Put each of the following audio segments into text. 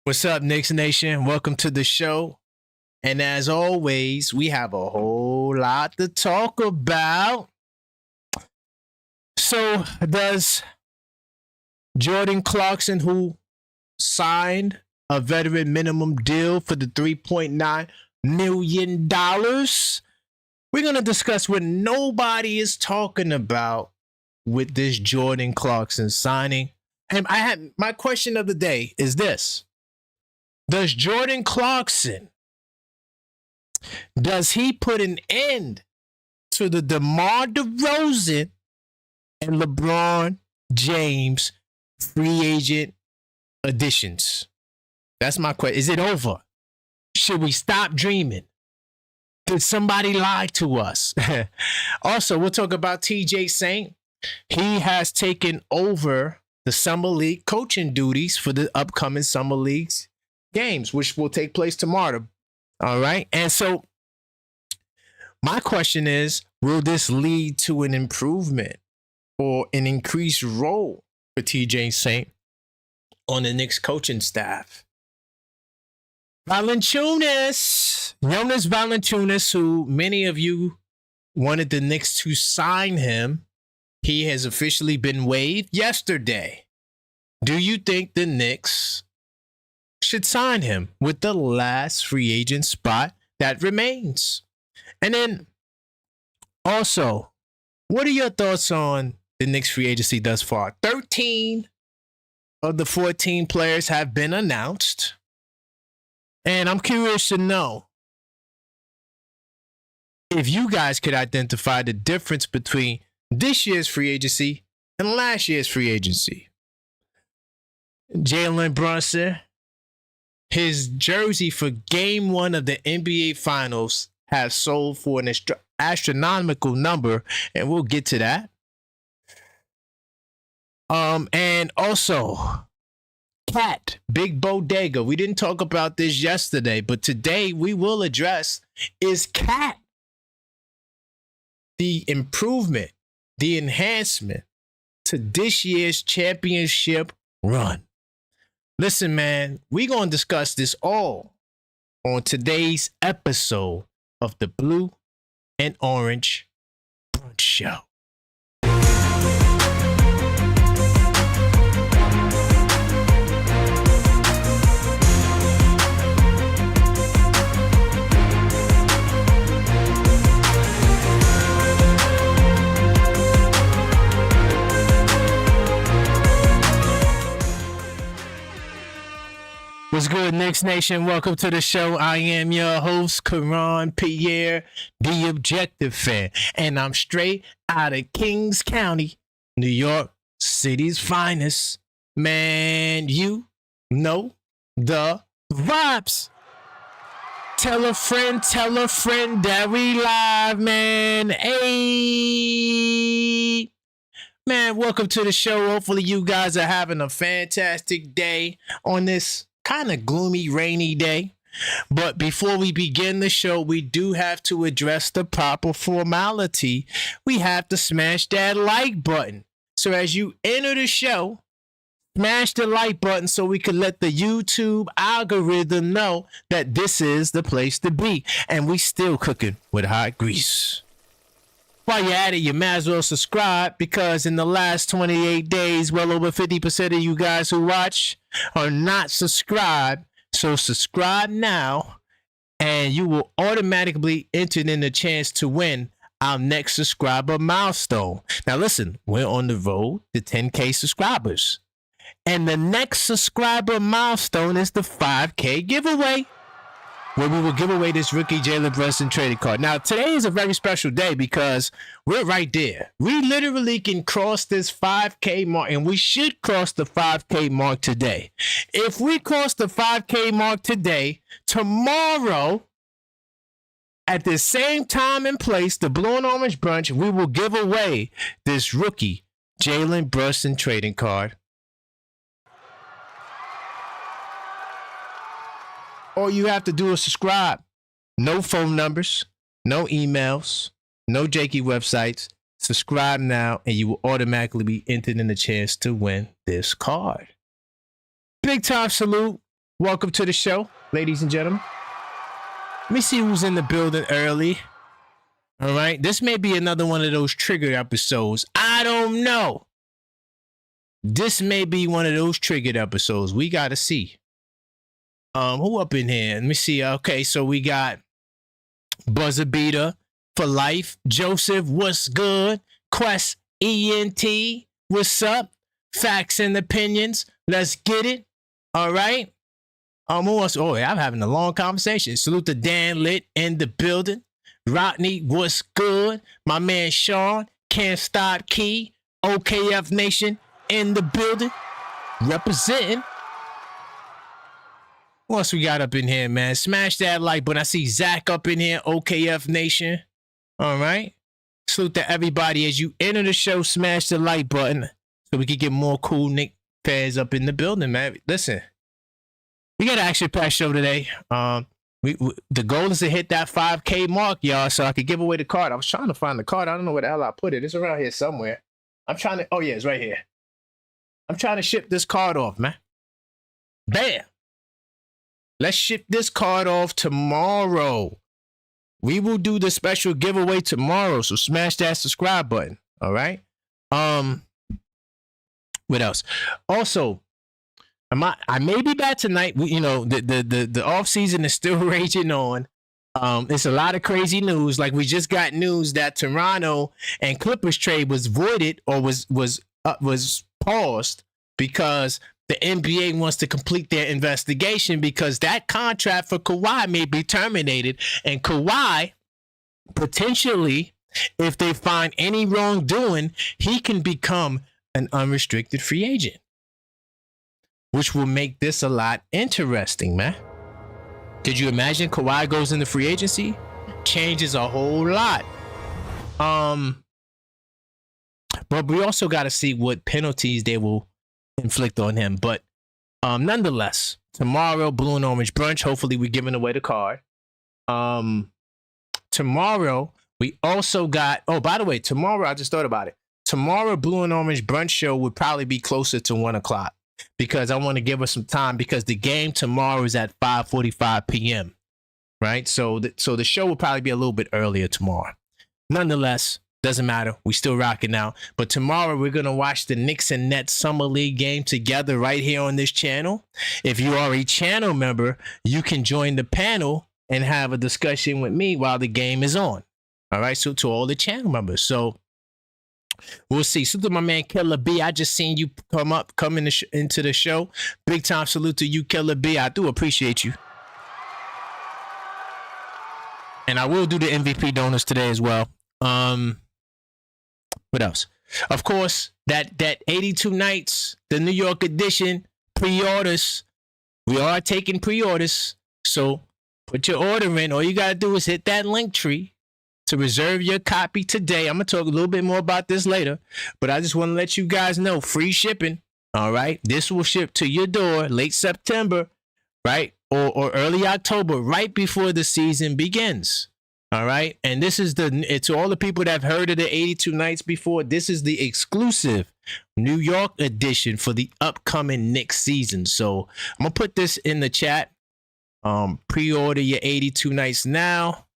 What's up, Knicks Nation? Welcome to the show. And as always, we have a whole lot to talk about. So, does Jordan Clarkson, who signed a veteran minimum deal for the $3.9 million, we're going to discuss what nobody is talking about with this Jordan Clarkson signing. And my question of the day is this. Does Jordan Clarkson, does he put an end to the DeMar DeRozan and LeBron James free agent additions? That's my question. Is it over? Should we stop dreaming? Did somebody lie to us? Also, we'll talk about TJ Saint. He has taken over the Summer League coaching duties for the upcoming Summer League's games, which will take place tomorrow. All right. And so my question is, will this lead to an improvement or an increased role for TJ Saint on the Knicks coaching staff? Jonas Valanciunas, who many of you wanted the Knicks to sign him, he has officially been waived yesterday. Do you think the Knicks should sign him with the last free agent spot that remains? And then also, what are your thoughts on the Knicks free agency thus far? 13 of the 14 players have been announced. And I'm curious to know if you guys could identify the difference between this year's free agency and last year's free agency. Jalen Brunson, his jersey for game 1 of the NBA Finals has sold for an astronomical number, and we'll get to that. And also, Cat, Big Bodega. We didn't talk about this yesterday, but today we will address, is Cat the improvement, the enhancement to this year's championship run? Listen, man, we're going to discuss this all on today's episode of the Blue and Orange Brunch Show. What's good, Knicks Nation? Welcome to the show. I am your host, Karan Pierre, the Objective Fan, and I'm straight out of Kings County, New York City's finest. Man, you know the vibes. Tell a friend that we live, man. Hey. Man, welcome to the show. Hopefully you guys are having a fantastic day on this kind of gloomy, rainy day. But before we begin the show, we do have to address the proper formality. We have to smash that like button. So as you enter the show, smash the like button so we can let the YouTube algorithm know that this is the place to be. And we still cooking with hot grease. While you're at it, you might as well subscribe, because in the last 28 days, well over 50% of you guys who watch are not subscribed. So subscribe now, and you will automatically enter in the chance to win our next subscriber milestone. Now listen, we're on the road to 10K subscribers. And the next subscriber milestone is the 5K giveaway, where we will give away this rookie Jalen Brunson trading card. Now, today is a very special day because we're right there. We literally can cross this 5K mark, and we should cross the 5K mark today. If we cross the 5K mark today, tomorrow, at the same time and place, the Blue and Orange Brunch, we will give away this rookie Jalen Brunson trading card. All you have to do is subscribe. No phone numbers, no emails, no janky websites. Subscribe now, and you will automatically be entered in the chance to win this card. Big time salute welcome to the show, ladies and gentlemen. Let me see who's in the building early. All right, this may be another one of those triggered episodes. I don't know. This may be one of those triggered episodes. We gotta see. Who up in here? Let me see. Okay, so we got Buzzer Beater for life. Joseph, what's good? Quest ENT, what's up? Facts and opinions. Let's get it. All right. Who else? Oh, yeah, I'm having a long conversation. Salute to Dan Lit in the building. Rodney, what's good? My man Sean, Can't Stop Key, OKF Nation in the building. Representing. What else we got up in here, man? Smash that like button. I see Zach up in here, OKF Nation. All right. Salute to everybody as you enter the show. Smash the like button so we can get more cool Knicks fans up in the building, man. Listen, we got an action-packed show today. The goal is to hit that 5K mark, y'all, so I could give away the card. I was trying to find the card. I don't know where the hell I put it. It's around here somewhere. I'm trying to. Oh yeah, it's right here. I'm trying to ship this card off, man. Bam. Let's ship this card off tomorrow. We will do the special giveaway tomorrow, so smash that subscribe button. All right. What else? Also, I may be back tonight. The off season is still raging on. It's a lot of crazy news. Like we just got news that Toronto and Clippers trade was voided or was paused because the NBA wants to complete their investigation because that contract for Kawhi may be terminated, and Kawhi potentially, if they find any wrongdoing, he can become an unrestricted free agent, which will make this a lot interesting, man. Could you imagine Kawhi goes into free agency? Changes a whole lot. But we also got to see what penalties they will inflict on him. But nonetheless, tomorrow, Blue and Orange Brunch. Hopefully we're giving away the card. Tomorrow, we also got... Oh, by the way, tomorrow, I just thought about it. Tomorrow, Blue and Orange Brunch show would probably be closer to 1 o'clock because I want to give us some time because the game tomorrow is at 5:45 p.m., right? So the show will probably be a little bit earlier tomorrow. Nonetheless, doesn't matter. We still rocking now. But tomorrow, we're going to watch the Knicks and Nets Summer League game together right here on this channel. If you are a channel member, you can join the panel and have a discussion with me while the game is on. All right? So to all the channel members. So we'll see. Salute to my man Killer B. I just seen you come into the show. Big time salute to you, Killer B. I do appreciate you. And I will do the MVP donors today as well. What else? Of course, that 82 nights, the New York edition, pre-orders. We are taking pre-orders. So put your order in. All you got to do is hit that link tree to reserve your copy today. I'm going to talk a little bit more about this later, but I just want to let you guys know, free shipping, all right? This will ship to your door late September, right? Or early October, right before the season begins, all right? And this is to all the people that have heard of the 82 nights before, this is the exclusive New York edition for the upcoming Knicks season. So I'm going to put this in the chat. Pre-order your 82 nights now.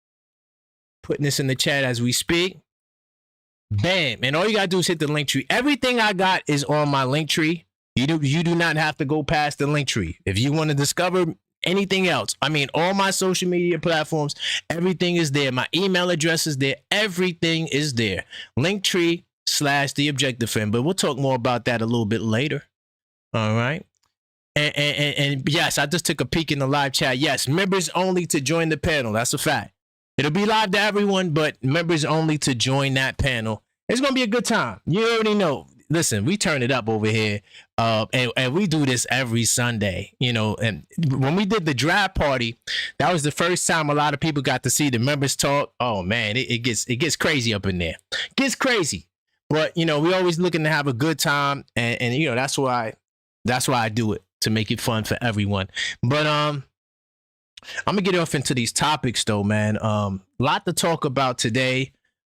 Putting this in the chat as we speak. Bam. And all you got to do is hit the link tree. Everything I got is on my link tree. You do not have to go past the link tree. If you want to discover anything else, I mean, all my social media platforms, everything is there. My email address is there. Everything is there. Linktree/TheObjectiveFan. But we'll talk more about that a little bit later. All right. And yes, I just took a peek in the live chat. Yes, members only to join the panel. That's a fact. It'll be live to everyone, but members only to join that panel. It's going to be a good time. You already know. Listen, we turn it up over here, and we do this every Sunday, and when we did the draft party, that was the first time a lot of people got to see the members talk. Oh, man, it gets crazy up in there. Gets crazy. But, we always looking to have a good time, and that's why I do it, to make it fun for everyone. But, I'm gonna get off into these topics though, man. Lot to talk about today.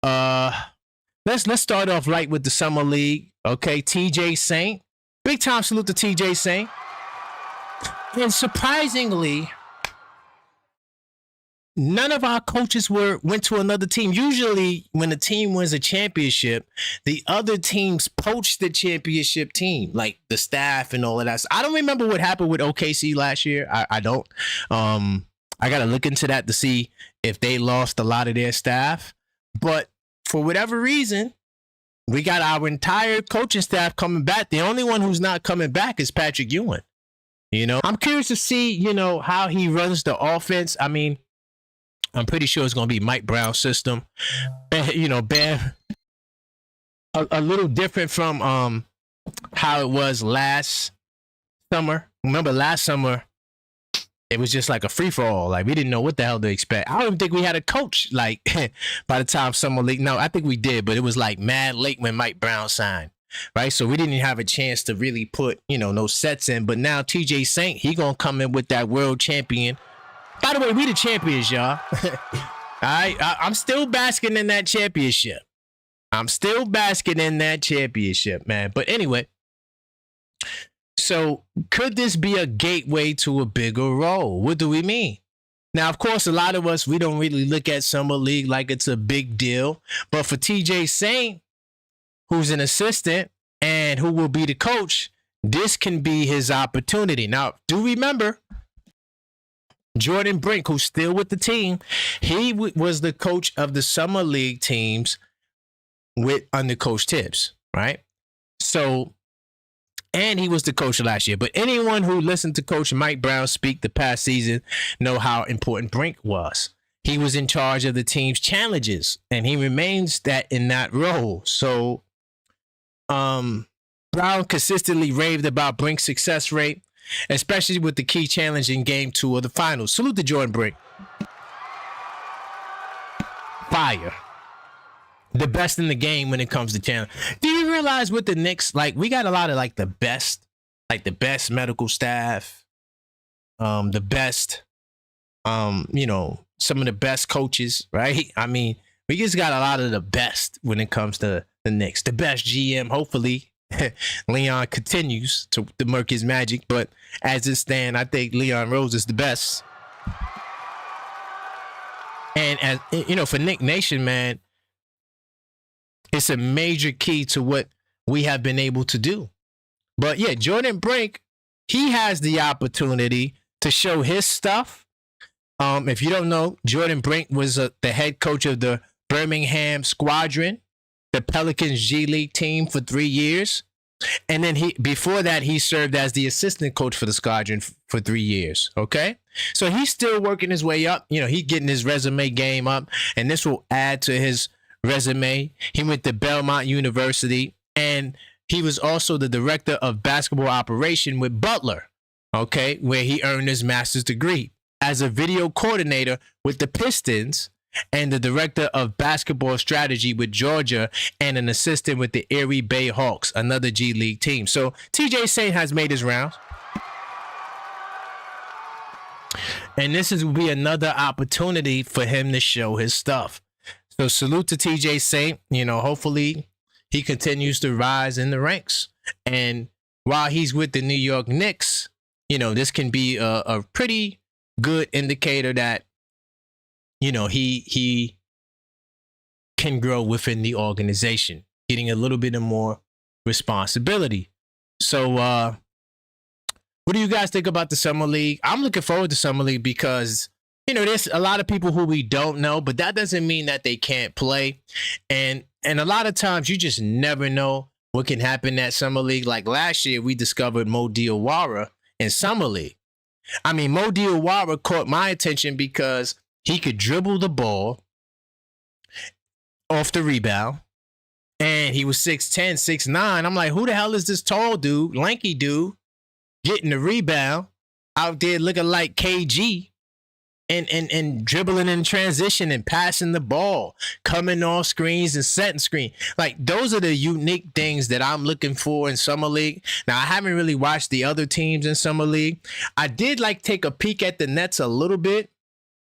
Let's start off right with the summer league. Okay, TJ Saint. Big time salute to TJ Saint. And surprisingly, none of our coaches went to another team. Usually, when a team wins a championship, the other teams poach the championship team, like the staff and all of that. I don't remember what happened with OKC last year. I don't. I got to look into that to see if they lost a lot of their staff. But for whatever reason, we got our entire coaching staff coming back. The only one who's not coming back is Patrick Ewing. You know, I'm curious to see, you know, how he runs the offense. I mean, I'm pretty sure it's going to be Mike Brown's system. You know, Bam, a little different from how it was last summer. Remember last summer, it was just like a free-for-all. Like, we didn't know what the hell to expect. I don't even think we had a coach, like, by the time Summer League. No, I think we did, but it was, like, mad late when Mike Brown signed, right? So we didn't even have a chance to really put, you know, no sets in. But now TJ Saint, he going to come in with that world champion. By the way, we the champions, y'all. All right? I'm still basking in that championship. I'm still basking in that championship, man. But anyway, so could this be a gateway to a bigger role? What do we mean? Now, of course, a lot of us, we don't really look at Summer League like it's a big deal. But for TJ Saint, who's an assistant and who will be the coach, this can be his opportunity. Now, do remember, Jordan Brink, who's still with the team, he was the coach of the Summer League teams under Coach Tibbs, right? So, and he was the coach last year. But anyone who listened to Coach Mike Brown speak the past season know how important Brink was. He was in charge of the team's challenges, and he remains in that role. So, Brown consistently raved about Brink's success rate, especially with the key challenge in Game 2 of the finals. Salute to Jordan Brink. Fire. The best in the game when it comes to challenge. Do you realize with the Knicks, like, we got a lot of like the best medical staff, the best, you know, some of the best coaches, right? I mean, we just got a lot of the best when it comes to the Knicks. The best GM, hopefully, Leon continues to murk his magic. But as it stands, I think Leon Rose is the best. And as you know, for Knick Nation, man, it's a major key to what we have been able to do. But yeah, Jordan Brink, he has the opportunity to show his stuff. If you don't know, Jordan Brink was the head coach of the Birmingham Squadron, the Pelicans G League team, for 3 years. And then before that, he served as the assistant coach for the Squadron for 3 years. Okay. So he's still working his way up. You know, he's getting his resume game up, and this will add to his resume. He went to Belmont University, and he was also the director of basketball operation with Butler, okay, where he earned his master's degree as a video coordinator with the Pistons, and the director of basketball strategy with Georgia, and an assistant with the Erie Bay Hawks, another G League team. So TJ Saint has made his rounds. And this will be another opportunity for him to show his stuff. So salute to TJ Saint. You know, hopefully he continues to rise in the ranks. And while he's with the New York Knicks, you know, this can be a pretty good indicator that, you know, he can grow within the organization, getting a little bit of more responsibility. So what do you guys think about the Summer League? I'm looking forward to Summer League because, you know, there's a lot of people who we don't know, but that doesn't mean that they can't play. And a lot of times you just never know what can happen at Summer League. Like last year, we discovered Mo Diawara in Summer League. I mean, Mo Diawara caught my attention because he could dribble the ball off the rebound, and he was 6'10", 6'9". I'm like, who the hell is this tall dude, lanky dude, getting the rebound out there looking like KG? And dribbling in transition and passing the ball, coming off screens and setting screen. Like, those are the unique things that I'm looking for in Summer League. Now, I haven't really watched the other teams in Summer League. I did take a peek at the Nets a little bit.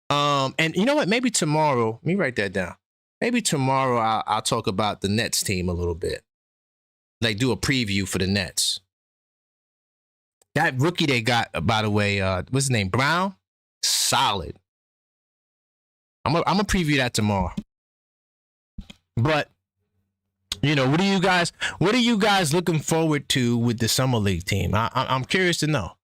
And you know what? Maybe tomorrow, let me write that down. Maybe tomorrow I'll talk about the Nets team a little bit. Like, do a preview for the Nets. That rookie they got, by the way, what's his name? Brown? Solid. I'm gonna preview that tomorrow. But what are you guys looking forward to with the summer league team? I'm curious to know.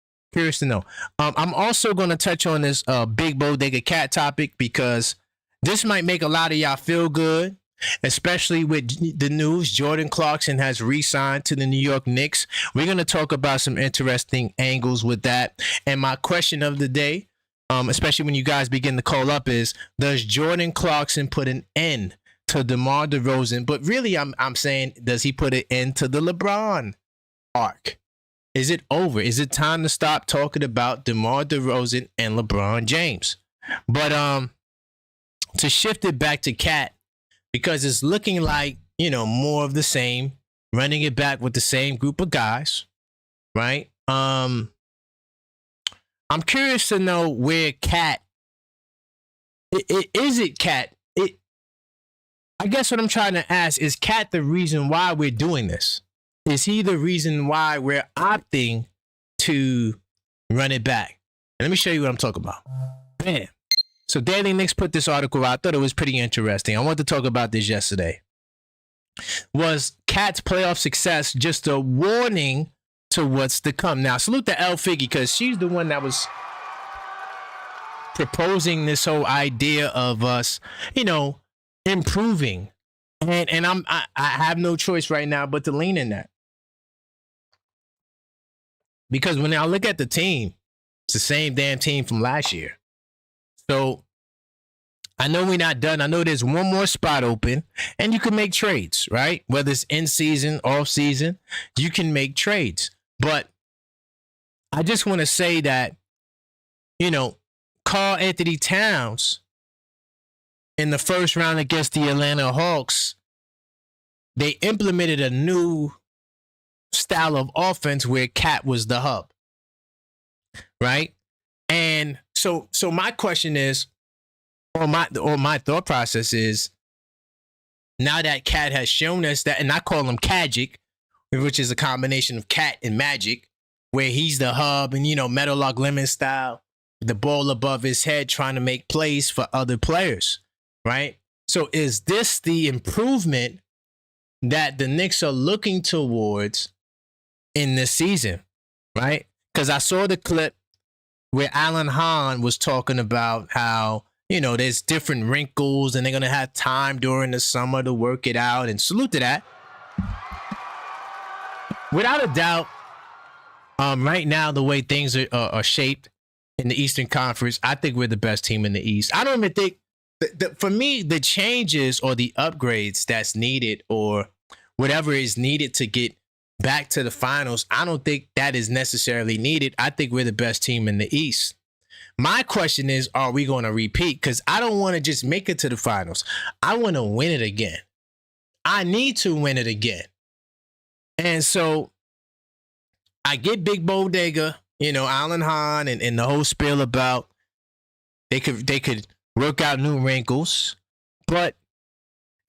I'm also going to touch on this big bodega cat topic because this might make a lot of y'all feel good, especially with the news. Jordan Clarkson has re-signed to the New York Knicks. We're going to talk about some interesting angles with that. And my question of the day, especially when you guys begin to call up, is does Jordan Clarkson put an end to DeMar DeRozan? But really, I'm saying, does he put an end to the LeBron arc? Is it over? Is it time to stop talking about DeMar DeRozan and LeBron James? But to shift it back to Cat, because it's looking like, more of the same, running it back with the same group of guys, right? I'm curious to know where Cat, is it Cat? I guess what I'm trying to ask is Cat the reason why we're doing this? Is he the reason why we're opting to run it back? And let me show you what I'm talking about. Bam. So Daily Knicks put this article out. I thought it was pretty interesting. I wanted to talk about this yesterday. Was Cat's playoff success just a warning to what's to come? Now, salute to Elle Figgy because she's the one that was proposing this whole idea of us, improving. And I have no choice right now but to lean in that. Because when I look at the team, it's the same damn team from last year. So I know we're not done. I know there's one more spot open and you can make trades, right? Whether it's in season, off season, you can make trades. But I just want to say that, Karl Anthony Towns in the first round against the Atlanta Hawks, they implemented a new style of offense where Cat was the hub, right? And so my question is, or my thought process is, now that Cat has shown us that, and I call him Cagic, which is a combination of Cat and Magic, where he's the hub and, Metal Lock Lemon style, the ball above his head trying to make plays for other players, right? So is this the improvement that the Knicks are looking towards in this season, right? Because I saw the clip where Alan Hahn was talking about how, there's different wrinkles and they're going to have time during the summer to work it out, and salute to that. Without a doubt, right now, the way things are shaped in the Eastern Conference, I think we're the best team in the East. I don't even think, for me, the changes or the upgrades that's needed or whatever is needed to get back to the finals, I don't think that is necessarily needed. I think we're the best team in the East. My question is, are we going to repeat? Because I don't want to just make it to the finals. I want to win it again. I need to win it again. And so I get Big Bodega, Alan Hahn and the whole spiel about they could work out new wrinkles. But,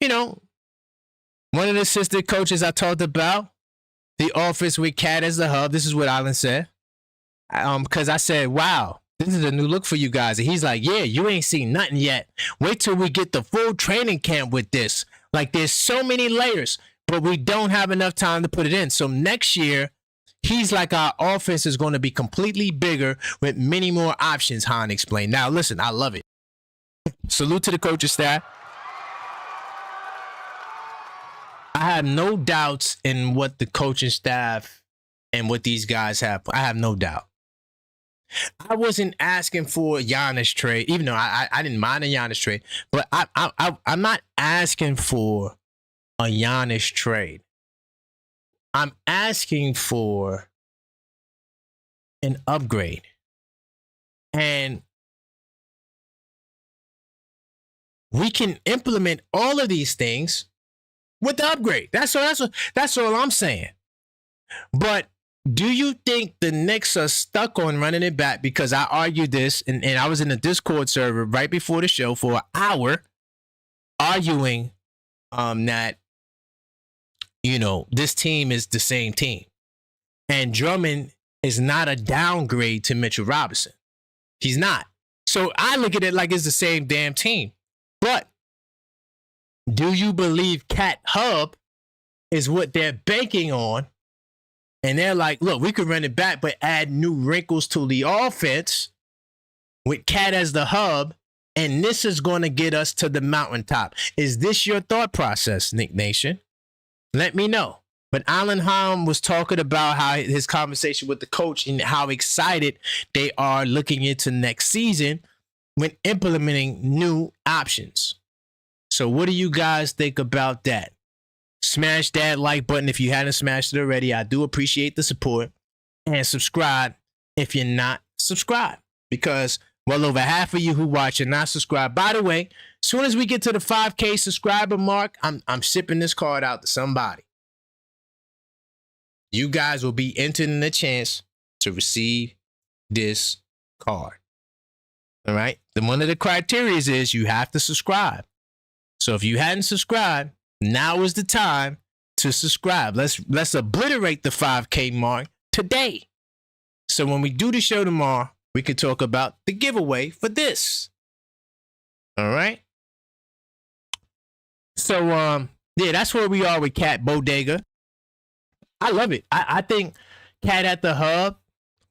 one of the assistant coaches I talked about, the office with Cat as the hub, this is what Alan said. Because I said, wow, this is a new look for you guys. And he's like, yeah, you ain't seen nothing yet. Wait till we get the full training camp with this. Like, there's so many layers, but we don't have enough time to put it in. So next year, he's like, our offense is going to be completely bigger with many more options, Hahn explained. Now, listen, I love it. Salute to the coaching staff. I have no doubts in what the coaching staff and what these guys have. I have no doubt. I wasn't asking for a Giannis trade, even though I didn't mind a Giannis trade, but I'm not asking for a Giannis trade. I'm asking for an upgrade. And we can implement all of these things with the upgrade. That's all I'm saying. But do you think the Knicks are stuck on running it back? Because I argued this, and I was in the Discord server right before the show for an hour arguing that, this team is the same team. And Drummond is not a downgrade to Mitchell Robinson. He's not. So I look at it like it's the same damn team. But do you believe Cat Hub is what they're banking on? And they're like, look, we could run it back, but add new wrinkles to the offense with Cat as the hub, and this is going to get us to the mountaintop. Is this your thought process, Nick Nation? Let me know. But Alan Hahn was talking about how his conversation with the coach and how excited they are looking into next season when implementing new options. So what do you guys think about that? Smash that like button if you hadn't smashed it already. I do appreciate the support. And subscribe if you're not subscribed. Because well over half of you who watch are not subscribed. By the way, as soon as we get to the 5K subscriber mark, I'm shipping this card out to somebody. You guys will be entered in the chance to receive this card. All right. Then one of the criteria is you have to subscribe. So if you hadn't subscribed, now is the time to subscribe. Let's obliterate the 5K mark today. So when we do the show tomorrow, we can talk about the giveaway for this. All right. So yeah, that's where we are with Cat Bodega. I love it. I think Cat at the Hub,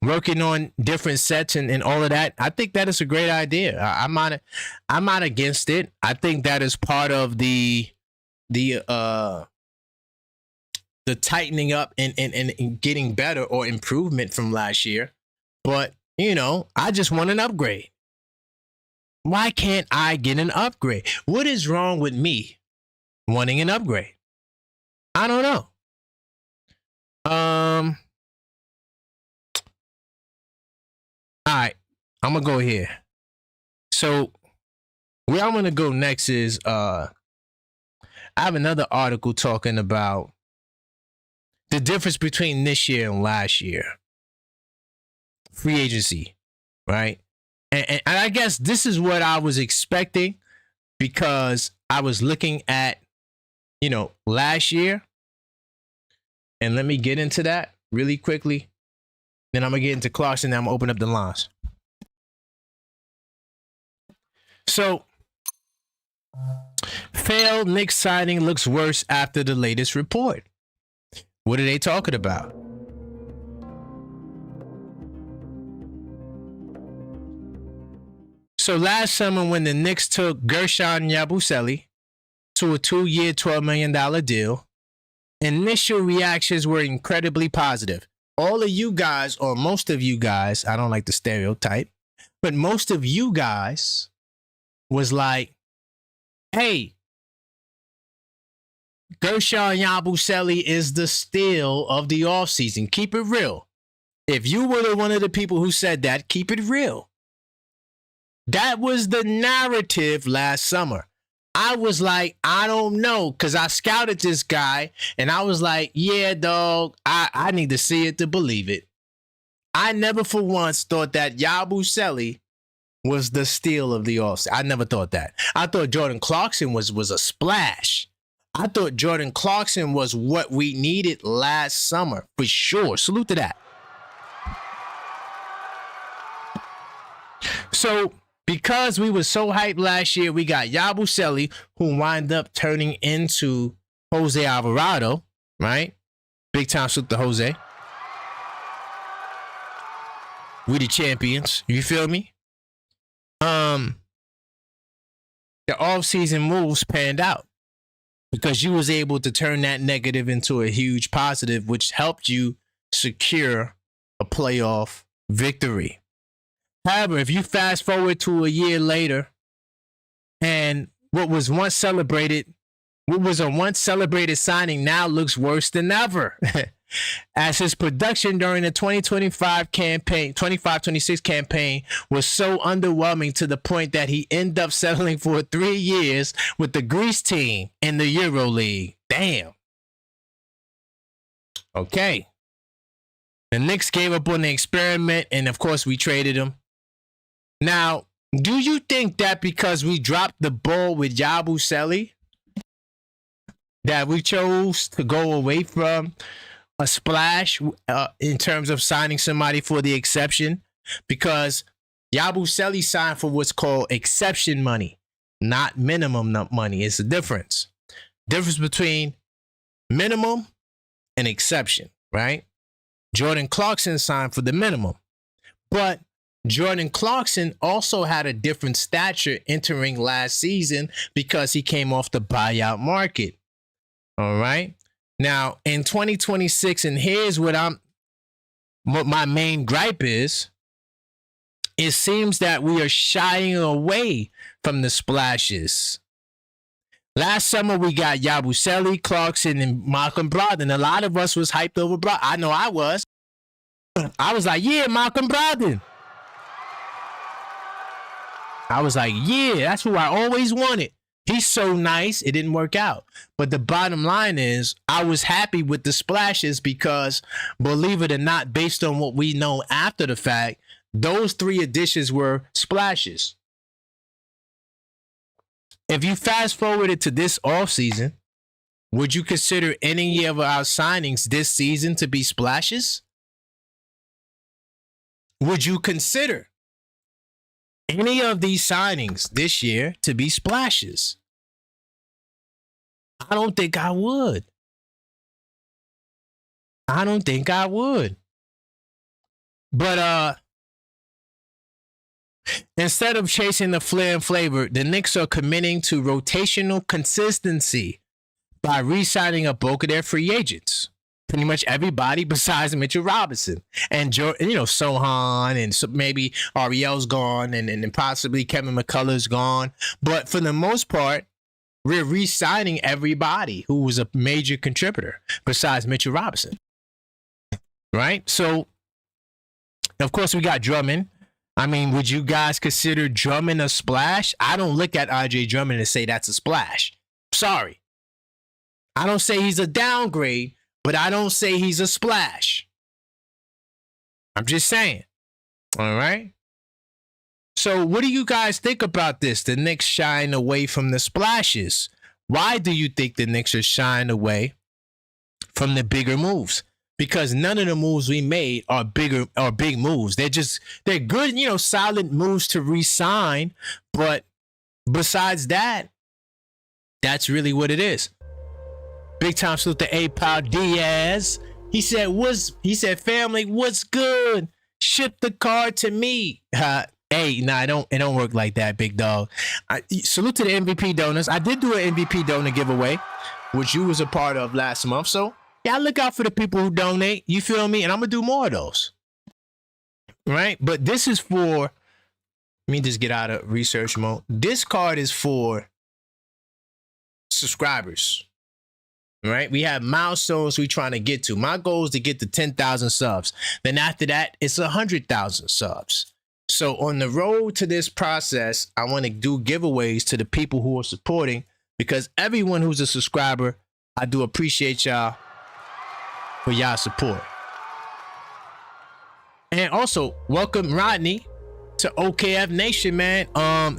working on different sets and all of that. I think that is a great idea. I'm not against it. I think that is part of the tightening up and getting better or improvement from last year. But you know, I just want an upgrade. Why can't I get an upgrade? What is wrong with me wanting an upgrade? I don't know. All right, I'm gonna go here. So where I'm gonna go next is I have another article talking about the difference between this year and last year. Free agency, right? And I guess this is what I was expecting because I was looking at, you know, last year. And let me get into that really quickly. Then I'm going to get into Clarkson and I'm going to open up the lines. So, failed Knicks signing looks worse after the latest report. What are they talking about? So last summer when the Knicks took Gershon Yabusele to a 2-year, $12 million deal, initial reactions were incredibly positive. All of you guys, or most of you guys, I don't like the stereotype, but most of you guys was like, hey, Gershon Yabusele is the steal of the offseason. Keep it real. If you were one of the people who said that, keep it real. That was the narrative last summer. I was like, I don't know, because I scouted this guy, and I was like, yeah, dog, I need to see it to believe it. I never for once thought that Yabusele was the steal of the offseason. I never thought that. I thought Jordan Clarkson was a splash. I thought Jordan Clarkson was what we needed last summer, for sure. Salute to that. So, because we were so hyped last year, we got Yabusele, who wound up turning into Jose Alvarado, right? Big time salute to Jose. We the champions. You feel me? The offseason moves panned out because you was able to turn that negative into a huge positive, which helped you secure a playoff victory. However, if you fast forward to a year later, and what was a once celebrated signing now looks worse than ever. As his production during the 25-26 campaign was so underwhelming to the point that he ended up settling for 3 years with the Greece team in the Euro League. Damn. Okay. The Knicks gave up on the experiment, and of course we traded him. Now, do you think that because we dropped the ball with Yabusele that we chose to go away from a splash in terms of signing somebody for the exception, because Yabusele signed for what's called exception money, not minimum money. It's a difference. Difference between minimum and exception, right? Jordan Clarkson signed for the minimum, but Jordan Clarkson also had a different stature entering last season because he came off the buyout market. All right. Now in 2026, and here's what my main gripe is. It seems that we are shying away from the splashes. Last summer, we got Yabusele, Clarkson, and Malcolm Brogdon. A lot of us was hyped over Brogdon. I know I was. I was like, yeah, Malcolm Brogdon. I was like, yeah, that's who I always wanted. He's so nice. It didn't work out. But the bottom line is, I was happy with the splashes because, believe it or not, based on what we know after the fact, those 3 additions were splashes. If you fast forwarded to this offseason, would you consider any of our signings this season to be splashes? Would you consider any of these signings this year to be splashes? I don't think I would. I don't think I would. But instead of chasing the flair and flavor, the Knicks are committing to rotational consistency by re-signing a bulk of their free agents. Pretty much everybody besides Mitchell Robinson and Sohan, and so maybe Ariel's gone, and possibly Kevin McCullough's gone. But for the most part, we're re-signing everybody who was a major contributor besides Mitchell Robinson. Right? So, of course, we got Drummond. I mean, would you guys consider Drummond a splash? I don't look at RJ Drummond and say that's a splash. Sorry. I don't say he's a downgrade, but I don't say he's a splash. I'm just saying. All right? So what do you guys think about this? The Knicks shying away from the splashes. Why do you think the Knicks are shying away from the bigger moves? Because none of the moves we made are big moves. They're good, solid moves to re-sign. But besides that, that's really what it is. Big time salute to A-Pow Diaz. He said, family, what's good? Ship the card to me. Hey, nah, it don't work like that, big dog. Salute to the MVP donors. I did do an MVP donor giveaway, which you was a part of last month. So, yeah, look out for the people who donate. You feel me? And I'm going to do more of those. Right? But this is for, let me just get out of research mode. This card is for subscribers. Right? We have milestones we're trying to get to. My goal is to get to 10,000 subs. Then after that, it's 100,000 subs. So on the road to this process, I want to do giveaways to the people who are supporting, because everyone who's a subscriber, I do appreciate y'all for y'all support. And also, welcome Rodney to OKF Nation, man.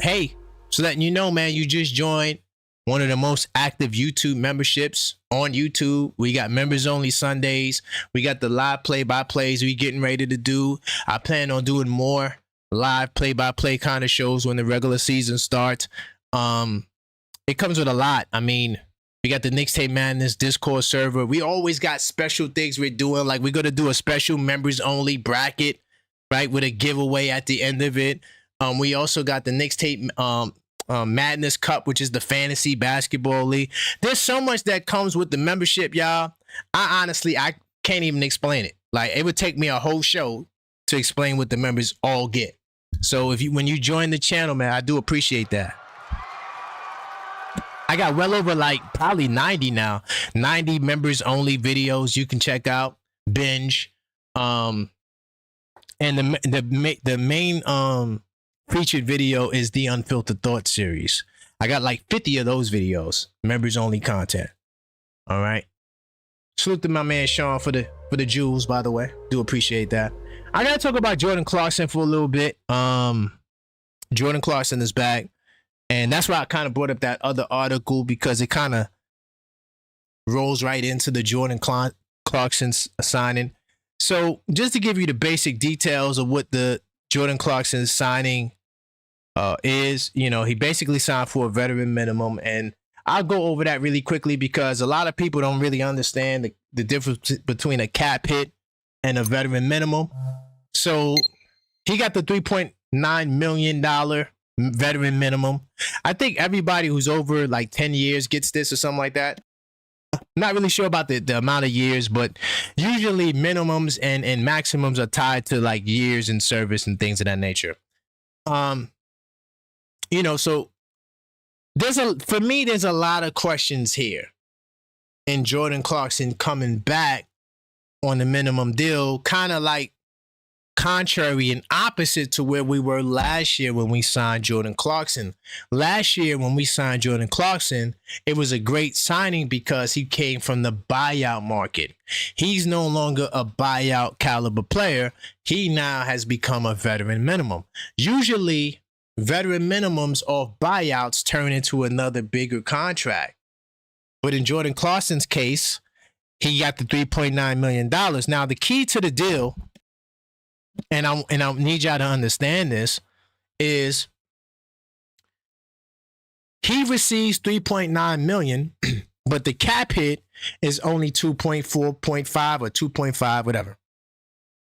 Hey, so letting you know, man, you just joined one of the most active YouTube memberships on YouTube. We got members only Sundays. We got the live play-by-plays we getting ready to do. I plan on doing more live play-by-play kind of shows when the regular season starts. It comes with a lot. I mean, we got the Knicks Tape Madness Discord server. We always got special things we're doing. Like, we're going to do a special members only bracket, right, with a giveaway at the end of it. We also got the Knicks Tape Madness Cup, which is the fantasy basketball league. There's so much that comes with the membership, y'all. I can't even explain it. Like, it would take me a whole show to explain what the members all get. So when you join the channel, man, I do appreciate that. I got well over probably 90 now. 90 members only videos you can check out, binge. And the main featured video is the Unfiltered Thoughts series. I got 50 of those videos, members only content. All right. Salute to my man Sean for the jewels, by the way. Do appreciate that. I gotta talk about Jordan Clarkson for a little bit. Jordan Clarkson is back, and that's why I kind of brought up that other article, because it kind of rolls right into the Jordan Clarkson's signing. So just to give you the basic details of what the Jordan Clarkson signing is, he basically signed for a veteran minimum, and I'll go over that really quickly because a lot of people don't really understand the difference between a cap hit and a veteran minimum. So he got the $3.9 million veteran minimum. I think everybody who's over like 10 years gets this or something like that. Not really sure about the amount of years, but usually minimums and maximums are tied to like years in service and things of that nature. So for me, there's a lot of questions here. And Jordan Clarkson coming back on the minimum deal, kind of like contrary and opposite to where we were last year when we signed Jordan Clarkson. Last year when we signed Jordan Clarkson, it was a great signing because he came from the buyout market. He's no longer a buyout caliber player. He now has become a veteran minimum. Usually, veteran minimums off buyouts turn into another bigger contract. But in Jordan Clarkson's case, he got the $3.9 million. Now, the key to the deal, and I need y'all to understand this, is he receives $3.9 million, but the cap hit is only 2.4.5 or 2.5, whatever.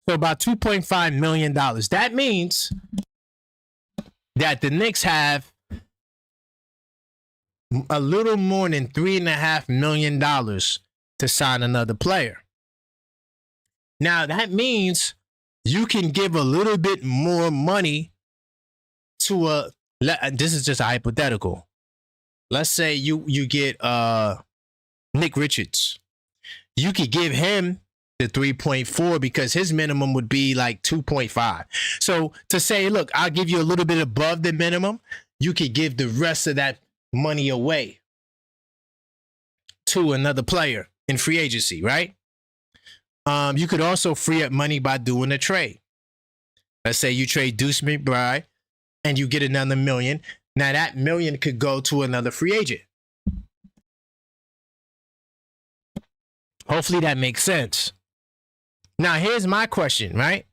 So about $2.5 million. That means that the Knicks have a little more than $3.5 million to sign another player. Now that means you can give a little bit more money to this is just a hypothetical. Let's say you get Nick Richards. You could give him the 3.4 because his minimum would be like 2.5. So to say, look, I'll give you a little bit above the minimum, you could give the rest of that money away to another player in free agency, right? You could also free up money by doing a trade. Let's say you trade Deuce McBride and you get another $1 million. Now that $1 million could go to another free agent. Hopefully that makes sense. Now here's my question, right?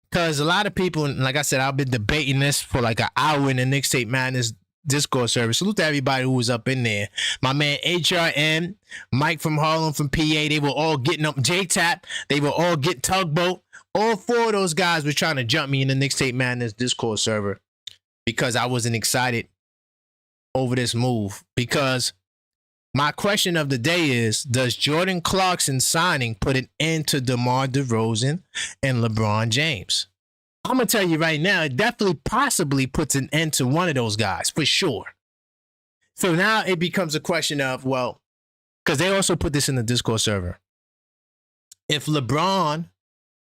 Because a lot of people, like I said, I've been debating this for like an hour in the Knicks State Madness Discord server. Salute to everybody who was up in there. My man HRM, Mike from Harlem from PA, they were all getting up. J-Tap, they were all getting Tugboat. All four of those guys were trying to jump me in the Knicks State Madness Discord server because I wasn't excited over this move. Because my question of the day is, does Jordan Clarkson signing put an end to DeMar DeRozan and LeBron James? I'm going to tell you right now, it definitely possibly puts an end to one of those guys, for sure. So now it becomes a question of, well, because they also put this in the Discord server. If LeBron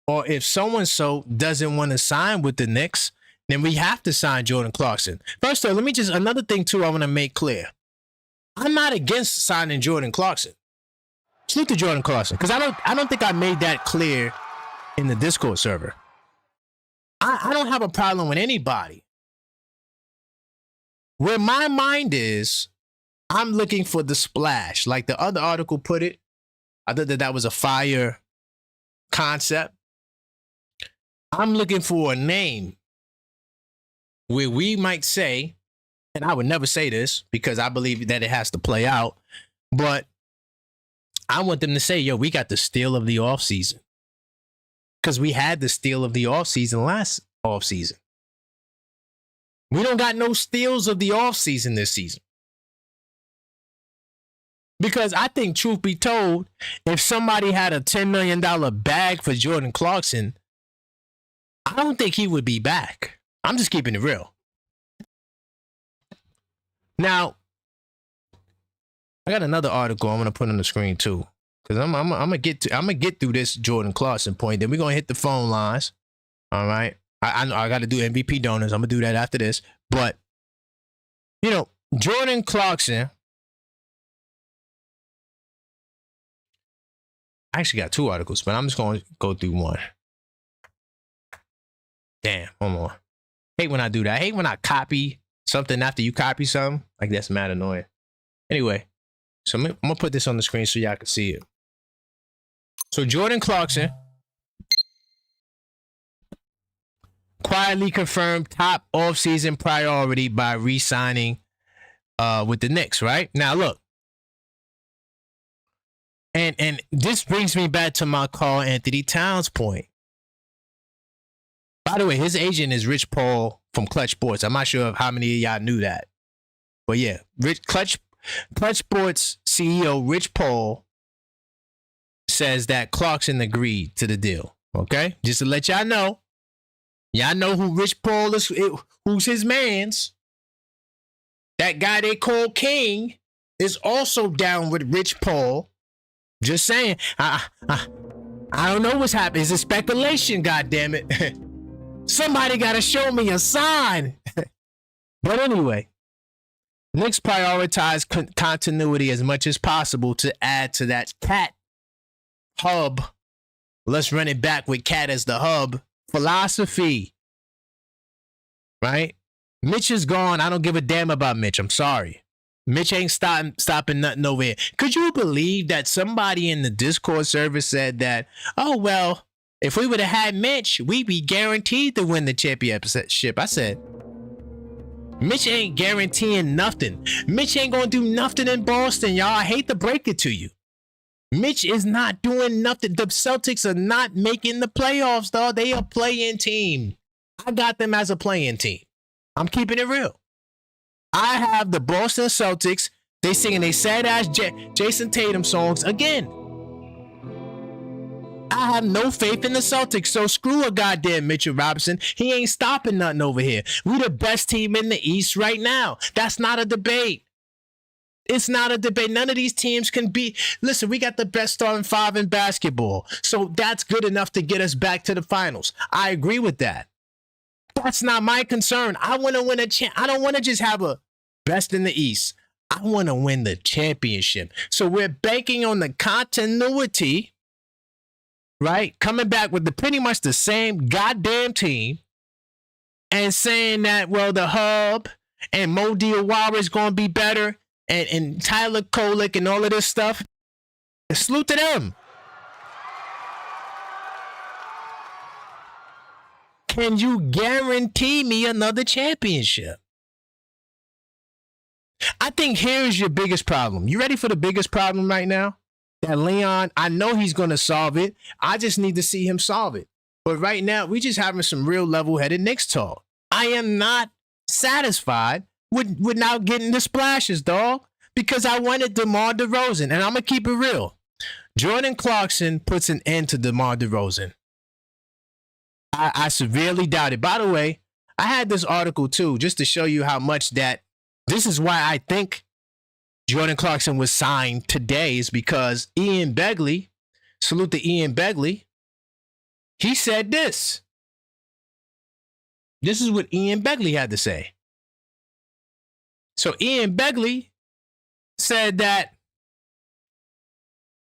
or if so-and-so doesn't want to sign with the Knicks, then we have to sign Jordan Clarkson. First of all, another thing too I want to make clear. I'm not against signing Jordan Clarkson. Salute to Jordan Clarkson, because I don't think I made that clear in the Discord server. I don't have a problem with anybody. Where my mind is, I'm looking for the splash. Like the other article put it, I thought that was a fire concept. I'm looking for a name where we might say, and I would never say this because I believe that it has to play out, but I want them to say, yo, we got the steal of the offseason. Because we had the steal of the offseason last offseason. We don't got no steals of the offseason this season. Because I think, truth be told, if somebody had a $10 million bag for Jordan Clarkson, I don't think he would be back. I'm just keeping it real. Now, I got another article I'm gonna put on the screen too, because I'm gonna get through this Jordan Clarkson point. Then we're gonna hit the phone lines. All right, I know I got to do MVP donors. I'm gonna do that after this. But Jordan Clarkson. I actually got two articles, but I'm just gonna go through one. Damn, one more. Hate when I do that. I hate when I copy something after you copy something. Like, that's mad annoying. Anyway, so I'm gonna put this on the screen so y'all can see it. So Jordan Clarkson quietly confirmed top offseason priority by re-signing with the Knicks, right? Now look. And this brings me back to my Karl Anthony Towns point. By the way, his agent is Rich Paul from Clutch Sports. I'm not sure how many of y'all knew that. But yeah, Clutch Sports CEO Rich Paul says that Clarkson agreed to the deal. Okay? Just to let y'all know. Y'all know who Rich Paul is, who's his mans. That guy they call King is also down with Rich Paul. Just saying. I don't know what's happening. It's a speculation, goddammit. Somebody gotta show me a sign. But anyway, Knicks prioritize continuity as much as possible to add to that cat hub. Let's run it back with cat as the hub philosophy. Right? Mitch is gone. I don't give a damn about Mitch. I'm sorry. Mitch ain't stopping nothing over here. Could you believe that somebody in the Discord server said that, oh, well, if we would have had Mitch, we'd be guaranteed to win the championship? I said, Mitch ain't guaranteeing nothing. Mitch ain't going to do nothing in Boston, y'all. I hate to break it to you. Mitch is not doing nothing. The Celtics are not making the playoffs, dog. They are a play-in team. I got them as a play-in team. I'm keeping it real. I have the Boston Celtics. They singing they sad-ass Jason Tatum songs again. I have no faith in the Celtics, so screw a goddamn Mitchell Robinson. He ain't stopping nothing over here. We the best team in the East right now. That's not a debate. It's not a debate. None of these teams can be. Listen, we got the best starting five in basketball, so that's good enough to get us back to the finals. I agree with that. That's not my concern. I want to win a I don't want to just have a best in the East. I want to win the championship. So we're banking on the continuity, right? Coming back with pretty much the same goddamn team and saying that, well, the hub and Mo Diawara is going to be better and Tyler Kolek and all of this stuff. Salute to them. Can you guarantee me another championship? I think here's your biggest problem. You ready for the biggest problem right now? That Leon, I know he's going to solve it. I just need to see him solve it. But right now, we just having some real level-headed Knicks talk. I am not satisfied with not getting the splashes, dog, because I wanted DeMar DeRozan, and I'm going to keep it real. Jordan Clarkson puts an end to DeMar DeRozan. I severely doubt it. By the way, I had this article too, just to show you how much that this is why I think Jordan Clarkson was signed today, is because Ian Begley, salute to Ian Begley, he said this. This is what Ian Begley had to say. So Ian Begley said that,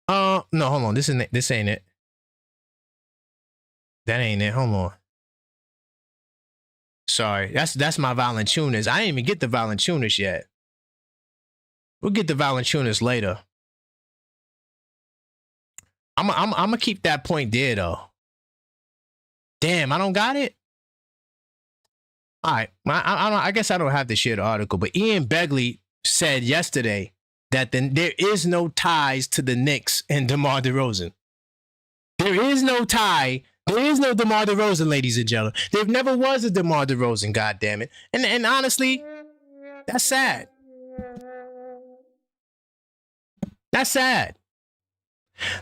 no, hold on, this ain't it. That ain't it. Hold on. Sorry. That's my Valanciunas. I didn't even get the Valanciunas yet. We'll get the Valanciunas later. I'm gonna keep that point there though. Damn, I don't got it. All right. I guess I don't have to share the article, but Ian Begley said yesterday that there is no ties to the Knicks and DeMar DeRozan. There is no tie. There is no DeMar DeRozan, ladies and gentlemen. There never was a DeMar DeRozan, goddammit. And honestly, that's sad. That's sad.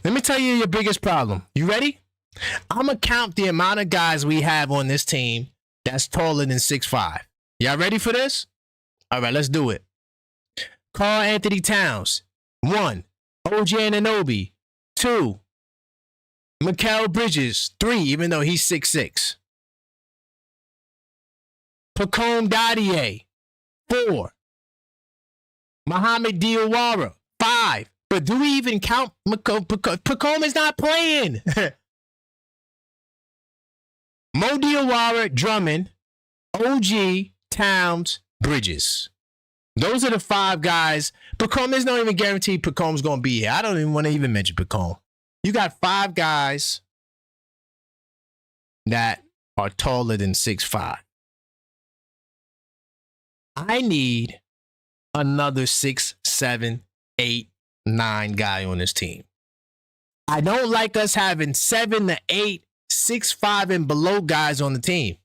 Let me tell you your biggest problem. You ready? I'm going to count the amount of guys we have on this team that's taller than 6'5". Y'all ready for this? All right, let's do it. Karl Anthony Towns. 1. OG Anunoby. 2. Mikal Bridges, 3, even though he's 6'6". Pacome Dadier, 4. Muhammad Diawara, 5. But do we even count Pacome is not playing. Mo Diawara, Drummond, OG, Towns, Bridges. Those are the 5 guys. Pacome is not even guaranteed Pacome's going to be here. I don't even want to even mention Pacome. You got 5 guys that are taller than 6'5". I need another 6, 7, 8, 9 guy on this team. I don't like us having 7 to 8, 6'5" and below guys on the team.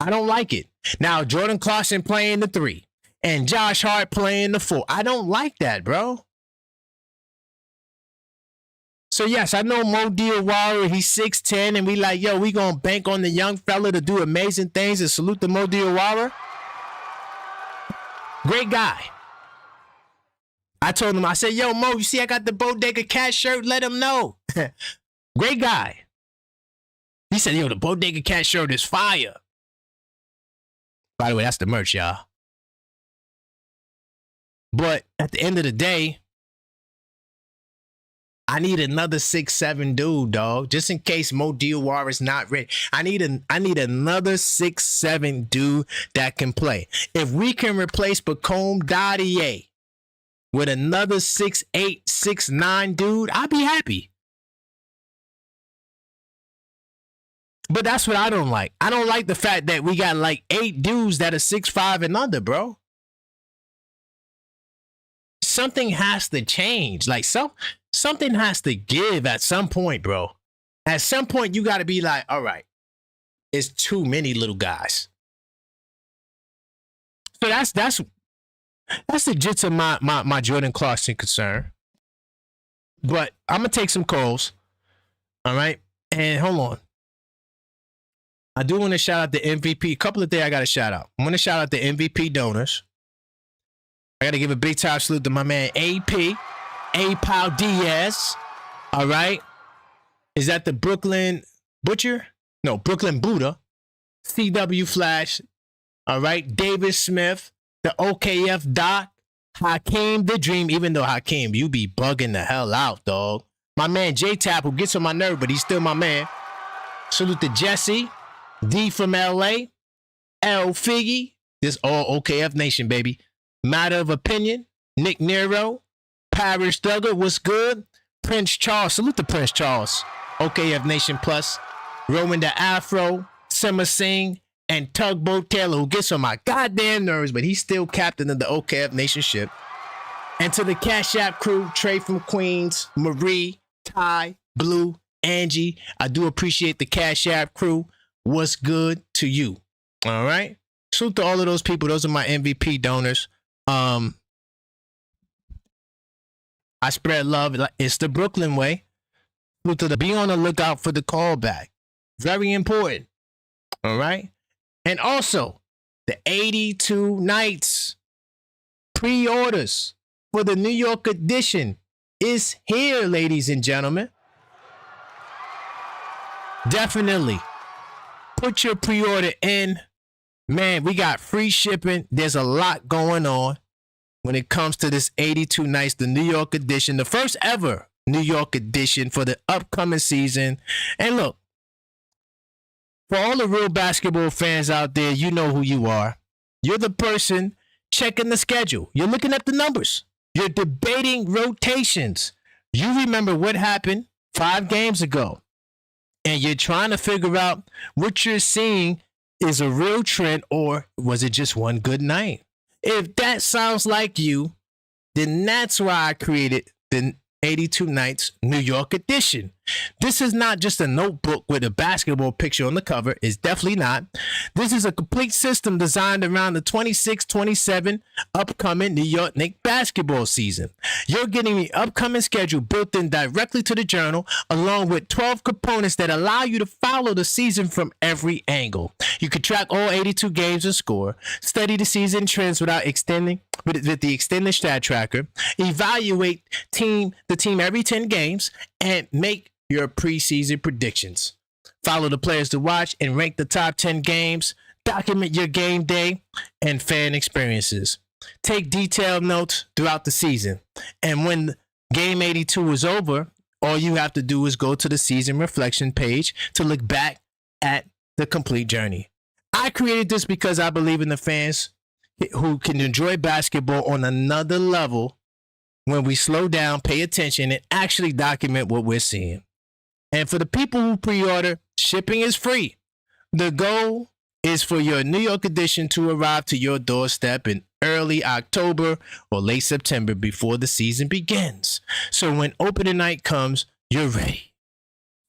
I don't like it. Now, Jordan Clarkson playing the 3 and Josh Hart playing the 4. I don't like that, bro. So, yes, I know Mo Diawara, he's 6'10", and we like, yo, we going to bank on the young fella to do amazing things and salute to Mo Diawara. Great guy. I told him, I said, yo, Mo, you see I got the Bodega Cat shirt? Let him know. Great guy. He said, yo, the Bodega Cat shirt is fire. By the way, that's the merch, y'all. But at the end of the day, I need another 6'7" dude, dog. Just in case Mo Diawara is not ready. I need another 6'7" dude that can play. If we can replace Bacome Dadier with another 6'8", 6'9" dude, I'll be happy. But that's what I don't like. I don't like the fact that we got like 8 dudes that are 6'5" and under, bro. Something has to change. Like something has to give at some point, bro. At some point, you got to be like, all right, it's too many little guys. So that's the gist of my Jordan Clarkson concern. But I'm gonna take some calls. All right, and hold on. I do want to shout out the MVP. A couple of things I got to shout out. I want to shout out the MVP donors. I got to give a big time salute to my man AP, A-Pow Diaz. All right. Is that the Brooklyn Butcher? No, Brooklyn Buddha. CW Flash. All right. David Smith, the OKF Doc, Hakeem the Dream. Even though Hakeem, you be bugging the hell out, dog. My man J-Tap, who gets on my nerve, but he's still my man. Salute to Jesse, D from LA, L Figgy. This all OKF Nation, baby. Matter of Opinion, Nick Nero, Parish Thugger, what's good? Prince Charles, salute to Prince Charles, OKF Nation Plus, Roman the Afro, Simmer Singh, and Tugboat Taylor, who gets on my goddamn nerves, but he's still captain of the OKF Nation ship. And to the Cashapp crew, Trey from Queens, Marie, Ty, Blue, Angie, I do appreciate the Cashapp crew. What's good to you? All right. Salute to all of those people. Those are my MVP donors. I spread love. It's the Brooklyn way. Be on the lookout for the callback. Very important. All right. And also, the 82 Nights pre-orders for the New York edition is here, ladies and gentlemen. Definitely put your pre-order in. Man, we got free shipping. There's a lot going on when it comes to this 82 Nights, the New York edition, the first ever New York edition for the upcoming season. And look, for all the real basketball fans out there, you know who you are. You're the person checking the schedule. You're looking at the numbers. You're debating rotations. You remember what happened 5 games ago. And you're trying to figure out what you're seeing is a real trend or was it just one good night? If that sounds like you, then that's why I created the 82 Nights New York edition. This is not just a notebook with a basketball picture on the cover. It's definitely not. This is a complete system designed around the 26-27 upcoming New York Knicks basketball season. You're getting the upcoming schedule built in directly to the journal, along with 12 components that allow you to follow the season from every angle. You can track all 82 games and score, study the season trends without extending with the extended stat tracker, evaluate the team every 10 games, and make your preseason predictions. Follow the players to watch and rank the top 10 games. Document your game day and fan experiences. Take detailed notes throughout the season. And when game 82 is over, all you have to do is go to the season reflection page to look back at the complete journey. I created this because I believe in the fans who can enjoy basketball on another level when we slow down, pay attention, and actually document what we're seeing. And for the people who pre-order, shipping is free. The goal is for your New York edition to arrive to your doorstep in early October or late September before the season begins. So when opening night comes, you're ready.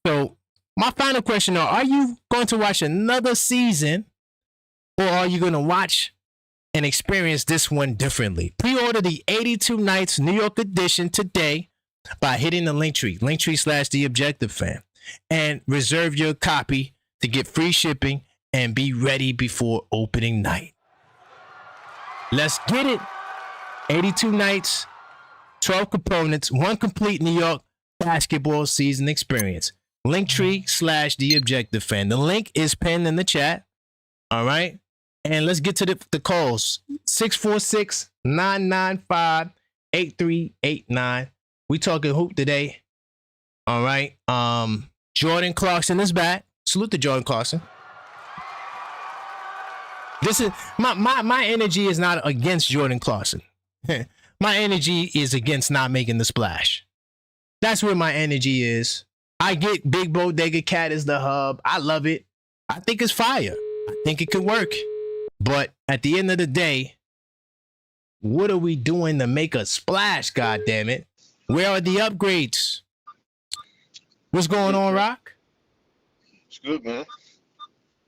So my final question are you going to watch another season, or are you going to watch and experience this one differently? Pre-order the 82 Nights New York edition today by hitting the linktree /TheObjectiveFan, and reserve your copy to get free shipping and be ready before opening night. Let's get it. 82 nights, 12 components, one complete New York basketball season experience. Linktree /TheObjectiveFan. The link is pinned in the chat. All right. And let's get to the calls. 646-995-8389. We talking hoop today. All right. Jordan Clarkson is back. Salute to Jordan Clarkson. This is my energy is not against Jordan Clarkson. My energy is against not making the splash. That's where my energy is. I get Big Bodega Cat as the hub. I love it. I think it's fire. I think it could work. But at the end of the day, what are we doing to make a splash, God damn it? Where are the upgrades? What's going on, Rock? It's good, man.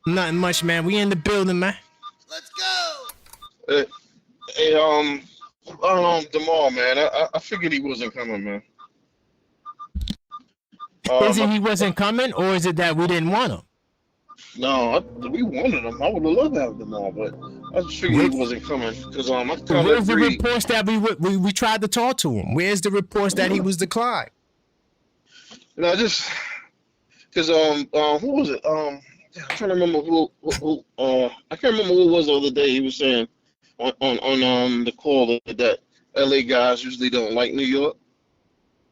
Nothing much, man. We in the building, man. Let's go. Hey, DeMar, man. I figured he wasn't coming, man. Is it he wasn't coming, or is it that we didn't want him? No, we wanted him. I would have loved to have DeMar, but I just figured he wasn't coming because I kind of Where's the reports that we tried to talk to him? Where's the reports that he was declined? No, just because who was it? I'm trying to remember who I can't remember who it was the other day. He was saying on the call that LA guys usually don't like New York.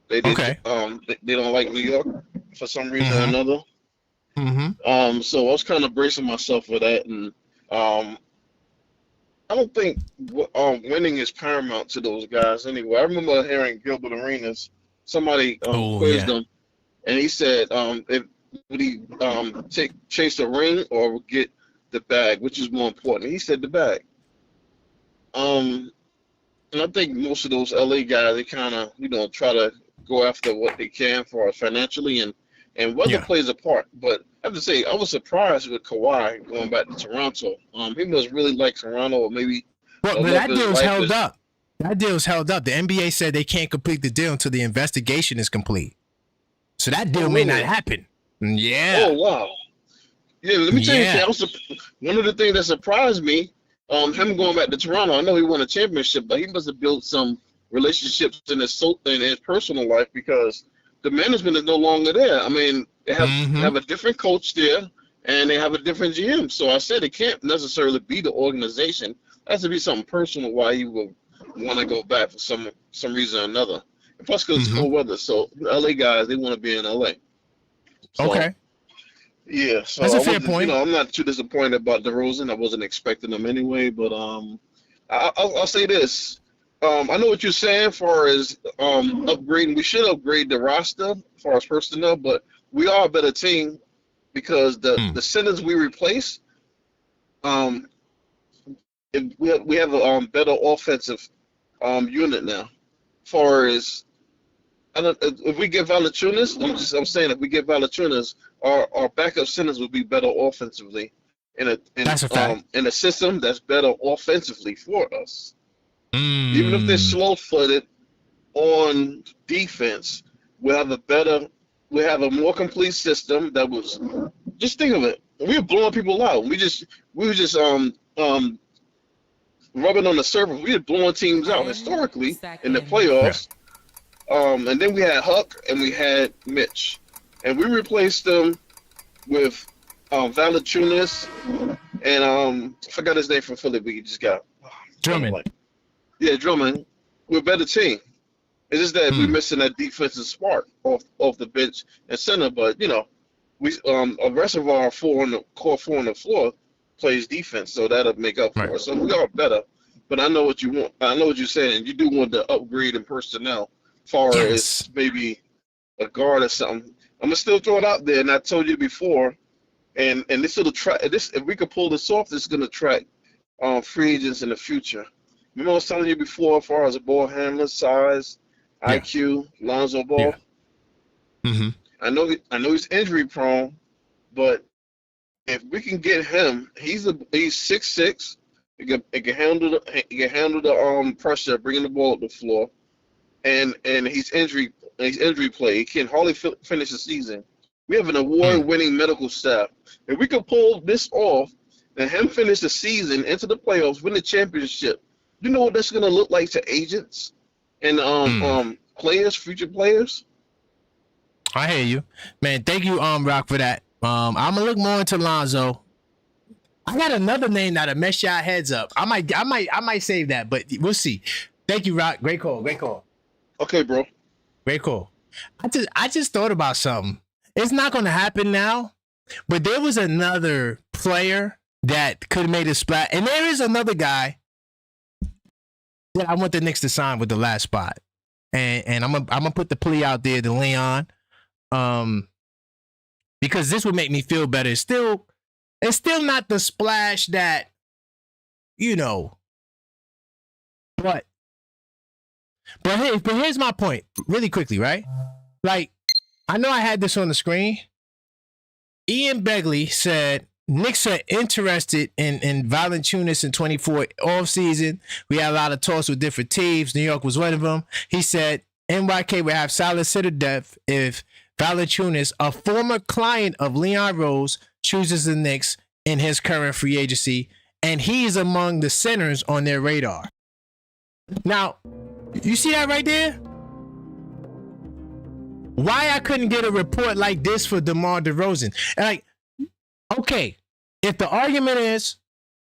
They don't like New York for some reason or another. Mm-hmm. So I was kind of bracing myself for that, and I don't think winning is paramount to those guys anyway. I remember hearing Gilbert Arenas, somebody quizzed him, and he said, would he chase a ring or get the bag, which is more important? He said the bag. And I think most of those LA guys, they kind of, try to go after what they can for financially, and weather plays a part. But I have to say, I was surprised with Kawhi going back to Toronto. He must really like Toronto, or maybe. But that deal's held up. That deal's held up. The NBA said they can't complete the deal until the investigation is complete. So that deal may not happen. Yeah. Oh wow. Yeah, let me tell you something. One of the things that surprised me, him going back to Toronto. I know he won a championship, but he must have built some relationships in his personal life, because the management is no longer there. I mean, they have a different coach there, and they have a different GM. So I said it can't necessarily be the organization. It has to be something personal why he would want to go back for some reason or another. And plus, because it's cold weather. So LA guys, they want to be in LA. So, okay. Yeah, so that's a fair point. I'm not too disappointed about DeRozan. I wasn't expecting him anyway, but I'll say this. I know what you're saying as far as upgrading. We should upgrade the roster as far as personnel, but we are a better team because the centers we replace, we have a better offensive unit now. As far as if we get Valanciunas, I'm saying if we get Valanciunas, our backup centers would be better offensively in a system that's better offensively for us. Even if they're slow-footed on defense, we have a more complete system that was. Just think of it. We were blowing people out. We were just rubbing on the surface. We were blowing teams out historically in the playoffs. And then we had Huck and we had Mitch, and we replaced them with Valanciunas and I forgot his name from Philly. We just got Drummond. Yeah, Drummond. We're a better team. It's just that we're missing that defensive spark off the bench and center. But we a rest of our core four on the floor plays defense, so that'll make up for it. So we are better. but I know what you want. I know what you're saying. You do want to upgrade in personnel, far Yes. as maybe a guard or something. I'm gonna still throw it out there, and I told you before. And this will attract this. If we could pull this off, this is gonna attract free agents in the future. Remember I was telling you before, as far as a ball handler, size, Yeah. IQ, Lonzo Ball. Yeah. Mm-hmm. I know he's injury prone, but if we can get him, he's 6'6". He can handle the pressure, bringing the ball up the floor, and he's injury play. He can hardly finish the season. We have an award-winning medical staff. If we could pull this off and him finish the season into the playoffs, win the championship, you know what that's gonna look like to agents and players, future players. I hear you, man. Thank you, Rock, for that. I'm gonna look more into Lonzo. I got another name that'll mess y'all heads up. I might save that, but we'll see. Thank you, Rock. Great call. Okay, bro. Great call. I just thought about something. It's not gonna happen now, but there was another player that could have made a splash, and there is another guy that I want the Knicks to sign with the last spot, and I'm gonna put the plea out there to Leon. Because this would make me feel better. It's still not the splash that, but here's my point really quickly, right? Like, I know I had this on the screen. Ian Begley said Knicks are interested in Valanciunas in 24 offseason. We had a lot of talks with different teams. New York was one of them. He said NYK would have solid center depth if Valanciunas, a former client of Leon Rose, chooses the Knicks in his current free agency, and he's among the centers on their radar. Now, you see that right there? Why I couldn't get a report like this for DeMar DeRozan? And like, okay, if the argument is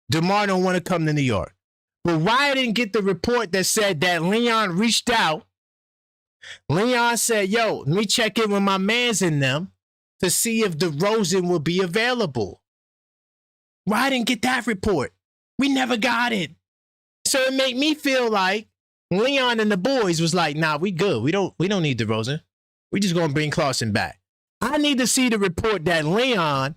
DeMar don't want to come to New York, but why I didn't get the report that said that Leon reached out? Leon said, yo, let me check in with my mans in them to see if DeRozan will be available. Why I didn't get that report? We never got it. So it made me feel like Leon and the boys was like, nah, we good. We don't need DeRozan. We just gonna bring Clarkson back. I need to see the report that Leon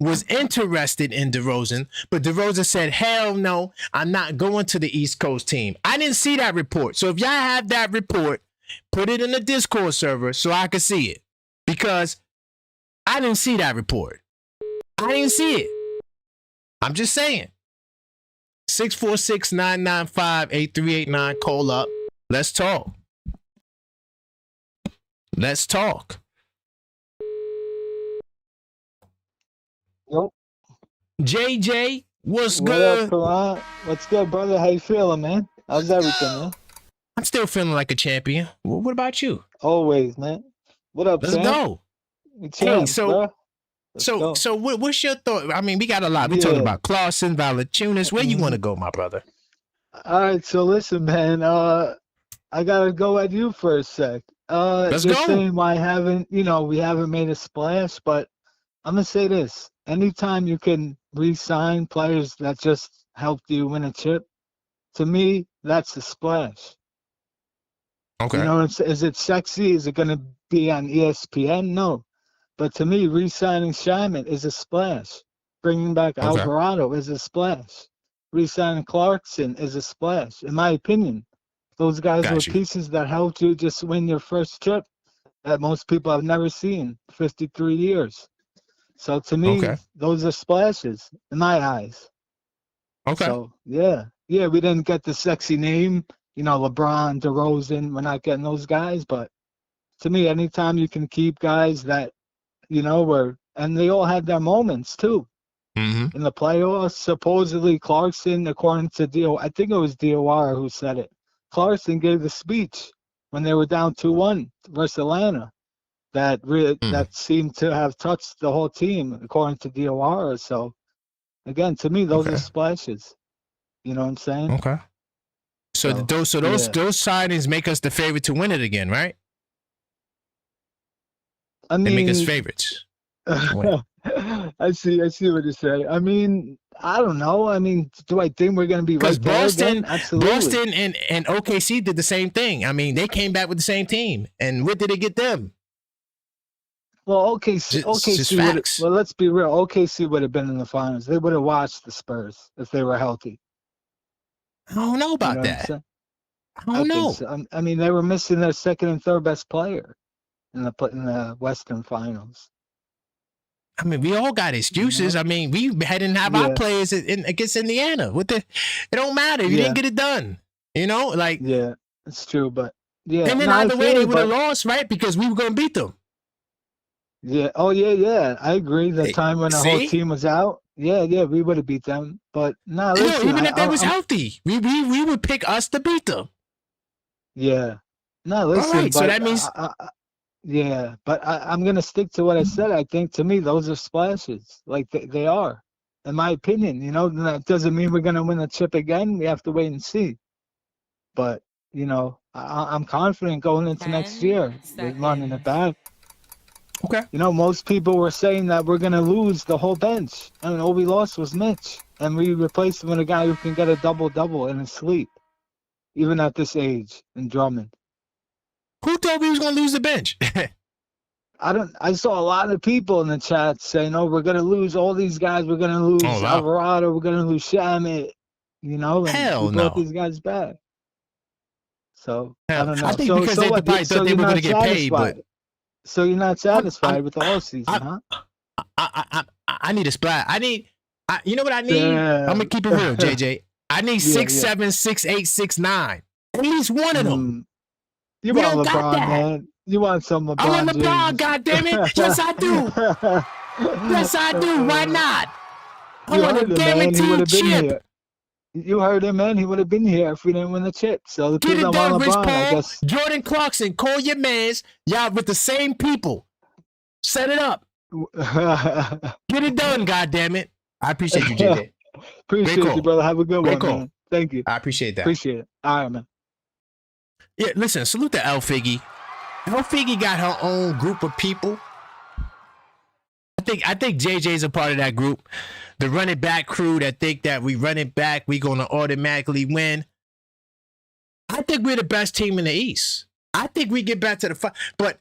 was interested in DeRozan, but DeRozan said, hell no, I'm not going to the East Coast team. I didn't see that report. So if y'all have that report, put it in the Discord server so I can see it. Because I didn't see that report. I didn't see it. I'm just saying. 646-995-8389. Call up. Let's talk. Let's talk. Nope. JJ, what's What good? up, Karan? What's good, brother? How you feeling, man? How's everything, man? I'm still feeling like a champion. What about you? Always, man. What up, Let's Sam? go. We chilling, so- bro. Let's go. So what's your thought? I mean, we got a lot. We talking about Clarkson, Valanciunas. Where you want to go, my brother? All right, so listen, man. I gotta go at you for a sec. Let's you're go. saying why haven't we haven't made a splash, but I'm gonna say this: anytime you can re-sign players that just helped you win a chip, to me, that's a splash. Okay. You know, is it sexy? Is it gonna be on ESPN? No. But to me, re-signing Shyman is a splash. Bringing back Okay. Alvarado is a splash. Re-signing Clarkson is a splash, in my opinion. Those guys Got were you. pieces that helped you just win your first chip that most people have never seen, 53 years. So to me, Okay. those are splashes in my eyes. Okay. So, yeah, we didn't get the sexy name, LeBron, DeRozan. We're not getting those guys. But to me, anytime you can keep guys that, and they all had their moments too. Mm-hmm. In the playoffs, supposedly Clarkson, according to I think it was DOR who said it. Clarkson gave the speech when they were down 2-1 versus Atlanta. That seemed to have touched the whole team, according to DOR. So, again, to me, those are splashes. You know what I'm saying? Okay. So those signings make us the favorite to win it again, right? I They mean, make us favorites. I see what you're saying. I mean, I don't know. I mean, do I think we're going to be Because right there again? Absolutely. Boston and OKC did the same thing. I mean, they came back with the same team. And what did it get them? Well, OKC would. Facts. Well, let's be real. OKC would have been in the finals. They would have watched the Spurs if they were healthy. I don't know about that. I don't know. So. I mean, they were missing their second and third best player in the Western Finals. I mean, we all got excuses. I mean, we didn't have our players against Indiana. It don't matter. You didn't get it done. You know, like it's true. But and then either way, they would have lost, right? Because we were going to beat them. Yeah. Oh yeah. I agree. The time when the whole team was out. Yeah, we would have beat them. But listen, even if they was healthy, we would pick us to beat them. Yeah. No, listen. All right, so that means. Yeah, but I'm going to stick to what I said. I think, to me, those are splashes. Like, they are, in my opinion. You know, that doesn't mean we're going to win the chip again. We have to wait and see. But, you know, I'm confident going into next year with running it back. Okay. You know, most people were saying that we're going to lose the whole bench. And all we lost was Mitch. And we replaced him with a guy who can get a double-double in his sleep, even at this age, in Drummond. Who told me he was going to lose the bench? I saw a lot of people in the chat saying, "Oh, we're going to lose all these guys. We're going to lose Alvarado. We're going to lose Shamit." You know, and hell we brought these guys back. So I don't know. I think because they probably thought they were going to get paid, but so you're not satisfied with the all season, huh? I need a splat. You know what I need? I'm gonna keep it real, JJ. I need 6'7", 6'8", 6'9". At least one of them. You want LeBron, man. You want some LeBron. I want LeBron, James. goddammit. Yes, I do. Yes, I do. Why not? I want a guaranteed chip. You heard him, man. He would have been here if we didn't win the chip. So the Get it done, Rich LeBron, Paul, Jordan Clarkson. Call your mans. Y'all with the same people. Set it up. Get it done, goddammit. I appreciate you, JJ. Appreciate you, brother. Have a good one, call. man. Thank you. I appreciate that. Appreciate it. All right, man. Yeah, listen, salute to El Figgy. El Figgy got her own group of people. I think JJ's a part of that group. The run it back crew that think that we run it back, we gonna automatically win. I think we're the best team in the East. I think we get back to the but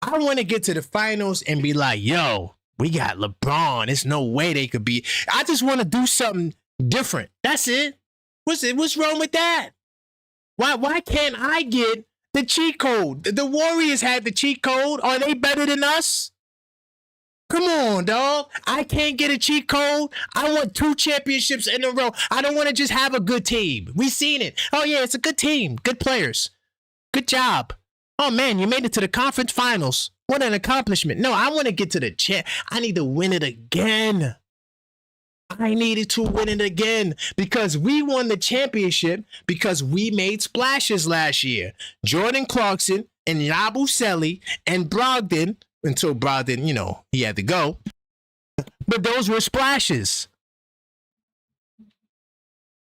I want to get to the finals and be like, yo, we got LeBron. There's no way they could be. I just want to do something different. That's it. What's wrong with that? Why can't I get the cheat code? The Warriors had the cheat code. Are they better than us? Come on, dog. I can't get a cheat code. I want 2 championships in a row. I don't want to just have a good team. We seen it. Oh, yeah, it's a good team. Good players. Good job. Oh, man, you made it to the conference finals. What an accomplishment. No, I want to get to the champ. I need to win it again. I needed to win it again because we won the championship because we made splashes last year. Jordan Clarkson and Yabusele and Brogdon, until Brogdon, you know, he had to go. But those were splashes.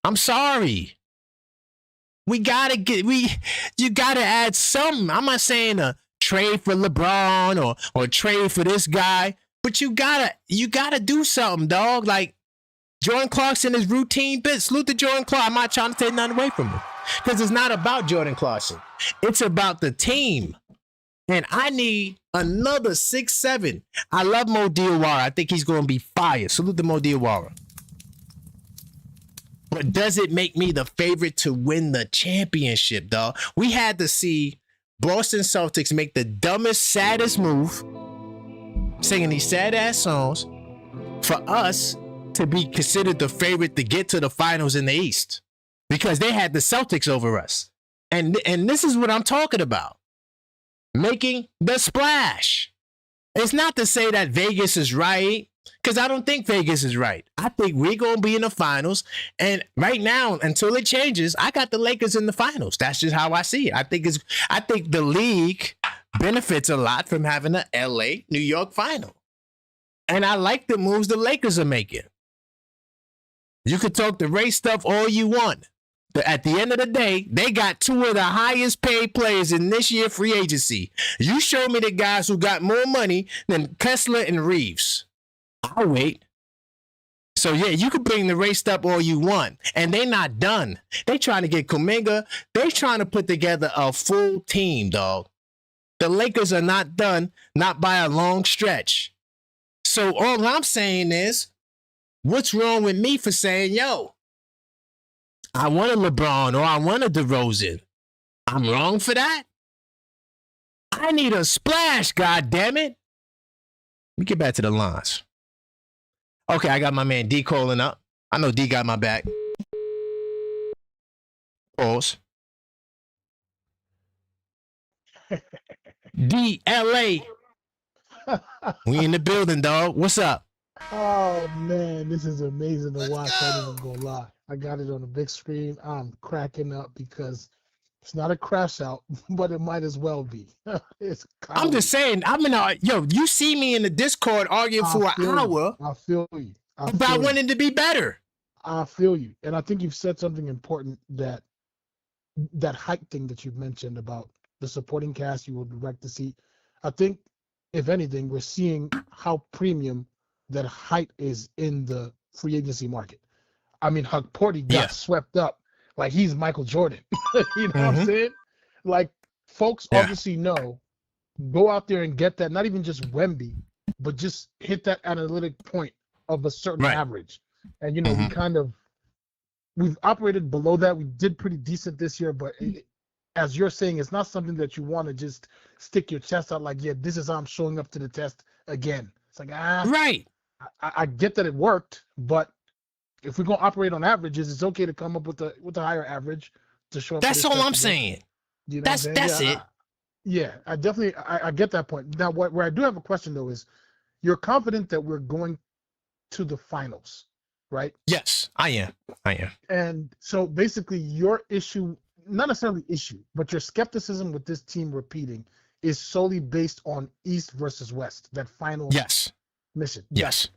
I'm sorry. You gotta add something. I'm not saying a trade for LeBron or trade for this guy, but you gotta do something, dog. Like, Jordan Clarkson is routine bits. Salute to Jordan Clarkson. I'm not trying to take nothing away from him because it's not about Jordan Clarkson. It's about the team. And I need another 6'7". I love Mo Diawara. I think he's going to be fire. Salute to Mo Diawara. But does it make me the favorite to win the championship, dog? We had to see Boston Celtics make the dumbest, saddest move, singing these sad-ass songs, for us to be considered the favorite to get to the finals in the East because they had the Celtics over us. And this is what I'm talking about. Making the splash. It's not to say that Vegas is right because I don't think Vegas is right. I think we're going to be in the finals. And right now, until it changes, I got the Lakers in the finals. That's just how I see it. I think the league benefits a lot from having an LA New York final. And I like the moves the Lakers are making. You could talk the race stuff all you want. But at the end of the day, they got 2 of the highest paid players in this year free agency. You show me the guys who got more money than Kessler and Reeves. I'll wait. So yeah, you can bring the race up all you want, and they're not done. They trying to get Kuminga. They trying to put together a full team, dog. The Lakers are not done, not by a long stretch. So all I'm saying is, what's wrong with me for saying, yo, I want a LeBron or I want a DeRozan? I'm wrong for that? I need a splash, God damn it. Let me get back to the lines. Okay, I got my man D calling up. I know D got my back. Pause. DLA. We in the building, dog. What's up? Oh man, this is amazing to watch. I ain't even gonna lie. I got it on the big screen. I'm cracking up because it's not a crash out, but it might as well be. It's I'm just saying, you see me in the Discord arguing for an hour I feel you. about wanting to be better. I feel you. And I think you've said something important, that hype thing that you mentioned about the supporting cast you would like to see. I think, if anything, we're seeing how premium that height is in the free agency market. I mean, Porty got swept up like he's Michael Jordan. You know what I'm saying? Like, folks obviously know, go out there and get that, not even just Wemby, but just hit that analytic point of a certain average. And, you know, we've operated below that. We did pretty decent this year, but as you're saying, it's not something that you want to just stick your chest out like, yeah, this is how I'm showing up to the test again. It's like, I get that it worked, but if we're gonna operate on averages, it's okay to come up with a higher average to show up. That's all I'm saying. You know that's it. I definitely I get that point. Now, where I do have a question though is, you're confident that we're going to the finals, right? Yes, I am. And so basically, your issue, not necessarily issue, but your skepticism with this team repeating is solely based on East versus West, that final mission. Yes.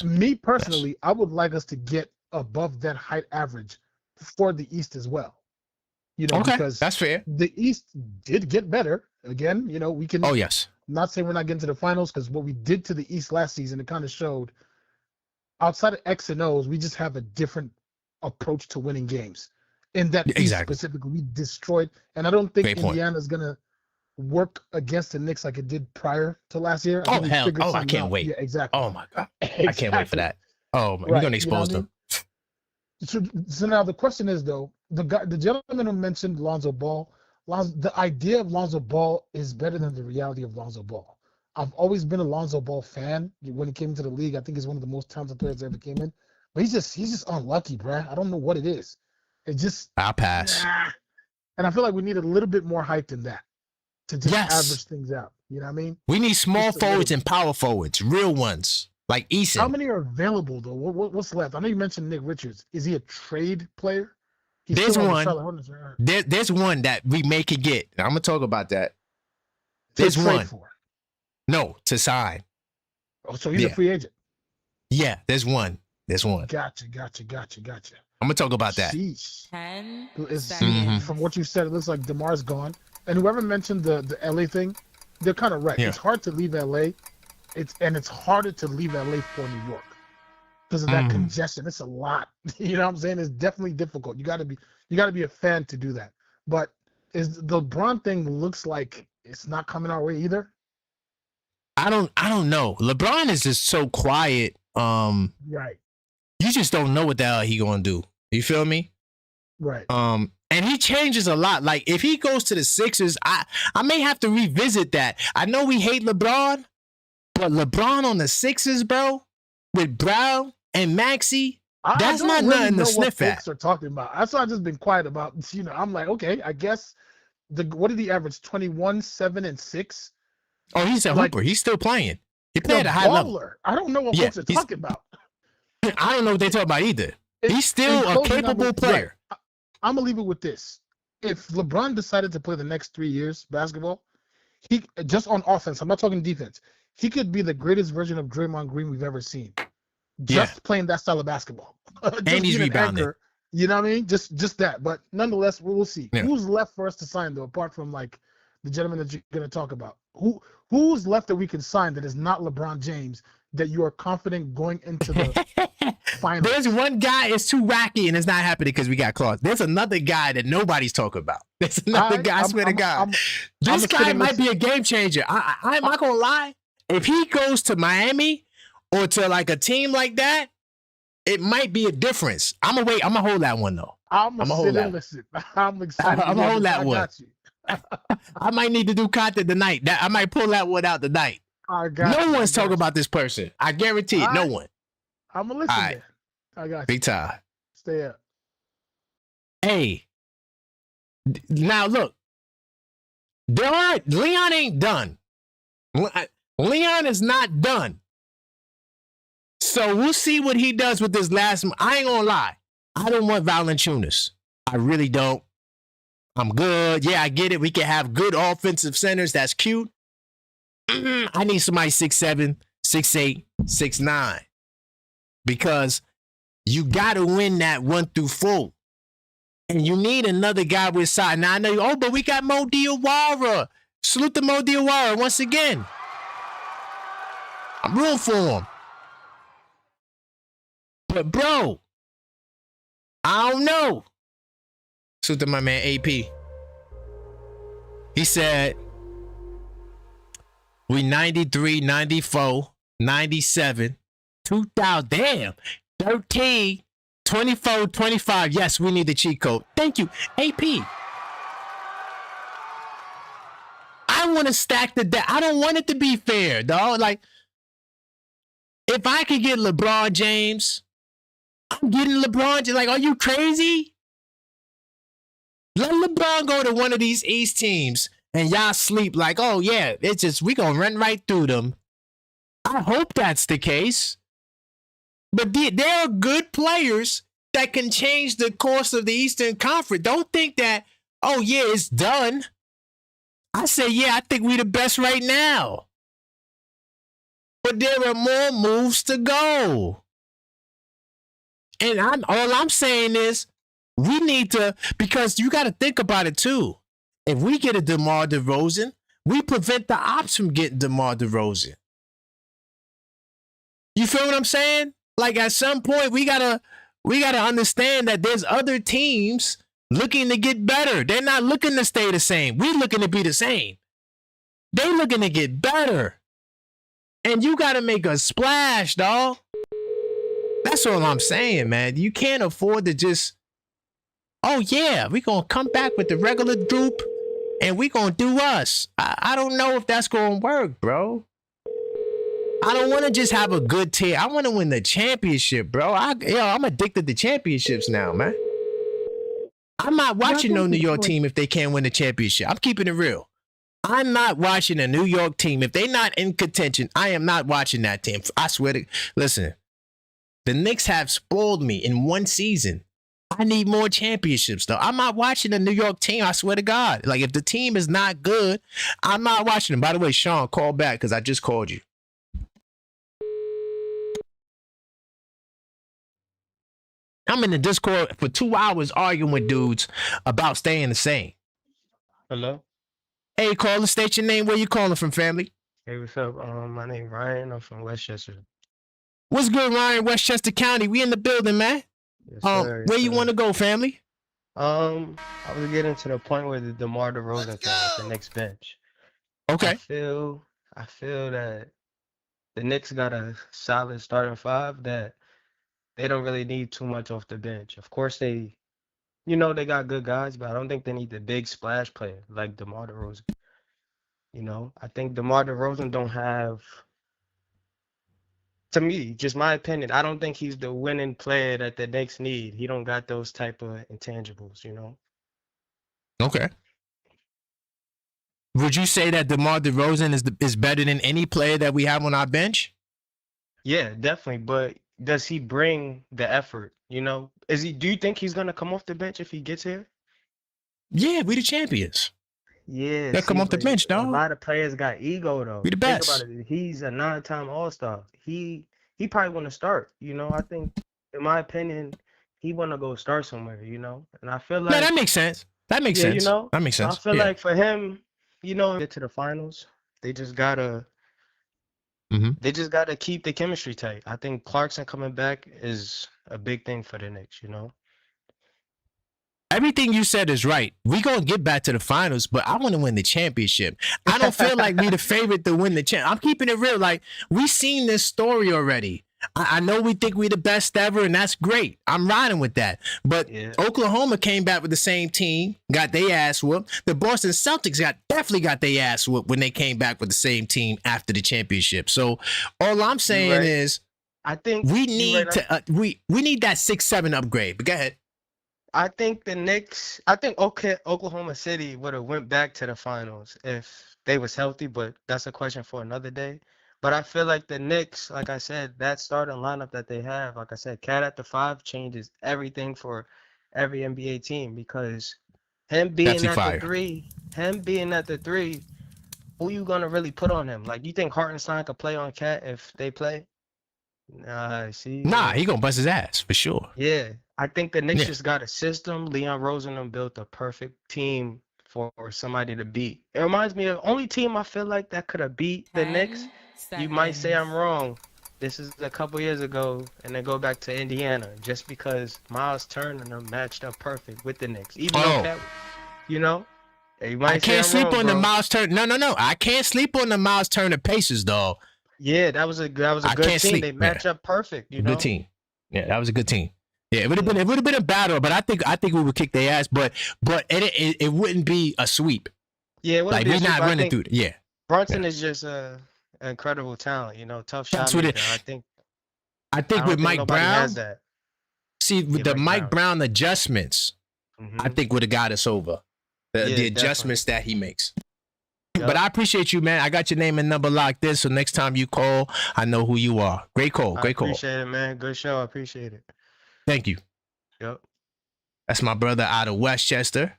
Me personally, I would like us to get above that height average for the East as well. You know, because that's fair. The East did get better. Again, you know, we can not say we're not getting to the finals, because what we did to the East last season, it kind of showed outside of X and O's, we just have a different approach to winning games. In that East specifically, we destroyed, and I don't think Indiana's gonna work against the Knicks like it did prior to last year. I can't wait. Yeah, exactly. Oh my God. I can't wait for that. Oh, we're gonna expose them. So now the question is though, the gentleman who mentioned Lonzo Ball, the idea of Lonzo Ball is better than the reality of Lonzo Ball. I've always been a Lonzo Ball fan. When he came into the league, I think he's one of the most talented players that ever came in. But he's just unlucky, bruh. I don't know what it is. It just I'll pass. And I feel like we need a little bit more hype than that to just average things out. You know what I mean? We need small forwards and power forwards, real ones, like Eason. How many are available though? What's left? I know you mentioned Nick Richards. Is he a trade player? There's one. There's one that we may could get. I'm gonna talk about that. There's one. No, to sign. Oh, so he's a free agent. Yeah, there's one. Gotcha. I'm gonna talk about that. 10 seconds. From what you said, it looks like DeMar's gone. And whoever mentioned the LA thing, they're kind of right. Yeah. It's hard to leave LA. It's harder to leave LA for New York because of that congestion. It's a lot. You know what I'm saying? It's definitely difficult. You got to be a fan to do that. But is the LeBron thing looks like it's not coming our way either? I don't know. LeBron is just so quiet. Right. You just don't know what the hell he gonna do. You feel me? Right. And he changes a lot. Like if he goes to the Sixers, I may have to revisit that. I know we hate LeBron, but LeBron on the Sixers, bro, with Brown and Maxey, that's not nothing to sniff at. Folks are talking about. That's why I've just been quiet about. You know, I'm like, okay, I guess what did he average? 21, 7, and 6. Oh, he's a hooper. He's still playing. He played at a high level. I don't know what folks are talking about. I don't know what they're talking about either. He's still a capable player. Right. I'm gonna leave it with this: if LeBron decided to play the next 3 years basketball, he just on offense. I'm not talking defense. He could be the greatest version of Draymond Green we've ever seen. Just playing that style of basketball. And he's rebounding. You know what I mean? Just that. But nonetheless, we'll see. Yeah. Who's left for us to sign though, apart from like the gentleman that you're gonna talk about? Who's left that we can sign that is not LeBron James that you are confident going into the finals? There's one guy, it's too wacky, and it's not happening because we got Clarkson. There's another guy that nobody's talking about. There's another guy, I swear to God. This guy might be a game changer. I'm not going to lie. If he goes to Miami or to like a team like that, it might be a difference. I'm going to wait. I'm going to hold that one, though. I'm going to sit and listen. I'm excited. I'm going to hold that one. Got you. I might need to do content tonight. I might pull that one out tonight. No one's talking about this person. I guarantee it. No one. I'm going to listen. Right. I got you. Big time. Stay up. Hey. Now, look. Leon ain't done. Leon is not done. So we'll see what he does with this last. I ain't gonna lie. I don't want Valanciunas. I really don't. I'm good. Yeah, I get it. We can have good offensive centers. That's cute. I need somebody 6'7", 6'8", 6'9". Because you got to win that 1 through 4. And you need another guy with size. Now I know, but we got Mo Diawara. Salute to Mo Diawara once again. I'm rooting for him. But, bro, I don't know. Salute to my man AP. He said, we 93, 94, 97, 2000, damn, 13, 24, 25. Yes, we need the cheat code. Thank you, AP. I want to stack the deck. I don't want it to be fair, dog. Like, if I could get LeBron James, I'm getting LeBron James. Like, are you crazy? Let LeBron go to one of these East teams and y'all sleep like, oh, yeah, it's just, we going to run right through them. I hope that's the case. But there are good players that can change the course of the Eastern Conference. Don't think that, oh, yeah, it's done. I say, yeah, I think we the best right now. But there are more moves to go. And all I'm saying is we need to, because you got to think about it too. If we get a DeMar DeRozan, we prevent the ops from getting DeMar DeRozan. You feel what I'm saying? Like at some point we gotta understand that there's other teams looking to get better. They're not looking to stay the same. We're looking to be the same. They looking to get better. And you gotta make a splash, dog. That's all I'm saying, man. You can't afford to just, oh yeah, we gonna come back with the regular group and we gonna do us. I don't know if that's gonna work, bro. I don't want to just have a good team. I want to win the championship, bro. I'm addicted to championships now, man. I'm not watching no New York team if they can't win the championship. I'm keeping it real. I'm not watching a New York team. If they're not in contention, I am not watching that team. I swear to, listen, the Knicks have spoiled me in one season. I need more championships, though. I'm not watching a New York team, I swear to God. Like, if the team is not good, I'm not watching them. By the way, Sean, call back because I just called you. I'm in the Discord for 2 hours arguing with dudes about staying the same. Hello? Hey, caller, state your name. Where you calling from, family? Hey, what's up? My name Ryan. I'm from Westchester. What's good, Ryan? Westchester County. We in the building, man. Yes, sir. Where you want to go, family? I was getting to the point where the DeMar DeRozan thing at the Knicks bench. Okay. I feel that the Knicks got a solid starting five that they don't really need too much off the bench. Of course, they got good guys, but I don't think they need the big splash player like DeMar DeRozan. I think DeMar DeRozan don't have, to me, just my opinion, I don't think he's the winning player that the Knicks need. He don't got those type of intangibles, Okay. Would you say that DeMar DeRozan is better than any player that we have on our bench? Yeah, definitely. But does he bring the effort? Do you think he's gonna come off the bench if he gets here? Yeah, we the champions. Yeah, they'll come off the bench, dog. A lot of players got ego though. We the best. Think about it. He's a 9-time All-Star. He probably want to start. I think, in my opinion, he want to go start somewhere. And I feel like that makes sense. That makes sense. That makes sense. I feel like for him, get to the finals, they just gotta They just got to keep the chemistry tight. I think Clarkson coming back is a big thing for the Knicks, you know? Everything you said is right. We gonna get back to the finals, but I want to win the championship. I don't feel like we the favorite to win the champ. I'm keeping it real. Like, we seen this story already. I know we think we the best ever, and that's great. I'm riding with that. But Yeah. Oklahoma came back with the same team, got their ass whooped. The Boston Celtics definitely got their ass whooped when they came back with the same team after the championship. So all I'm saying right. is I think we you need right. to we need that 6-7 upgrade. But go ahead. I think the Knicks, I think Oklahoma City would have went back to the finals if they was healthy, but that's a question for another day. But I feel like the Knicks, like I said, that starting lineup that they have, like I said, Cat at the 5 changes everything for every NBA team because him being Definitely at the fire. 3, who you gonna really put on him? Like, you think Hartenstein could play on Cat if they play? See, Nah, he gonna bust his ass for sure. yeah, I think the Knicks Yeah. just got a system. Leon Rosenthal built a perfect team for somebody to beat. It reminds me of only team I feel like that could have beat the Knicks. You might say I'm wrong. This is a couple years ago, and then go back to Indiana just because Miles Turner and them matched up perfect with the Knicks. Even though Cat, you know, you might I can't say I'm sleep wrong, on bro. the Miles Turner. No. I can't sleep on the Miles Turner Pacers, dog. Yeah, that was a good can't team. sleep, They match up perfect, you know. Good team. Yeah, that was a good team. Yeah, it would have been a battle, but I think we would kick their ass, but it wouldn't be a sweep. Yeah, it wouldn't Like, be a we're sweep. not I running think through it. Yeah. Brunson is just an incredible talent, you know, tough shot That's what maker. it. I think I I think don't with think Mike nobody Brown, has that. see, with the Mike Brown adjustments, I Mhm. think would have got us over. Yeah, The adjustments that he makes. But I appreciate you, man. I got your name and number locked in, so next time you call, I know who you are. Great call. I Great call. appreciate it, man. Good show. I appreciate it. Thank you. Yep. That's my brother out of Westchester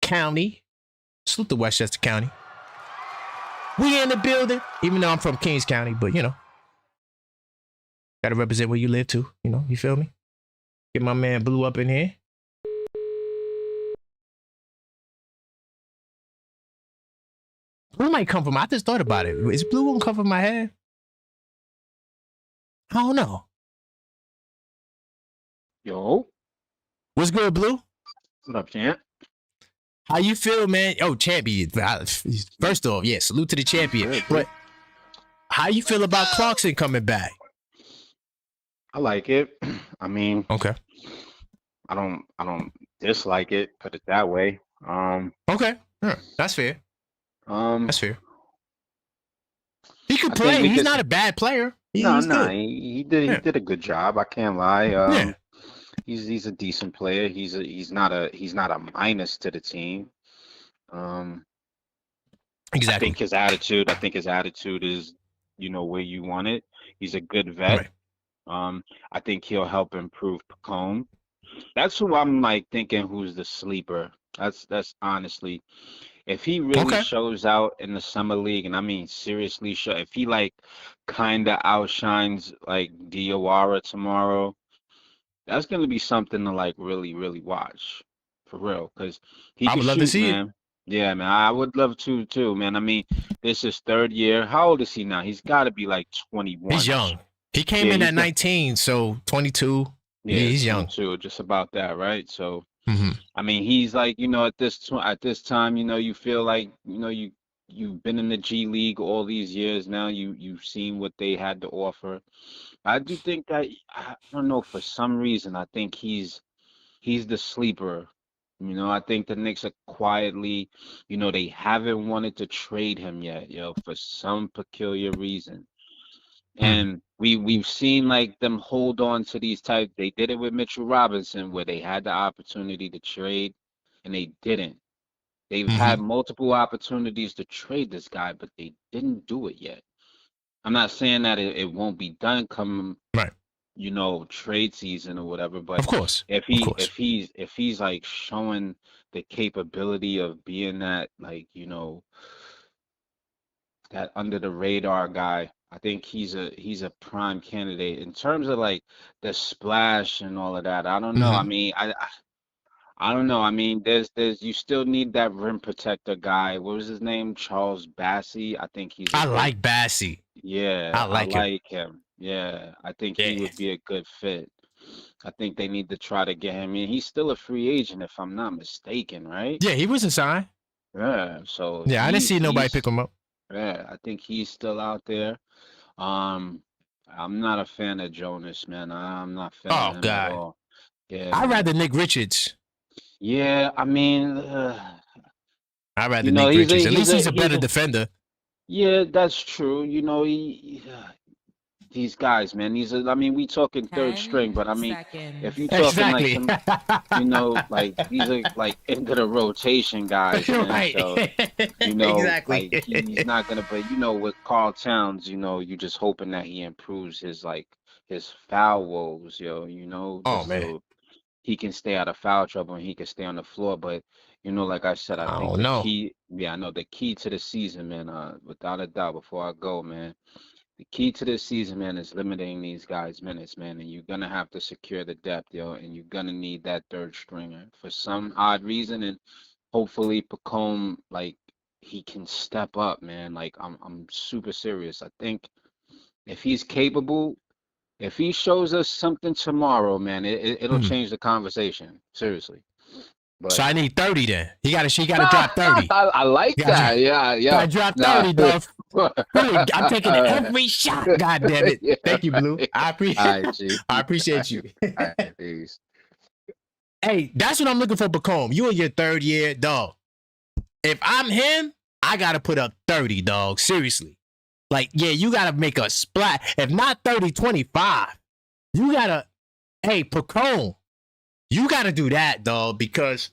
County. Salute to Westchester County. We in the building, even though I'm from Kings County, but you know, gotta represent where you live too. You know, you feel me? Get my man Blue up in here. Blue might come from. I just thought about it. Is Blue gonna come from my head? I don't know. Yo, What's good, Blue? what up, champ? How you feel, man? Oh, champion. First off, yeah, salute to the champion. Good, but how you feel about Clarkson coming back? I like it. I mean, Okay. I don't dislike it. Put it that way. Okay. Yeah, that's fair. That's fair. He could I play. think we He's could- not a bad player. No, He's no, good. he did Yeah. he did a good job. I can't lie. Yeah. He's a decent player. He's not a minus to the team. I Exactly. think his attitude is, where you want it. He's a good vet. Right. I think he'll help improve Pacone. That's who I'm like thinking who's the sleeper. That's honestly, if he really Okay. shows out in the summer league, and I mean seriously, if he like kind of outshines like Diawara tomorrow, that's gonna be something to like really, really watch for real, because he I can would love to shoot, see it. man. Yeah, man, I would love to too, man. I mean, this is third year. How old is he now? He's got to be like 21. He's young. He came Yeah, in he's at got- 19, so 22. Yeah, He's young. 22, just about that, right? So. Mm-hmm. I mean, he's like, at this time, you feel like, you've been in the G League all these years now. You've seen what they had to offer. I do think that I don't know, for some reason I think he's the sleeper. I think the Knicks are quietly, they haven't wanted to trade him yet, for some peculiar reason. And we've seen like them hold on to these types. They did it with Mitchell Robinson, where they had the opportunity to trade and they didn't. They've had multiple opportunities to trade this guy, but they didn't do it yet. I'm not saying that it won't be done come Right. Trade season or whatever, but Of course. if Of course. if he's like showing the capability of being that, like, that under the radar guy, I think he's a prime candidate in terms of like the splash and all of that. I don't know. I mean, I don't know. I mean, there's you still need that rim protector guy. What was his name? Charles Bassey. I think he's a I good. like Bassey. Yeah, I I like him. like him. Yeah, I think he Yeah. would be a good fit. I think they need to try to get him in. He's still a free agent, if I'm not mistaken, right? Yeah, he was a sign. Yeah. So Yeah, I didn't see nobody pick he's him up. yeah. I think he's still out there. Um, I'm not a fan of Jonas, man. I'm not a fan of Oh him at God. all. Yeah, I'd man. rather Nick Richards. Yeah, I mean, I'd you rather know, Nick he's a Richards. At he's least a he's a he's better a defender. yeah, that's true. You know, these guys, man. I mean, we talking third 10 string, but I mean, if you seconds. talking like Exactly. some, you know, like these are like into the rotation guys, man. Right. So, you know, Exactly. like he's not gonna, but you know, with Carl Towns, you know, you just hoping that he improves his like his foul woes, you know, Oh just man. so he can stay out of foul trouble and he can stay on the floor. But you know, like I said, I I think don't the know. key, yeah, I know the key to the season, man, without a doubt, before I go, man, the key to this season, man, is limiting these guys' minutes, man, and you're gonna have to secure the depth, and you're gonna need that third stringer for some odd reason, and hopefully Pacome, like, he can step up, man. Like, I'm super serious. I think if he's capable, if he shows us something tomorrow, man, it'll Hmm. change the conversation. Seriously. So But I need 30 then. She gotta nah, drop 30. I like You gotta drop, that. Yeah, yeah. gotta drop Nah. 30, dog. Dude, I'm taking every shot. God damn it. Yeah. Thank you, Blue. I All appreciate right, G. I All appreciate you. right, peace. Hey, that's what I'm looking for, Pacome. You in your third year, dog. If I'm him, I gotta put up 30, dog. Seriously. Like, yeah, you gotta make a splat. If not 30, 25. You gotta, hey, Pacome, you gotta do that, dog, because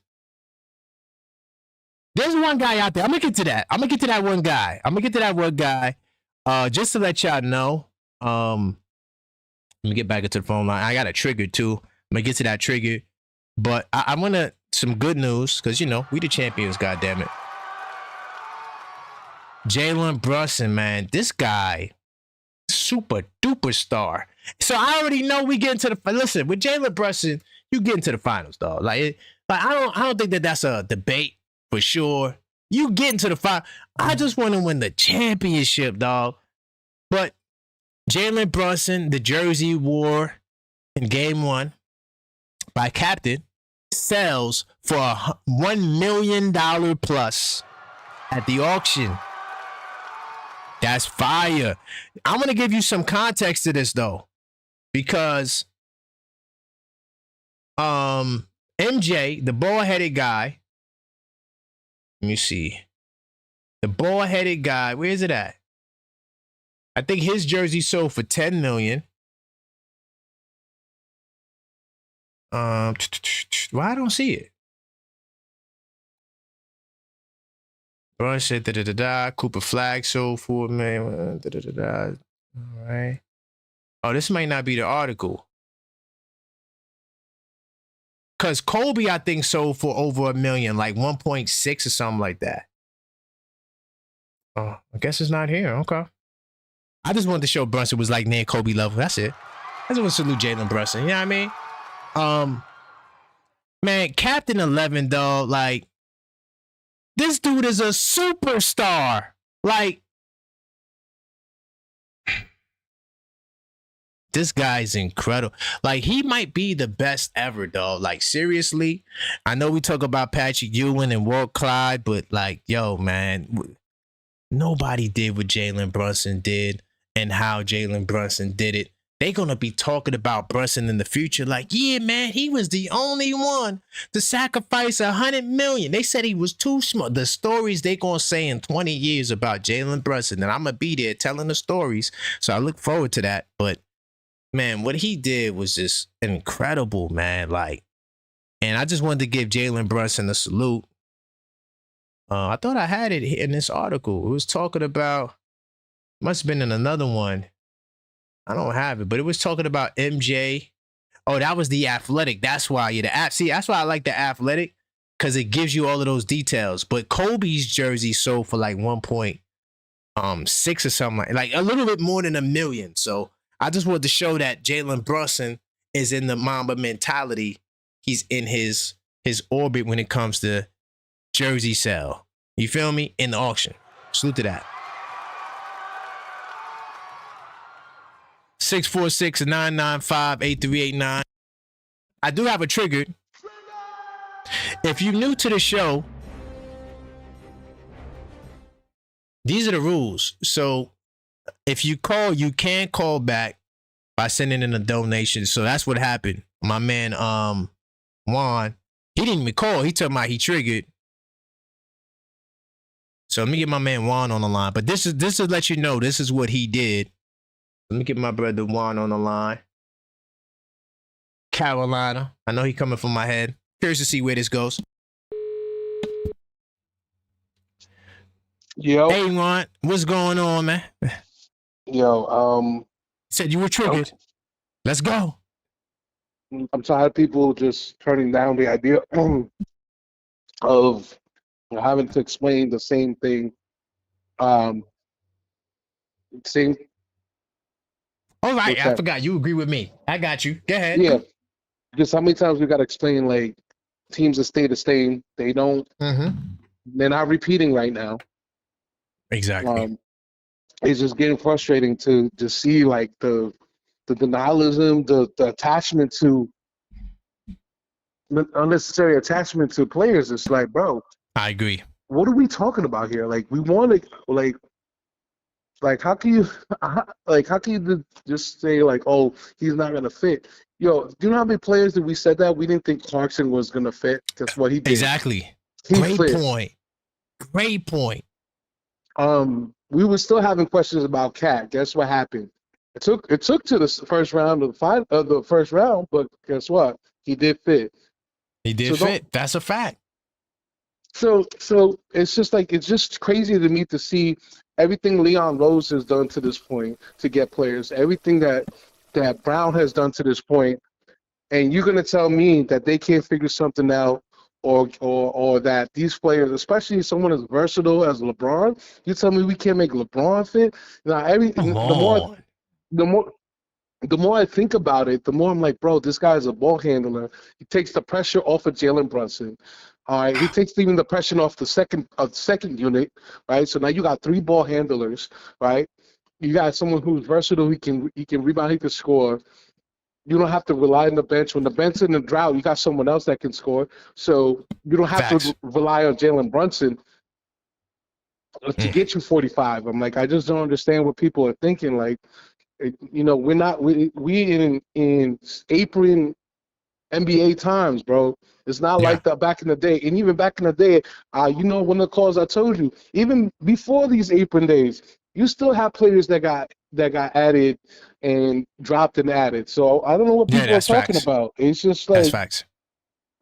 there's one guy out there. I'm gonna get to that. I'm gonna get to that one guy. Just to let y'all know. Let me get back into the phone line. I got a trigger too. I'm gonna get to that trigger. But I'm gonna some good news, because you know, we the champions, goddammit. Jalen Brunson, man. This guy, super duper star. So I already know we get into the listen, with Jalen Brunson, you get into the finals, dog. Like I don't think that's a debate for sure. You get into the final. I just want to win the championship, dog. But Jalen Brunson, the jersey he wore in game 1 by captain, sells for $1 million plus at the auction. That's fire. I'm going to give you some context to this, though, because MJ, the bald-headed guy, let me see. The bald-headed guy, where is it at? I think his jersey sold for $10 million. Well, I don't see it. Brunson, Cooper Flag sold for $4 million. All right. Oh, this might not be the article. Because Kobe, I think, sold for over $1 million, like 1.6 or something like that. Oh, I guess it's not here. Okay. I just wanted to show Brunson was like near Kobe level. That's it. I just want to salute Jalen Brunson. You know what I mean? Man, Captain 11, dog, like, this dude is a superstar. Like, this guy's incredible. Like, he might be the best ever, dog. Like, seriously. I know we talk about Patrick Ewing and Walt Clyde, but, like, yo, man, nobody did what Jalen Brunson did and how Jalen Brunson did it. They're going to be talking about Brunson in the future like, yeah, man, he was the only one to sacrifice $100 million. They said he was too smart. The stories they going to say in 20 years about Jalen Brunson, and I'm going to be there telling the stories. So I look forward to that. But, man, what he did was just incredible, man. Like, and I just wanted to give Jalen Brunson a salute. I thought I had it in this article. It was talking about, must have been in another one. I don't have it, but it was talking about MJ. Oh, that was The Athletic. That's why. Yeah, see, that's why I like The Athletic, because it gives you all of those details. But Kobe's jersey sold for like 1.6 or something, like a little bit more than $1 million. So I just wanted to show that Jalen Brunson is in the Mamba mentality. He's in his his orbit when it comes to jersey sale. You feel me? In the auction. Salute to that. 646-995-8389. I do have a trigger. If you're new to the show, these are the rules. So if you call, you can call back by sending in a donation. So that's what happened. My man Juan, he didn't even call. He told me he triggered. So let me get my man Juan on the line. But this is to let you know this is what he did. Let me get my brother Juan on the line. Carolina. I know he coming from my head. Curious to see where this goes. Yo, Hey Juan, what's going on, man? yo, Said you were triggered. Let's go. I'm tired of people just turning down the idea of having to explain the same thing. Same, All right, what's I that? forgot. You agree with me. I got you. Go ahead. Yeah, just how many times we got to explain like teams that stay the same. They don't. Mm-hmm. They're not repeating right now. Exactly. It's just getting frustrating to see like the denialism, the attachment to unnecessary attachment to players. It's like, bro, I agree. what are we talking about here? Like, we want to like how can you just say like, oh, he's not gonna fit? Yo, do you know how many players that we said that we didn't think Clarkson was gonna fit? Guess what he did? Exactly. He Great fit. point. Great point. We were still having questions about Cat. Guess what happened? It took to the first round of the first round, but guess what? He did fit. He did So fit. That's a fact. So it's just like, it's just crazy to me to see everything Leon Rose has done to this point to get players, everything that Brown has done to this point, and you're gonna tell me that they can't figure something out, or that these players, especially someone as versatile as LeBron, you tell me we can't make LeBron fit? Now Come on. The more I think about it, the more I'm like, bro, this guy is a ball handler. He takes the pressure off of Jalen Brunson. All right, he takes even the pressure off the second unit, right? So now you got 3 ball handlers, right? You got someone who's versatile. He can rebound. He can score. You don't have to rely on the bench. When the bench in the drought, you got someone else that can score. So you don't have Facts. to rely on Jalen Brunson to get you 45. I'm like, I just don't understand what people are thinking. Like, we're not in April NBA times, bro. It's not Yeah. like that back in the day. And even back in the day, one of the calls I told you, even before these April days, you still have players that got added and dropped and added. So I don't know what people are that's talking facts. about. It's just That's like, facts.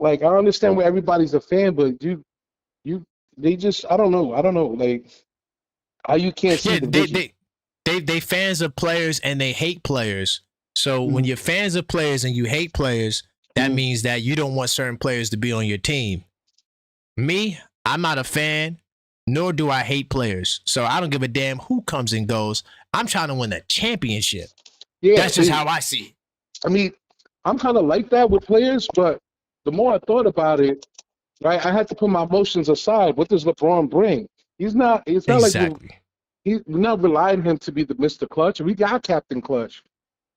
I understand where everybody's a fan, but they just, I don't know. Like, how you can't see Yeah, the vision. they fans of players and they hate players. So when you're fans of players and you hate players, that means that you don't want certain players to be on your team. Me, I'm not a fan, nor do I hate players. So I don't give a damn who comes and goes. I'm trying to win a championship. Yeah, That's just how I see it. I mean, I'm kind of like that with players, but the more I thought about it, right, I had to put my emotions aside. What does LeBron bring? It's not Exactly. we're not relying on him to be the Mr. Clutch. We got Captain Clutch.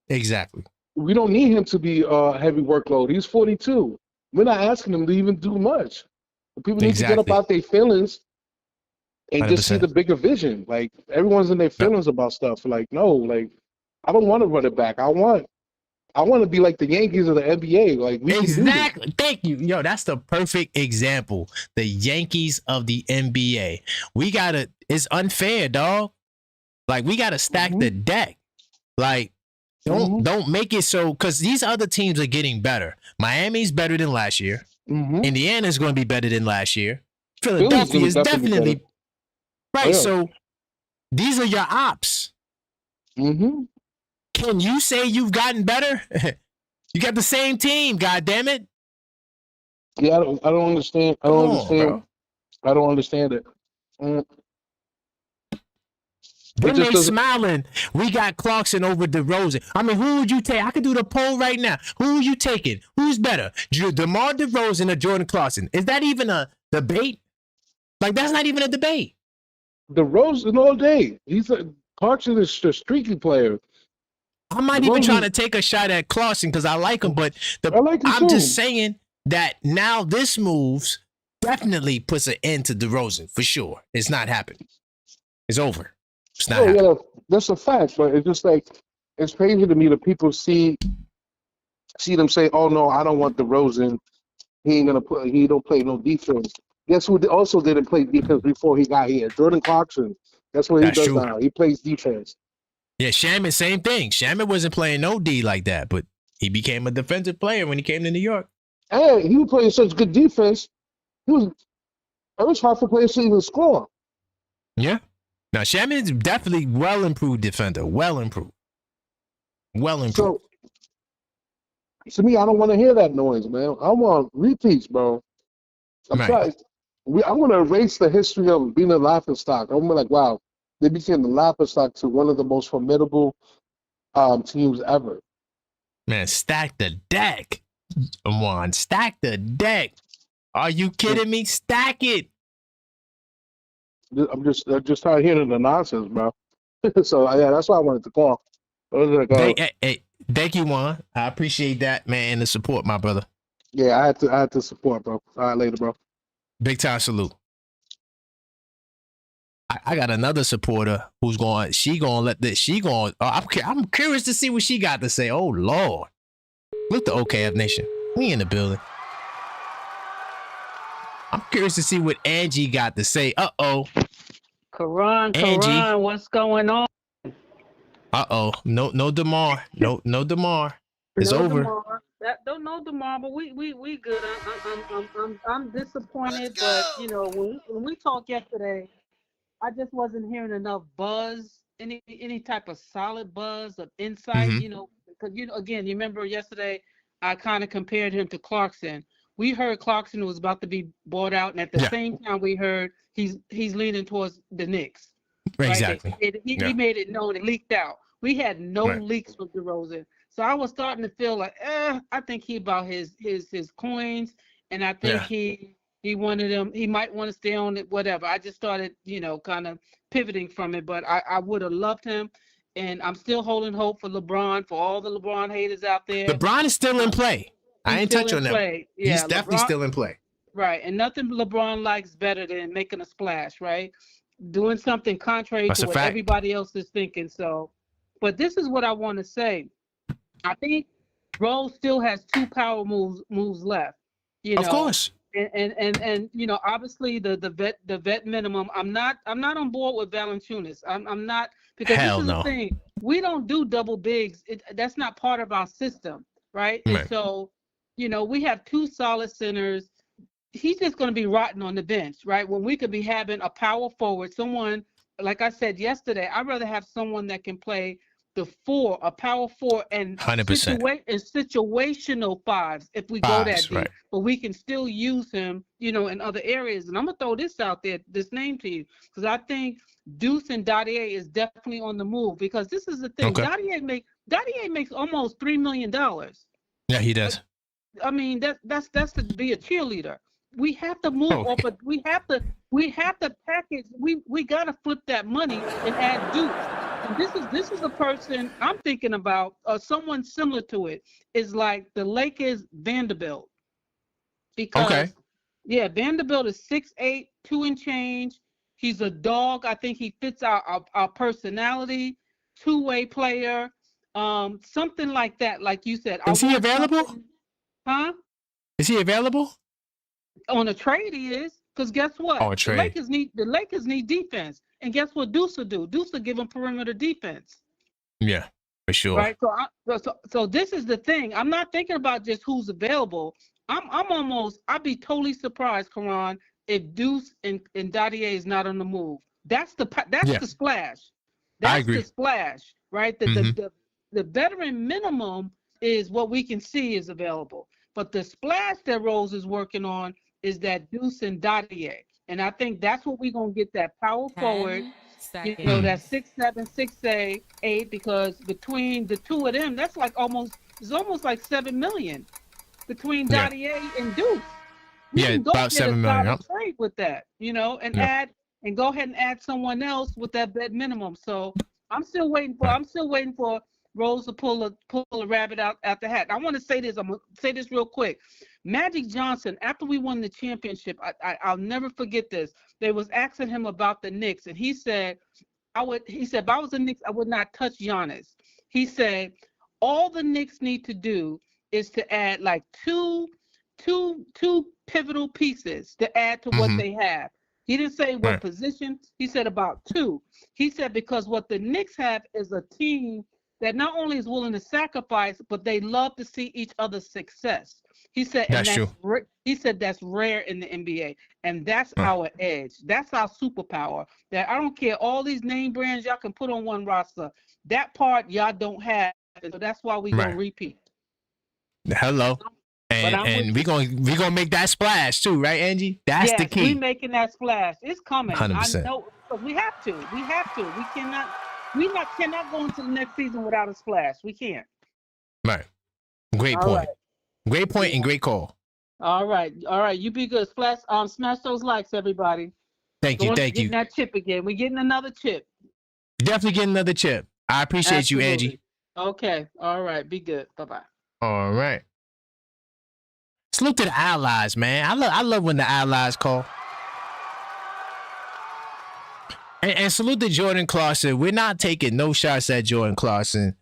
Exactly. We don't need him to be heavy workload. He's 42. We're not asking him to even do much. People need to get Exactly. about their feelings and just see 100%. the bigger vision. Like, everyone's in their feelings about stuff. Like, no, like, I don't want to run it back. I want to be like the Yankees of the NBA. Like, we can do this. Exactly. Thank you. Yo, that's the perfect example. The Yankees of the NBA. It's unfair, dog. Like, we gotta stack the deck. Like, don't make it so, because these other teams are getting better. Miami's better than last year. Indiana's going to be better than last year. Philadelphia is definitely right. Oh, yeah. So these are your ops. Can you say you've gotten better? You got the same team. God damn it. Yeah, I don't understand. I don't understand it. Then just they doesn't. smiling. We got Clarkson over DeRozan. I mean, who would you take? I could do the poll right now. Who are you taking? Who's better, DeMar DeRozan or Jordan Clarkson? Is that even a debate? Like, that's not even a debate. DeRozan all day. Clarkson is a streaky player. I'm not even trying to take a shot at Clarkson because I like him, but I like him I'm too. just saying that now this moves definitely puts an end to DeRozan for sure. It's not happening. It's over. It's not happening. Yeah, that's a fact. But it's just like it's crazy to me that people see them say, "Oh no, I don't want DeRozan. He ain't gonna play. He don't play no defense." Guess who also didn't play defense before he got here? Jordan Clarkson. That's what he does true. now. He plays defense. Yeah, Shaman, same thing. Shaman wasn't playing no D like that, but he became a defensive player when he came to New York. And he was playing such good defense. It was hard for players to even score. Yeah. Now Shaman is definitely well improved defender. Well improved. So to me, I don't want to hear that noise, man. I want repeats, bro. I'm trying. I want to erase the history of being a laughingstock. I'm like, wow, they became the laughingstock to one of the most formidable teams ever. Man, stack the deck. Come on, stack the deck. Are you kidding me? Stack it. I'm just tired of hearing the nonsense, bro. So yeah, that's why I wanted to call. I was like, hey, thank you, Juan. I appreciate that, man, and the support, my brother. Yeah, I had to support, bro. All right, later, bro. Big time salute. I got another supporter who's going. I'm curious to see what she got to say. Oh Lord, look, the OKF Nation. We in the building. I'm curious to see what Angie got to say. Karan, what's going on? No DeMar. No DeMar. It's no over. DeMar. Don't know DeMar, but we good. I'm disappointed, but you know when we talked yesterday, I just wasn't hearing enough buzz, any type of solid buzz of insight. Mhm. You know, because again, you remember yesterday, I kind of compared him to Clarkson. We heard Clarkson was about to be bought out, and at the same time, we heard he's leaning towards the Knicks. Right? Exactly. He made it known. It leaked out. We had no leaks from DeRozan. So I was starting to feel like, I think he about his coins, and I think he wanted him. He might want to stay on it, whatever. I just started, kind of pivoting from it. But I would have loved him, and I'm still holding hope for LeBron, for all the LeBron haters out there. LeBron is still in play. I ain't touch on that. Yeah, he's definitely still in play. Right, and nothing LeBron likes better than making a splash, right? Doing something contrary to what everybody else is thinking. So, but this is what I want to say. I think Rose still has 2 power moves left. Of course. And obviously the vet minimum. I'm not on board with Valanciunas. I'm not, because this is the thing. We don't do double bigs. That's not part of our system, right? And so, we have 2 solid centers. He's just going to be rotting on the bench, right? When we could be having a power forward, someone, like I said yesterday, I'd rather have someone that can play the 4, a power 4, and 100%. Situational 5s if we go that deep. Right. But we can still use him, in other areas. And I'm gonna throw this out there, this name to you, because I think Deuce and Dottier is definitely on the move. Because this is the thing, Dottier makes almost $3 million. Yeah, he does. I mean, that's to be a cheerleader. We have to move off, but we have to package. We gotta flip that money and add Deuce. And this is a person I'm thinking about, someone similar to it is like the Lakers Vanderbilt. Because Vanderbilt is 6'8", 2 and change. He's a dog. I think he fits our personality, 2-way player, something like that. Like you said, is he available? Huh? Is he available? On a trade, he is. Because guess what? Oh, a trade. The Lakers need defense. And guess what Deuce will do? Deuce will give him perimeter defense. Yeah, for sure. Right. So this is the thing. I'm not thinking about just who's available. I'd be totally surprised, Karan, if Deuce and Dottier is not on the move. That's the splash. I agree. The splash, right? The veteran minimum is what we can see is available. But the splash that Rose is working on is that Deuce and Dottier. And I think that's what we're going to get, that power forward You know, that's 6'7", 6'8", because between the two of them, that's like it's almost like $7 million between Yeah. Dottie and Deuce. We Yeah, can go about get a $7 million. solid trade with that, you know, and go ahead and add someone else with that bet minimum. So I'm still waiting for Rose to pull a rabbit out the hat. I want to say this. I'm gonna say this real quick. Magic Johnson, after we won the championship, I'll never forget this. They was asking him about the Knicks, and he said, if I was the Knicks, I would not touch Giannis. He said, all the Knicks need to do is to add like two pivotal pieces to add to what they have. He didn't say what position. He said about two. He said because what the Knicks have is a team that not only is willing to sacrifice, but they love to see each other's success. He said, that's true. He said that's rare in the NBA, and that's our edge. That's our superpower. That I don't care all these name brands y'all can put on one roster. That part y'all don't have, and so that's why we gonna repeat. Hello. And we gonna make that splash too, right, Angie? That's the key. We making that splash. It's coming. 100%. I know. We have to. We cannot go into the next season without a splash. We can't. Right. Great point. Great point and great call. All right. You be good. Smash those likes, everybody. Thank you. Getting that chip again. We're getting another chip. Definitely getting another chip. I appreciate you, Angie. Okay. All right. Be good. Bye-bye. All right. Salute to the allies, man. I love when the allies call. And salute to Jordan Clarkson. We're not taking no shots at Jordan Clarkson.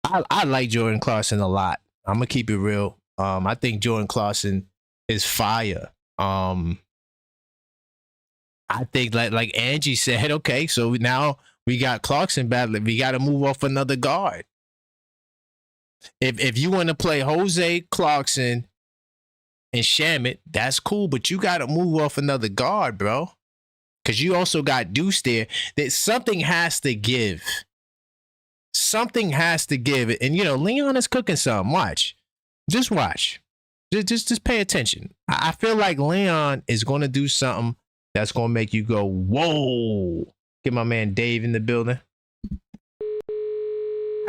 I like Jordan Clarkson a lot. I'm gonna keep it real. I think Jordan Clarkson is fire. I think like Angie said, okay, so now we got Clarkson battling. We got to move off another guard. If you want to play Jose Clarkson and Shamet, that's cool, but you got to move off another guard, bro. Because you also got Deuce there. That something has to give. Something has to give. And, Leon is cooking something. Watch. Just watch. Just pay attention. I feel like Leon is going to do something that's going to make you go, whoa. Get my man Dave in the building.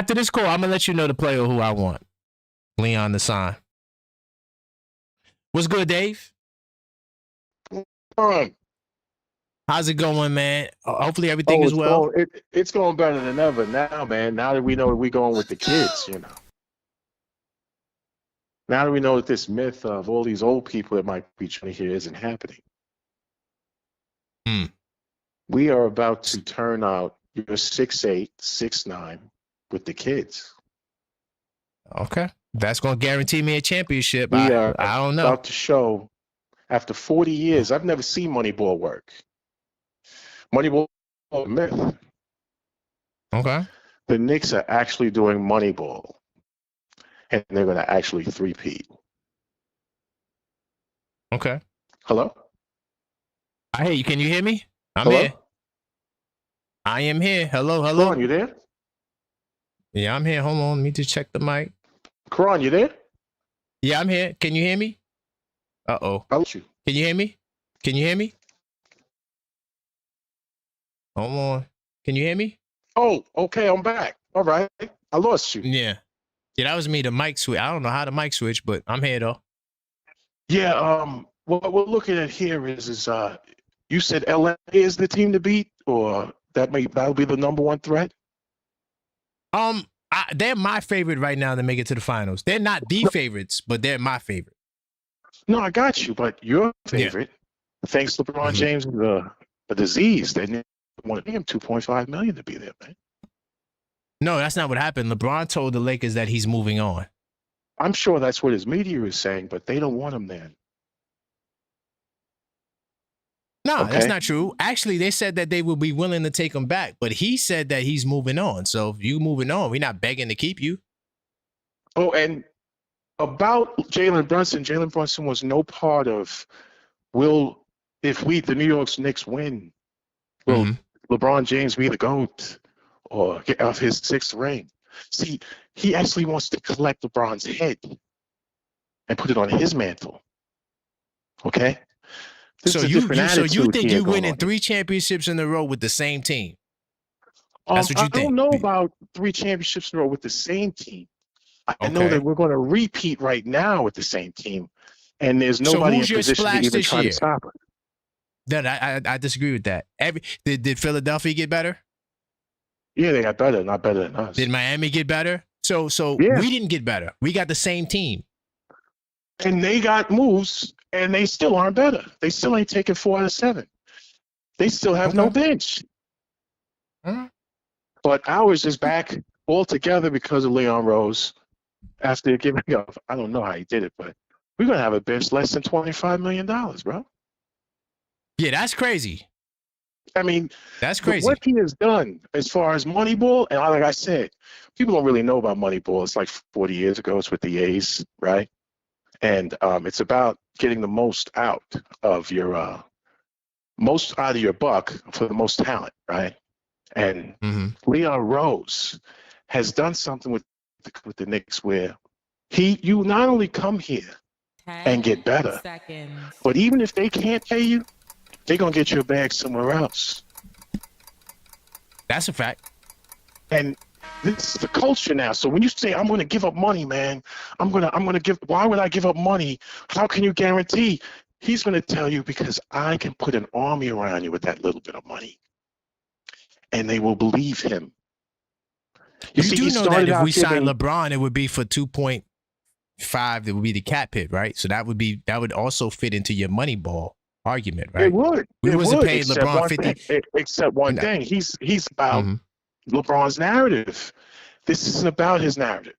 After this call, I'm going to let you know the player who I want. Leon the sign. What's good, Dave? How's it going, man? Hopefully everything is well. It's going better than ever now, man. Now that we know we're going with the kids, Now that we know that this myth of all these old people that might be trying to hear isn't happening. We are about to turn out your 6'8", 6'9" with the kids. Okay. That's going to guarantee me a championship. We I don't know. About to show, after 40 years, I've never seen Moneyball work. Moneyball myth. Okay. The Knicks are actually doing Moneyball, and they're going to actually three-peat. Okay. Hello? I hear you. Can you hear me? I'm Hello? here. I am here. Hello. Karan, you there? Yeah, I'm here. Hold on. Let me just check the mic. Karan, you there? Yeah, I'm here. Can you hear me? Uh-oh. I'll let you. Can you hear me? Can you hear me? Hold on. Can you hear me? Oh, okay. I'm back. All right. I lost you. Yeah. Yeah, that was me. The mic switch. I don't know how to mic switch, but I'm here though. Yeah. What we're looking at here is you said LA is the team to beat, or that'll be the number one threat? They're my favorite right now to make it to the finals. They're not the favorites, but they're my favorite. No, I got you, but your favorite, thanks to LeBron James and the disease, they wanted him $2.5 million to be there, man. No, that's not what happened. LeBron told the Lakers that he's moving on. I'm sure that's what his media is saying, but they don't want him there. No, Okay. That's not true. Actually, they said that they would be willing to take him back, but he said that he's moving on. So if you moving on, we're not begging to keep you. Oh, and about Jalen Brunson was no part of if the New York Knicks win, will LeBron James be the GOAT or get off his sixth ring? See, he actually wants to collect LeBron's head and put it on his mantle. Okay? So you think you winning 3 championships in a row with the same team? That's what I you don't think. know about 3 championships in a row with the same team. I know Okay. that we're going to repeat right now with the same team, and there's So nobody who's in your position to splash even this try to year? stop us. Then I disagree with that. Did Philadelphia get better? Yeah, they got better, not better than us. Did Miami get better? So Yeah. we didn't get better. We got the same team. And they got moves, and they still aren't better. They still ain't taking 4 out of 7. They still have no bench. But ours is back altogether because of Leon Rose. After giving up, I don't know how he did it, but we're gonna have a bench less than $25 million, bro. Yeah, that's crazy. I mean, That's crazy. what he has done as far as Moneyball, and like I said, people don't really know about Moneyball. It's like 40 years ago. It's with the A's, right? And it's about getting the most out of your buck for the most talent, right? And Leon Rose has done something with the Knicks where you not only come here and get better, but even if they can't pay you, they're gonna get your bag somewhere else. That's a fact. And this is the culture now. So when you say I'm gonna give up money, man, I'm gonna give. Why would I give up money? How can you guarantee? He's gonna tell you because I can put an army around you with that little bit of money, and they will believe him. You do know that if we signed LeBron, it would be for 2.5. That would be the cap hit, right? So that would also fit into your Moneyball argument, right? It would. We it wasn't would, paying except LeBron one 50. Thing, except one thing. He's about LeBron's narrative. This isn't about his narrative.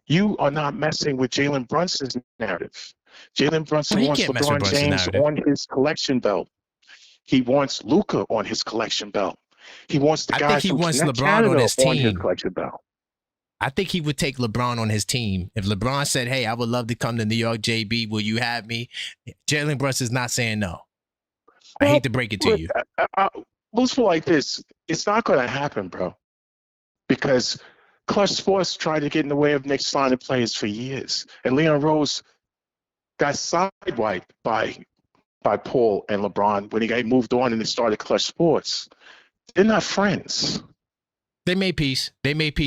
You are not messing with Jalen Brunson's narrative. Jalen Brunson wants LeBron James on his collection belt. He wants Luka on his collection belt. He wants the guys from Canada on his collection belt. I think he would take LeBron on his team. If LeBron said, hey, I would love to come to New York, JB, will you have me? Jalen Brunson's not saying no. I hate to break it to you. Let's put it like this. It's not going to happen, bro. Because Clutch Sports tried to get in the way of Knicks signing players for years. And Leon Rose got sidewiped by Paul and LeBron when he got moved on and they started Clutch Sports. They're not friends. They made peace.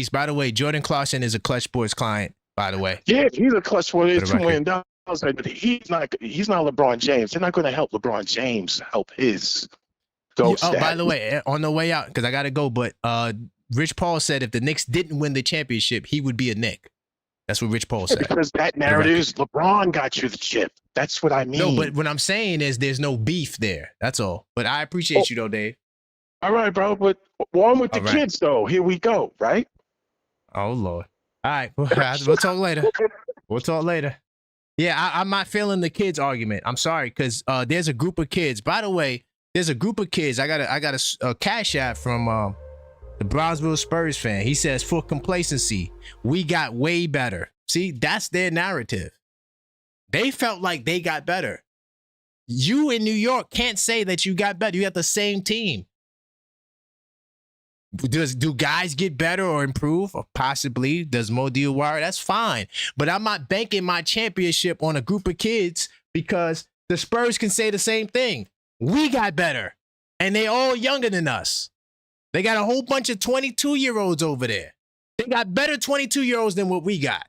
By the way, Jordan Clarkson is a Clutch Sports client, by the way. Yeah, he's a Clutch Sports. It's $2 million. But he's not LeBron James. They're not going to help LeBron James help his ghost. Oh, by the way, on the way out, because I got to go, but Rich Paul said if the Knicks didn't win the championship, he would be a Knick. That's what Rich Paul said. Because that narrative is LeBron got you the chip. That's what I mean. No, but what I'm saying is there's no beef there. That's all. But I appreciate you, though, Dave. All right, bro. But on with the kids, though. Here we go, right? Oh, Lord. All right. We'll talk later. Yeah, I'm not feeling the kids argument. I'm sorry, because there's a group of kids. By the way, there's a group of kids. I got a Cashapp from the Brownsville Spurs fan. He says, for complacency, we got way better. See, that's their narrative. They felt like they got better. You in New York can't say that you got better. You have the same team. Do guys get better or improve? Or possibly. Does Mo Diawara? That's fine. But I'm not banking my championship on a group of kids because the Spurs can say the same thing. We got better. And they all younger than us. They got a whole bunch of 22-year-olds over there. They got better 22-year-olds than what we got.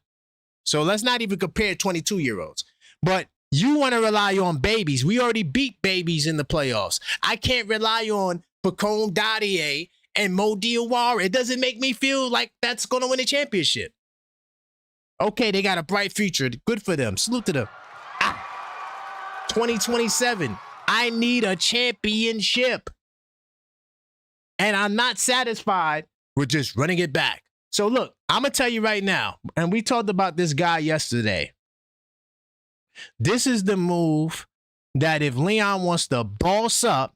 So let's not even compare 22-year-olds. But you want to rely on babies. We already beat babies in the playoffs. I can't rely on Pacome Dadier and Mo Diawara. It doesn't make me feel like that's going to win a championship. Okay, they got a bright future. Good for them. Salute to them. 2027. I need a championship. And I'm not satisfied with just running it back. So look, I'm going to tell you right now, and we talked about this guy yesterday. This is the move that if Leon wants to boss up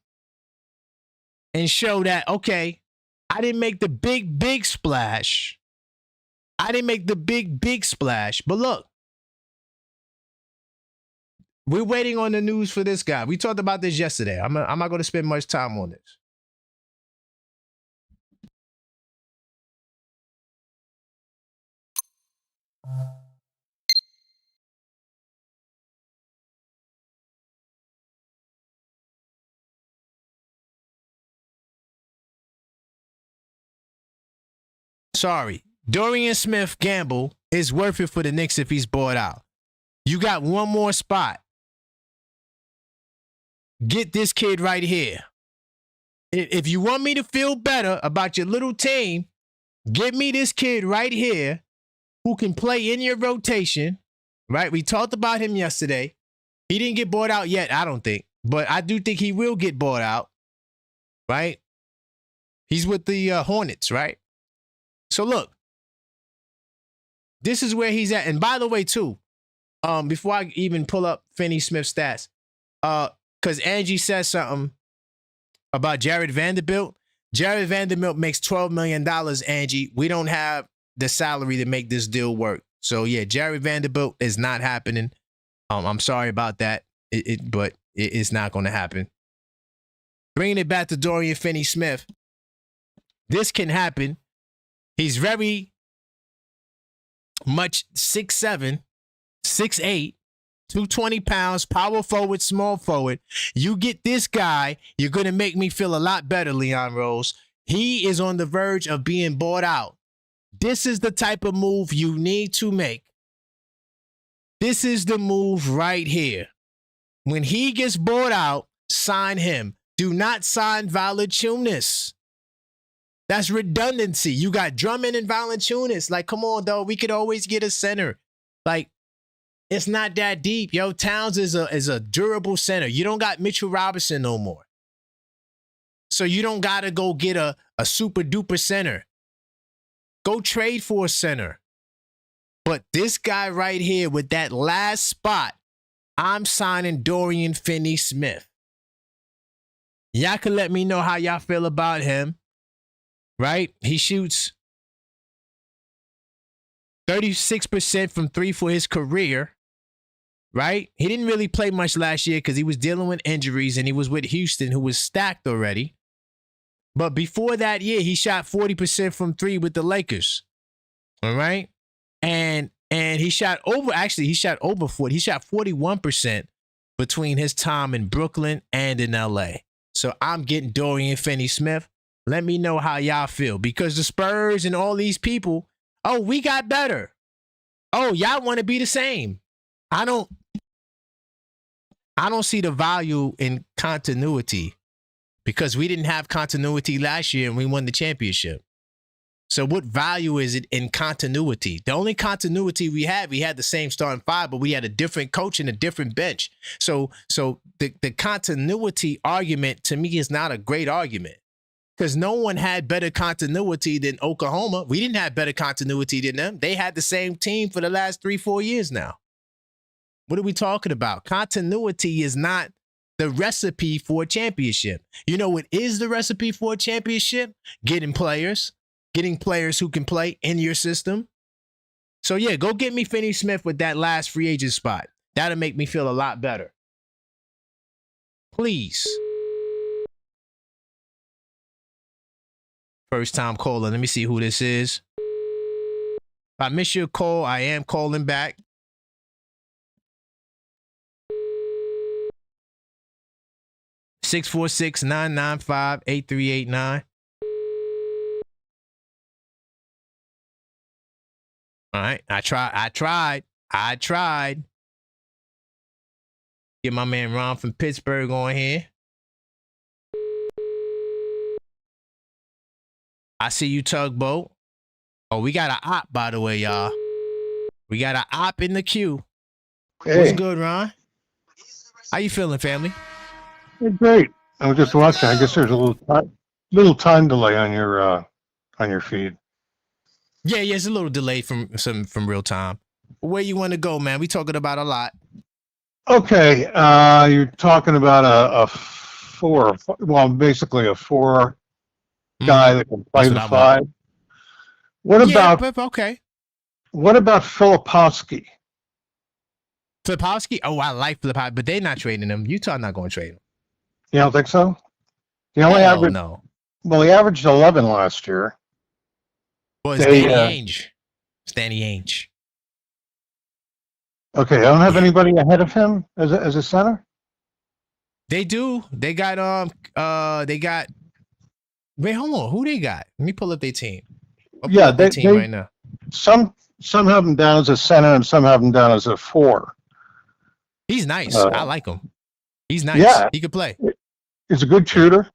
and show that, okay, I didn't make the big splash. But look, we're waiting on the news for this guy. We talked about this yesterday. I'm not going to spend much time on this. Sorry. Dorian Smith Gamble is worth it for the Knicks if he's bought out. You got one more spot. Get this kid right here. If you want me to feel better about your little team, get me this kid right here who can play in your rotation, right? We talked about him yesterday. He didn't get bought out yet, I don't think. But I do think he will get bought out, right? He's with the Hornets, right? So look, this is where he's at. And by the way, too, before I even pull up Finney Smith's stats, because Angie says something about Jared Vanderbilt. Jared Vanderbilt makes $12 million, Angie. We don't have the salary to make this deal work. So, yeah, Jared Vanderbilt is not happening. I'm sorry about that, but it's not going to happen. Bringing it back to Dorian Finney-Smith, this can happen. He's very much 6'7", 6'8", 220 pounds, power forward, small forward. You get this guy, you're going to make me feel a lot better, Leon Rose. He is on the verge of being bought out. This is the type of move you need to make. This is the move right here. When he gets bought out, sign him. Do not sign Valanciunas. That's redundancy. You got Drummond and Valanciunas. Like, come on, though. We could always get a center. Like, it's not that deep. Yo, Towns is a durable center. You don't got Mitchell Robinson no more. So you don't got to go get a super duper center. Go trade for a center. But this guy right here with that last spot, I'm signing Dorian Finney-Smith. Y'all can let me know how y'all feel about him. Right? He shoots 36% from three for his career. Right? He didn't really play much last year because he was dealing with injuries and he was with Houston, who was stacked already. But before that year, he shot 40% from three with the Lakers. All right? And he shot over 40. He shot 41% between his time in Brooklyn and in LA. So I'm getting Dorian Finney-Smith. Let me know how y'all feel, because the Spurs and all these people, oh, we got better. Oh, y'all want to be the same. I don't see the value in continuity, because we didn't have continuity last year and we won the championship. So what value is it in continuity? The only continuity we had the same starting five, but we had a different coach and a different bench. So the continuity argument to me is not a great argument, because no one had better continuity than Oklahoma. We didn't have better continuity than them. They had the same team for the last 3-4 years now. What are we talking about? Continuity is not the recipe for a championship. You know what is the recipe for a championship? Getting players who can play in your system. So yeah, go get me Finney-Smith with that last free agent spot. That'll make me feel a lot better. Please. First time caller. Let me see who this is. If I miss your call, I am calling back. (646-995-8389). All right. I tried. Get my man Ron from Pittsburgh on here. I see you, Tugboat. Oh, we got an op, by the way, y'all. We got an op in the queue. Hey. What's good, Ron? How you feeling, family? Hey, great. I was just watching. I guess there's a little time delay on your feed. Yeah, it's a little delayed from real time. Where you want to go, man? We talking about a lot. Okay, you're talking about a four. Well, basically a four guy that can play the five. What about Filipowski? Filipowski? Oh, I like Filipowski, but they're not trading him. Utah not going to trade him. You don't think so? He only averaged. No. Well, he averaged 11 last year. Well, it's Danny Ainge. It's Danny Ainge. Okay, I don't have anybody ahead of him as a center. They do. They got Wait, hold on. Who they got? Let me pull up their team. I'm pulling Yeah, up their team right now. some have him down as a center and some have him down as a 4. He's nice. I like him. He's nice. Yeah. He could play. He's a good shooter.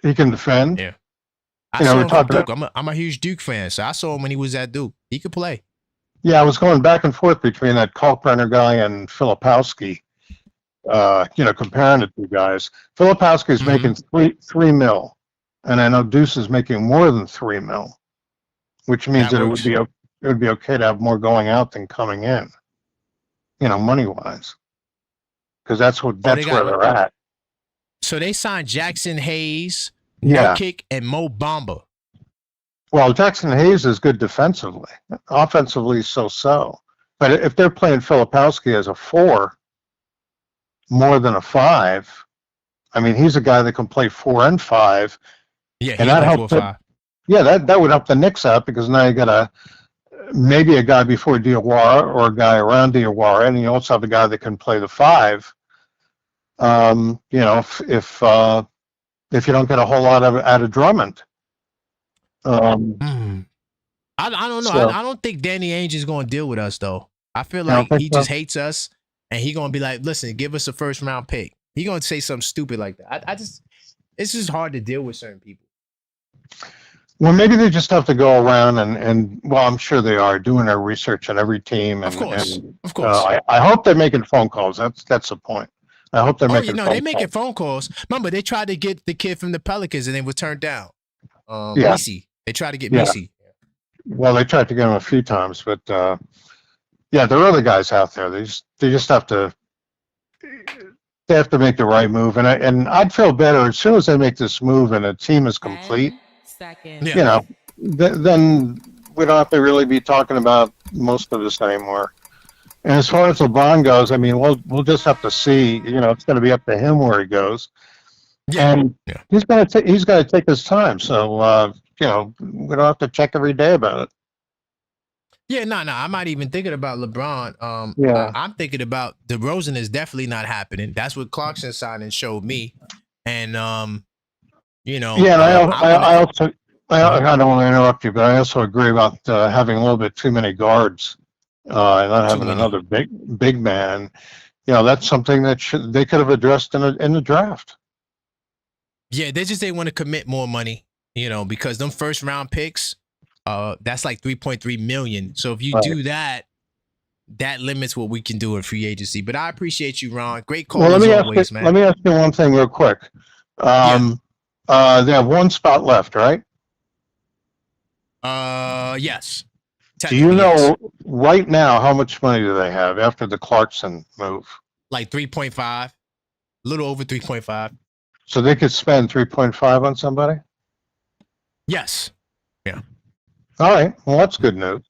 He can defend. Yeah. You know, I we're saw him from talking Duke. I'm a huge Duke fan, so I saw him when he was at Duke. He could play. Yeah, I was going back and forth between that Kalkbrenner guy and Filipowski. You know, comparing the two guys. Filipowski's making $3 million, and I know Deuce is making more than $3 million, which means that it would be okay to have more going out than coming in. You know, money wise, because that's where they're at. So they signed Jackson Hayes, Yeah. Nurkic, and Mo Bamba. Well, Jackson Hayes is good defensively. Offensively, so. But if they're playing Filipowski as a 4, more than a 5, I mean, he's a guy that can play 4 and 5. Yeah, and that helps. Yeah, that would help the Knicks out because now you got maybe a guy before Diawara or a guy around Diawara, and you also have a guy that can play the 5. You know, if you don't get a whole lot out of Drummond. I don't know. I don't think Danny Ainge is going to deal with us though. I feel like he just hates us, and he going to be like, "Listen, give us a first round pick." He going to say something stupid like that. It's just hard to deal with certain people. Well, maybe they just have to go around and well, I'm sure they are doing their research on every team. And, of course. I hope they're making phone calls. That's the point. I hope they're making. They're making phone calls. Remember, they tried to get the kid from the Pelicans and they were turned down. Yeah. Misi. They tried to get Misi. Well, they tried to get him a few times, but yeah, there are other guys out there. They just have to. They have to make the right move, and I'd feel better as soon as they make this move and the team is complete. Yeah. You know, then we don't have to really be talking about most of this anymore. And as far as LeBron goes, I mean, we'll just have to see. You know, it's going to be up to him where he goes. Yeah. And he's got to take his time. So you know, we don't have to check every day about it. Yeah, no. I'm not even thinking about LeBron. I'm thinking about DeRozan is definitely not happening. That's what Clarkson signing showed me. And you know. Yeah, and I also I don't want to interrupt you, but I also agree about having a little bit too many guards and not having another big man. You know, that's something that they could have addressed in the draft. Yeah, they want to commit more money, you know, because them first round picks, that's like $3.3 million. So if you do that, that limits what we can do in free agency. But I appreciate you, Ron. Great call as always, man. Let me ask you one thing real quick. They have one spot left, right? Yes. Do you know right now how much money do they have after the Clarkson move? Like 3.5, a little over 3.5. So they could spend 3.5 on somebody? Yes. Yeah. All right. Well, that's good news.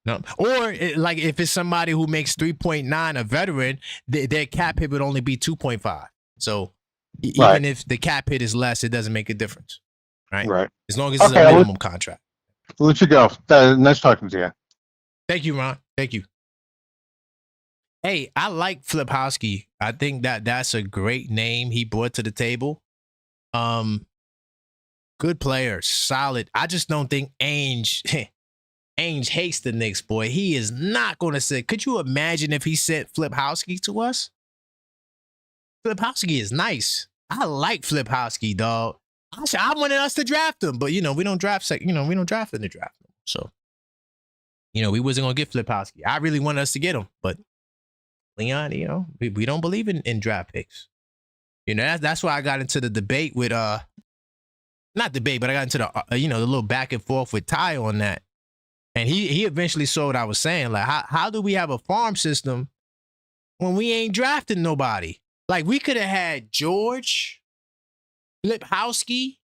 No. Or like if it's somebody who makes 3.9, a veteran, their cap hit would only be 2.5. So even if the cap hit is less, it doesn't make a difference. Right. Right. As long as it's a minimum contract. I'll let you go. Nice talking to you. Thank you, Ron. Thank you. Hey, I like Filipowski. I think that's a great name he brought to the table. Good player, solid. I just don't think Ainge hates the Knicks, boy. He is not going to say. Could you imagine if he sent Filipowski to us? Filipowski is nice. I like Filipowski, dog. I wanted us to draft him, but you know we don't draft. We don't draft in the draft. So, you know, we wasn't gonna get Filipowski. I really wanted us to get him, but Leon, you know, we don't believe in draft picks. You know, that's why I got into the debate with not debate, but I got into the the little back and forth with Ty on that, and he eventually saw what I was saying. Like, how do we have a farm system when we ain't drafting nobody? Like, we could have had George, Filipowski,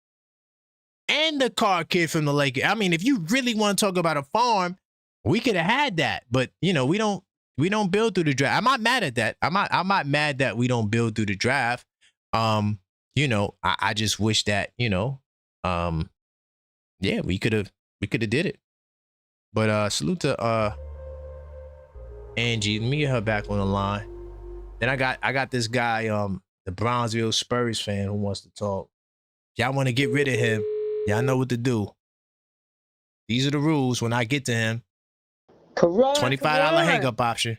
and the car kid from the Lakers. I mean, if you really want to talk about a farm, we could have had that. But you know, we don't build through the draft. I'm not mad at that. I'm not mad that we don't build through the draft. You know, I just wish that, you know, yeah, we could have did it. But salute to Angie. Let me get her back on the line. Then I got this guy, the Brownsville Spurs fan who wants to talk. Y'all want to get rid of him, y'all know what to do. These are the rules when I get to him. Karan, $25 hang up option.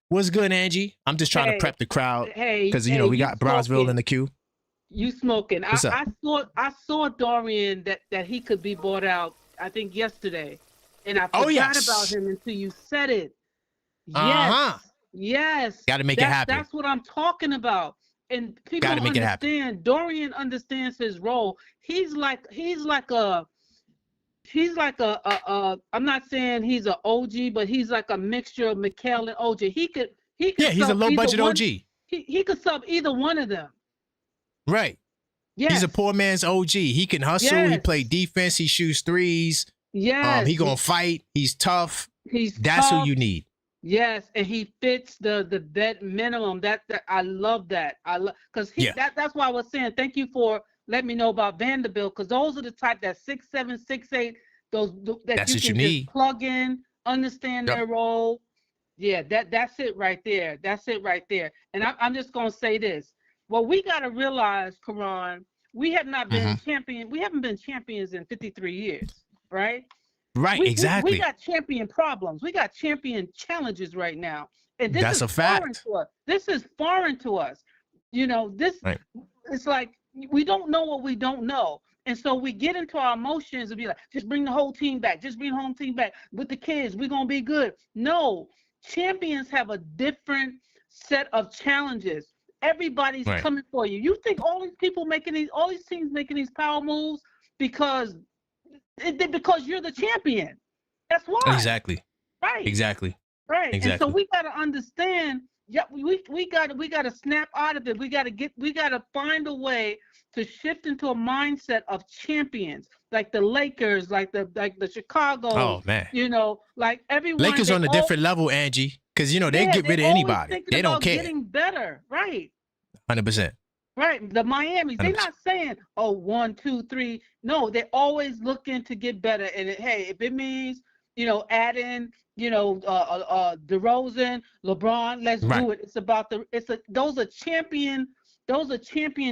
What's good, Angie? I'm just trying to prep the crowd because you know we got Brownsville in the queue. You smoking? What's up? I saw Dorian that he could be bought out. I think yesterday, and I forgot about him until you said it. Yes, yes. Got to make it happen. That's what I'm talking about. And people don't understand. Dorian understands his role. He's like a. I'm not saying he's an OG, but he's like a mixture of Mikal and OG. He could. Yeah, he's a low budget OG. He could sub either one of them. Right. Yes. He's a poor man's OG. He can hustle. Yes. He play defense. He shoots threes. Yes. He gonna fight. He's tough. That's who you need. Yes, and he fits the vet minimum. That I love that. Because that's why I was saying thank you for letting me know about Vanderbilt, because those are the type that 6'7", 6'8", that's you can just plug in, understand their role. Yeah, that's it right there. That's it right there. And I'm just gonna say this. Well, we gotta realize, Karan, we have not been champion. We haven't been champions in 53 years, right? Right, exactly. We got champion problems. We got champion challenges right now. And this that's is a fact. Foreign to us. This is foreign to us. You know, it's like we don't know what we don't know. And so we get into our emotions and be like, just bring the whole team back. Just bring the whole team back. With the kids, we're going to be good. No, champions have a different set of challenges. Everybody's coming for you. You think all these people all these teams making these power moves because you're the champion. That's why. Exactly. Right. Exactly. Right. Exactly. And so we got to understand. Yeah, we got to snap out of it. We got to find a way to shift into a mindset of champions, like the Lakers, like the Chicago. Oh man. You know, like everyone. Lakers on a different level, Angie, because you know they get rid of anybody. They don't care. Getting better, right? 100%. Right, the Miamis, they're not saying, oh, 1, 2, 3. No, they're always looking to get better. And hey, if it means, you know, add in, you know, DeRozan, LeBron, let's do it. It's about those are champion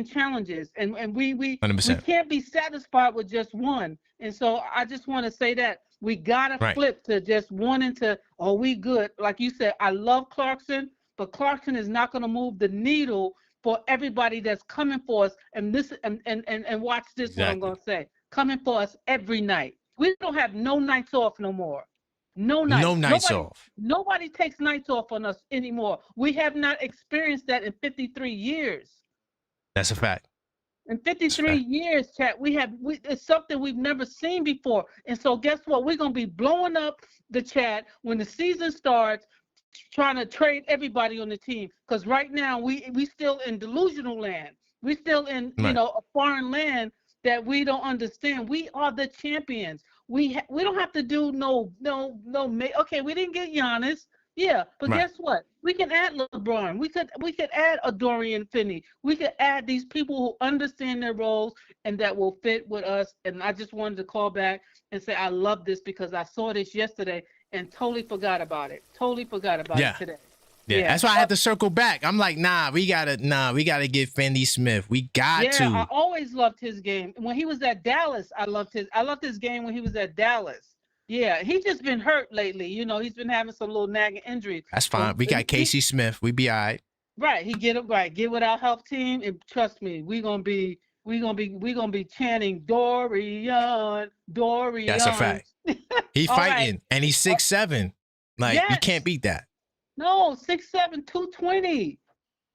challenges, and we can't be satisfied with just one. And so I just want to say that we gotta flip to just wanting to, oh, we good. Like you said, I love Clarkson, but Clarkson is not going to move the needle for everybody that's coming for us, and watch this. What I'm gonna say, coming for us every night. We don't have no nights off no more. No nights off. Nobody takes nights off on us anymore. We have not experienced that in 53 years. That's a fact. In 53 years, chat, it's something we've never seen before. And so guess what? We're gonna be blowing up the chat when the season starts, trying to trade everybody on the team, because right now we still in delusional land. We still in you know, a foreign land that we don't understand. We are the champions. We don't have to do no. Okay, we didn't get Giannis. Yeah, but guess what? We can add LeBron. We could add a Dorian Finney. We could add these people who understand their roles and that will fit with us. And I just wanted to call back and say I love this because I saw this yesterday and totally forgot about it. Totally forgot about it today. Yeah, that's why I had to circle back. I'm like, we gotta get Finney Smith. We got to. I always loved his game. When he was at Dallas, I loved his game when he was at Dallas. Yeah, he's just been hurt lately. You know, he's been having some little nagging injuries. That's fine. We got Casey Smith. We be all right. Right. Get with our health team, and trust me, we're gonna be chanting Dorian. That's a fact. He fighting and he's 6'7". Like you can't beat that. No, 6'7", 220.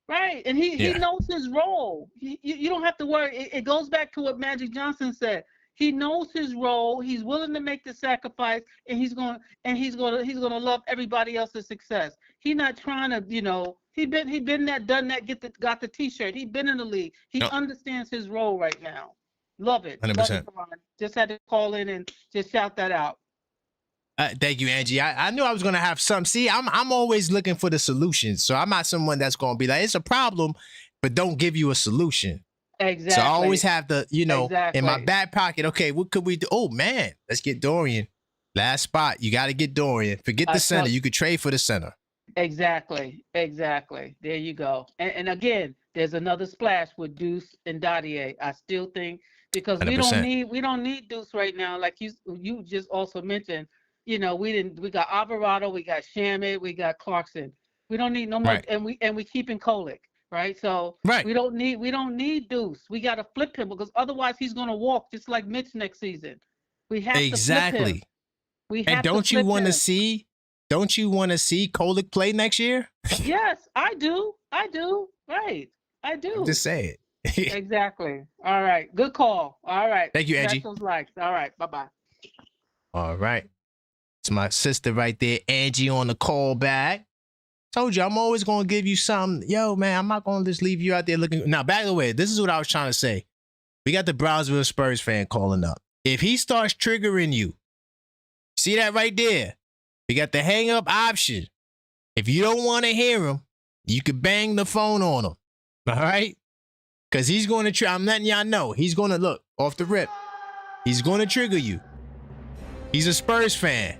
Right. And he knows his role. You don't have to worry. It goes back to what Magic Johnson said. He knows his role. He's willing to make the sacrifice, and he's gonna love everybody else's success. He's not trying to, you know, he been that, done that, got the T-shirt. He's been in the league. He understands his role right now. Love it. 100%. Just had to call in and just shout that out. Thank you, Angie. I knew I was gonna have some. See, I'm always looking for the solutions. So I'm not someone that's gonna be like, it's a problem, but don't give you a solution. Exactly. So I always have the, you know, in my back pocket. Okay, what could we do? Oh man, let's get Dorian. Last spot, you got to get Dorian. Forget the center. You could trade for the center. Exactly. There you go. And again, there's another splash with Deuce and Dadier. I still think because 100%. we don't need Deuce right now. Like you just also mentioned, we got Alvarado, we got Shamit, we got Clarkson. We don't need no more, Right. and we keeping Kolick, right? So Right. we don't need Deuce. We got to flip him because otherwise he's gonna walk just like Mitch next season. We have to flip him. Exactly. We And have don't to you flip want to him. see? Don't you want to see Kolick play next year? Yes, I do. Right. I do. I'm just saying. Exactly. All right. Good call. All right. Thank you, Angie. That's those likes. All right. Bye-bye. All right. It's my sister right there, Angie, on the call back. Told you, I'm always going to give you something. Yo, man, I'm not going to just leave you out there looking. Now, by the way, this is what I was trying to say. We got the Brownsville Spurs fan calling up. If he starts triggering you, see that right there? We got the hang up option. If you don't want to hear him, you could bang the phone on him. All right? Because he's going to I'm letting y'all know. He's going to look off the rip. He's going to trigger you. He's a Spurs fan.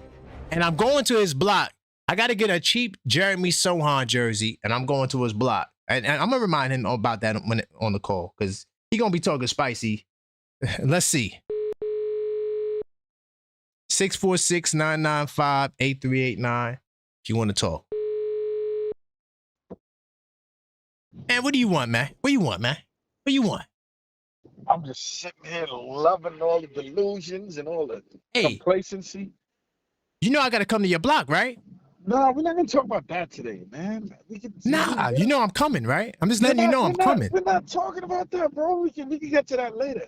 And I'm going to his block. I got to get a cheap Jeremy Sohan jersey, and I'm going to his block. And I'm going to remind him about that on the call because he's going to be talking spicy. Let's see. 646-995-8389 if you want to talk. Man, what do you want, man? What do you want, man? What do you want? I'm just sitting here loving all the delusions and all the complacency. You know I got to come to your block, right? No, we're not going to talk about that today, man. Nah, you know I'm coming, right? I'm just letting you know I'm coming. We're not talking about that, bro. We can get to that later.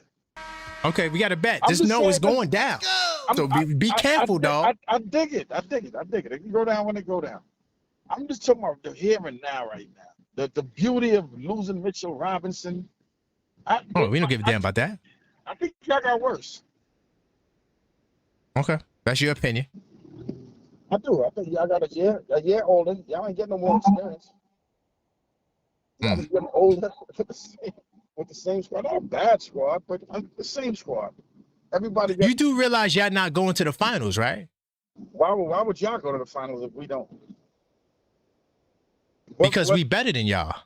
Okay, we got to bet. Just know it's going down. So be careful, dog. I dig it. I dig it. It can go down when it go down. I'm just talking about the here and now right now. The beauty of losing Mitchell Robinson. We don't give a damn about that. I think y'all got worse. Okay, that's your opinion. I do. I think y'all got a year older. Y'all ain't getting no more experience. Y'all just getting older with the same squad. Not a bad squad, but the same squad. Everybody. You do realize y'all not going to the finals, right? Why would y'all go to the finals if we don't? Because we better than y'all.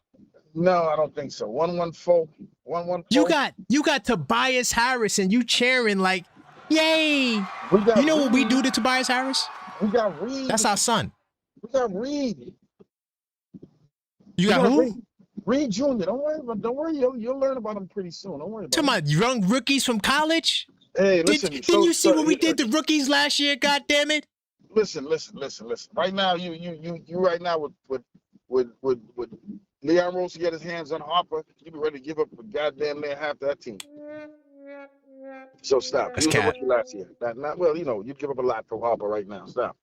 No, I don't think so. 114. 114. You got Tobias Harris and you cheering like, yay! You know what we do to Tobias Harris? We got Reed. That's our son. We got Reed. You got who? Reed Jr. Don't worry. You'll learn about him pretty soon. Don't worry about him. Talking about young rookies from college? Hey, listen. Didn't you see what we did to rookies last year? God damn it! Listen. Right now, you right now with Leon Rose to get his hands on Harper, you be ready to give up a goddamn near half that team. So stop. That's you know what you last year. Well, you give up a lot for Harper right now. Stop.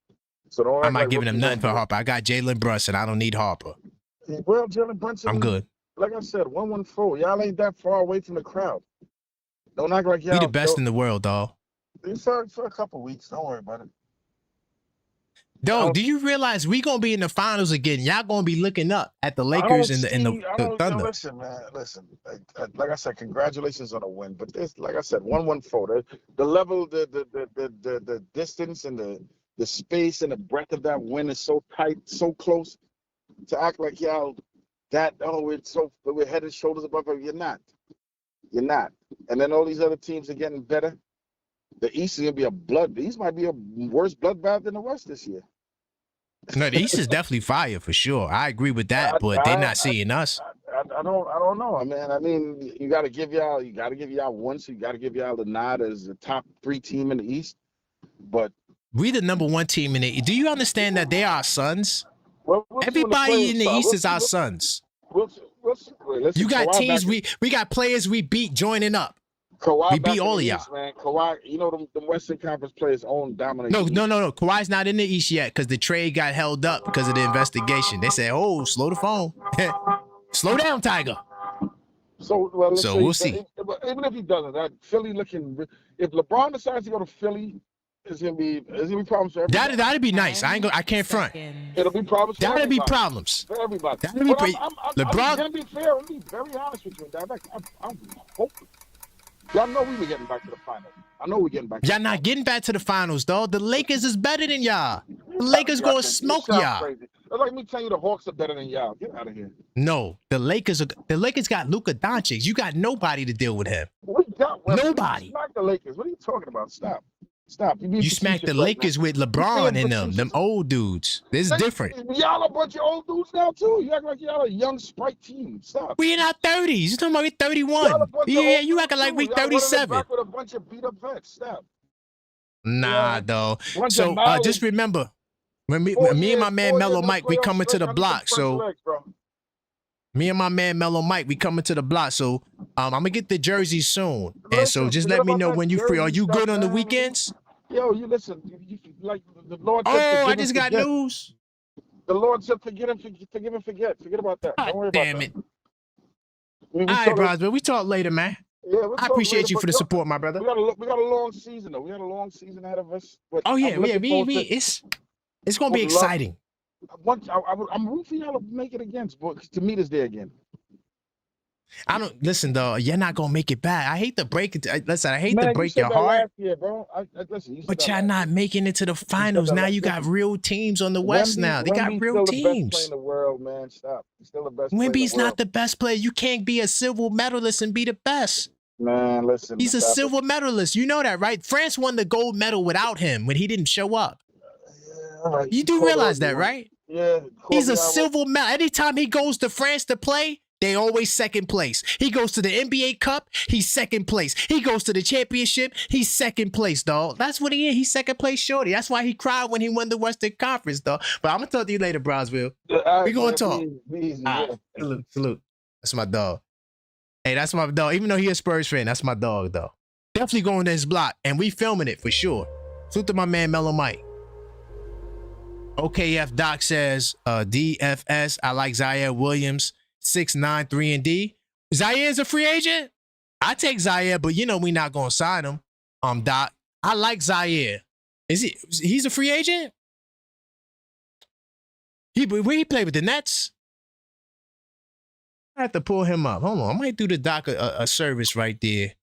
So don't. I'm not giving him nothing for Harper. I got Jalen Brunson. I don't need Harper. Well, Jalen Brunson. I'm good. Like I said, 114. Y'all ain't that far away from the crowd. Don't act like y'all. We the best in the world, dog. For a couple weeks. Don't worry about it. Dog, do you realize we gonna be in the finals again? Y'all gonna be looking up at the Lakers and the Thunder. Listen, man. Listen. Like I said, congratulations on a win. But this, like I said, 114. The level, the distance, and the space and the breadth of that win is so tight, so close. To act like y'all we're head and shoulders above her. You're not. And then all these other teams are getting better. The East is gonna be the East might be a worse bloodbath than the West this year. No, the East is definitely fire for sure. I agree with that, but they're not seeing us. I don't know, man. I mean, you gotta give y'all one, so you gotta give y'all the nod as the top 3 team in the East. But we the number 1 team in it. Do you understand that they are our sons? We'll everybody in the East is our sons. You got teams we got players we beat joining up. Kawhi we beat all of y'all. East, man. Kawhi, the Western Conference players own dominate. No. Kawhi's not in the East yet because the trade got held up because of the investigation. They said, "Oh, slow the phone, slow down, Tiger." So we'll see. Even if he doesn't, Philly looking. If LeBron decides to go to Philly, it's gonna be problems for everybody. That'd be nice. I can't front. It'll be problems. That'd be problems for everybody. LeBron. I'm gonna be fair. I'm gonna be very honest with you. I'm hoping. Y'all know we were getting back to the finals. I know we're getting back. Y'all not getting back to the finals, though. The Lakers is better than y'all. The Get out of Lakers here. gonna You smoke sound y'all. crazy. That's like me telling you the Hawks are better than y'all. Get out of here. No, the Lakers got Luka Doncic. You got nobody to deal with him. We got weapons. Nobody. We smacked the Lakers. What are you talking about? Stop. Stop. You're being You smacked the facetious right Lakers now. with You're LeBron being in them facetious. old dudes. This is different. Y'all a bunch of old dudes now too. You act like y'all a young Sprite team. Stop. We in our 30s. You talking about we Y'all a 31. bunch of Yeah, old you dudes acting like too. we Y'all running it 37. back with a bunch of beat up vets. Stop. Nah, though. Bunch So of knowledge. just remember, when me 4 and years, my man 4 Mellow years in Mike, we playoff coming to stretch. the I need some block. fresh So legs, bro. me and my man Mellow Mike, we coming to the block. So I'm gonna get the jersey soon. And so Listen, just forget let me about know that when you free. Are jersey you stuff, good on the man. weekends? Yo, you listen. Like the Lord said, Oh, I forgive and just got forget. news. The Lord said, forgive and forget. Forget about that. God Don't worry about damn that. it. We All right, talk, bros, but we talk later, man. yeah, we'll I talk appreciate later, you but for the support, my brother. we got a long season though. We got a long season ahead of us. But Oh yeah, I'm looking forward to. it's gonna be would love- exciting. I'm rooting for y'all to make it again, to meet us there again. I don't listen though. You're not gonna make it back. I hate to break it. Listen, I hate to Man, you break said your that heart, last year, bro. Listen, you said but that y'all last not year. making it to the finals. that Now last- you got listen, real teams on the West. Now they got Wemby's real still the best player in teams. the world, man. Stop. He's still the best player in the Wemby's world. not the best player. You can't be a silver medalist and be the best. Man, listen. He's a stop it. silver medalist. You know that, right? France won the gold medal without him when he didn't show up. All right, You do call realize whatever that, you want. right? Yeah. He's a silver medal. Anytime he goes to France to play, they always second place. He goes to the NBA Cup, he's second place. He goes to the championship, he's second place, dog. That's what he is. He's second place shorty. That's why he cried when he won the Western Conference, dog. But I'm gonna talk to you later, Brosville. We gonna talk. Salute. That's my dog. Hey, that's my dog. Even though he a Spurs fan, that's my dog, though. Definitely going to his block, and we filming it for sure. Salute to my man Mellow Mike. OKF Doc says, DFS, I like Zaire Williams, 6'9", 3-and-D. Zaire's a free agent? I take Zaire, but you know we not gonna sign him. Doc. I like Zaire. He's a free agent? Where he played with the Nets? I have to pull him up. Hold on. I might do the Doc a service right there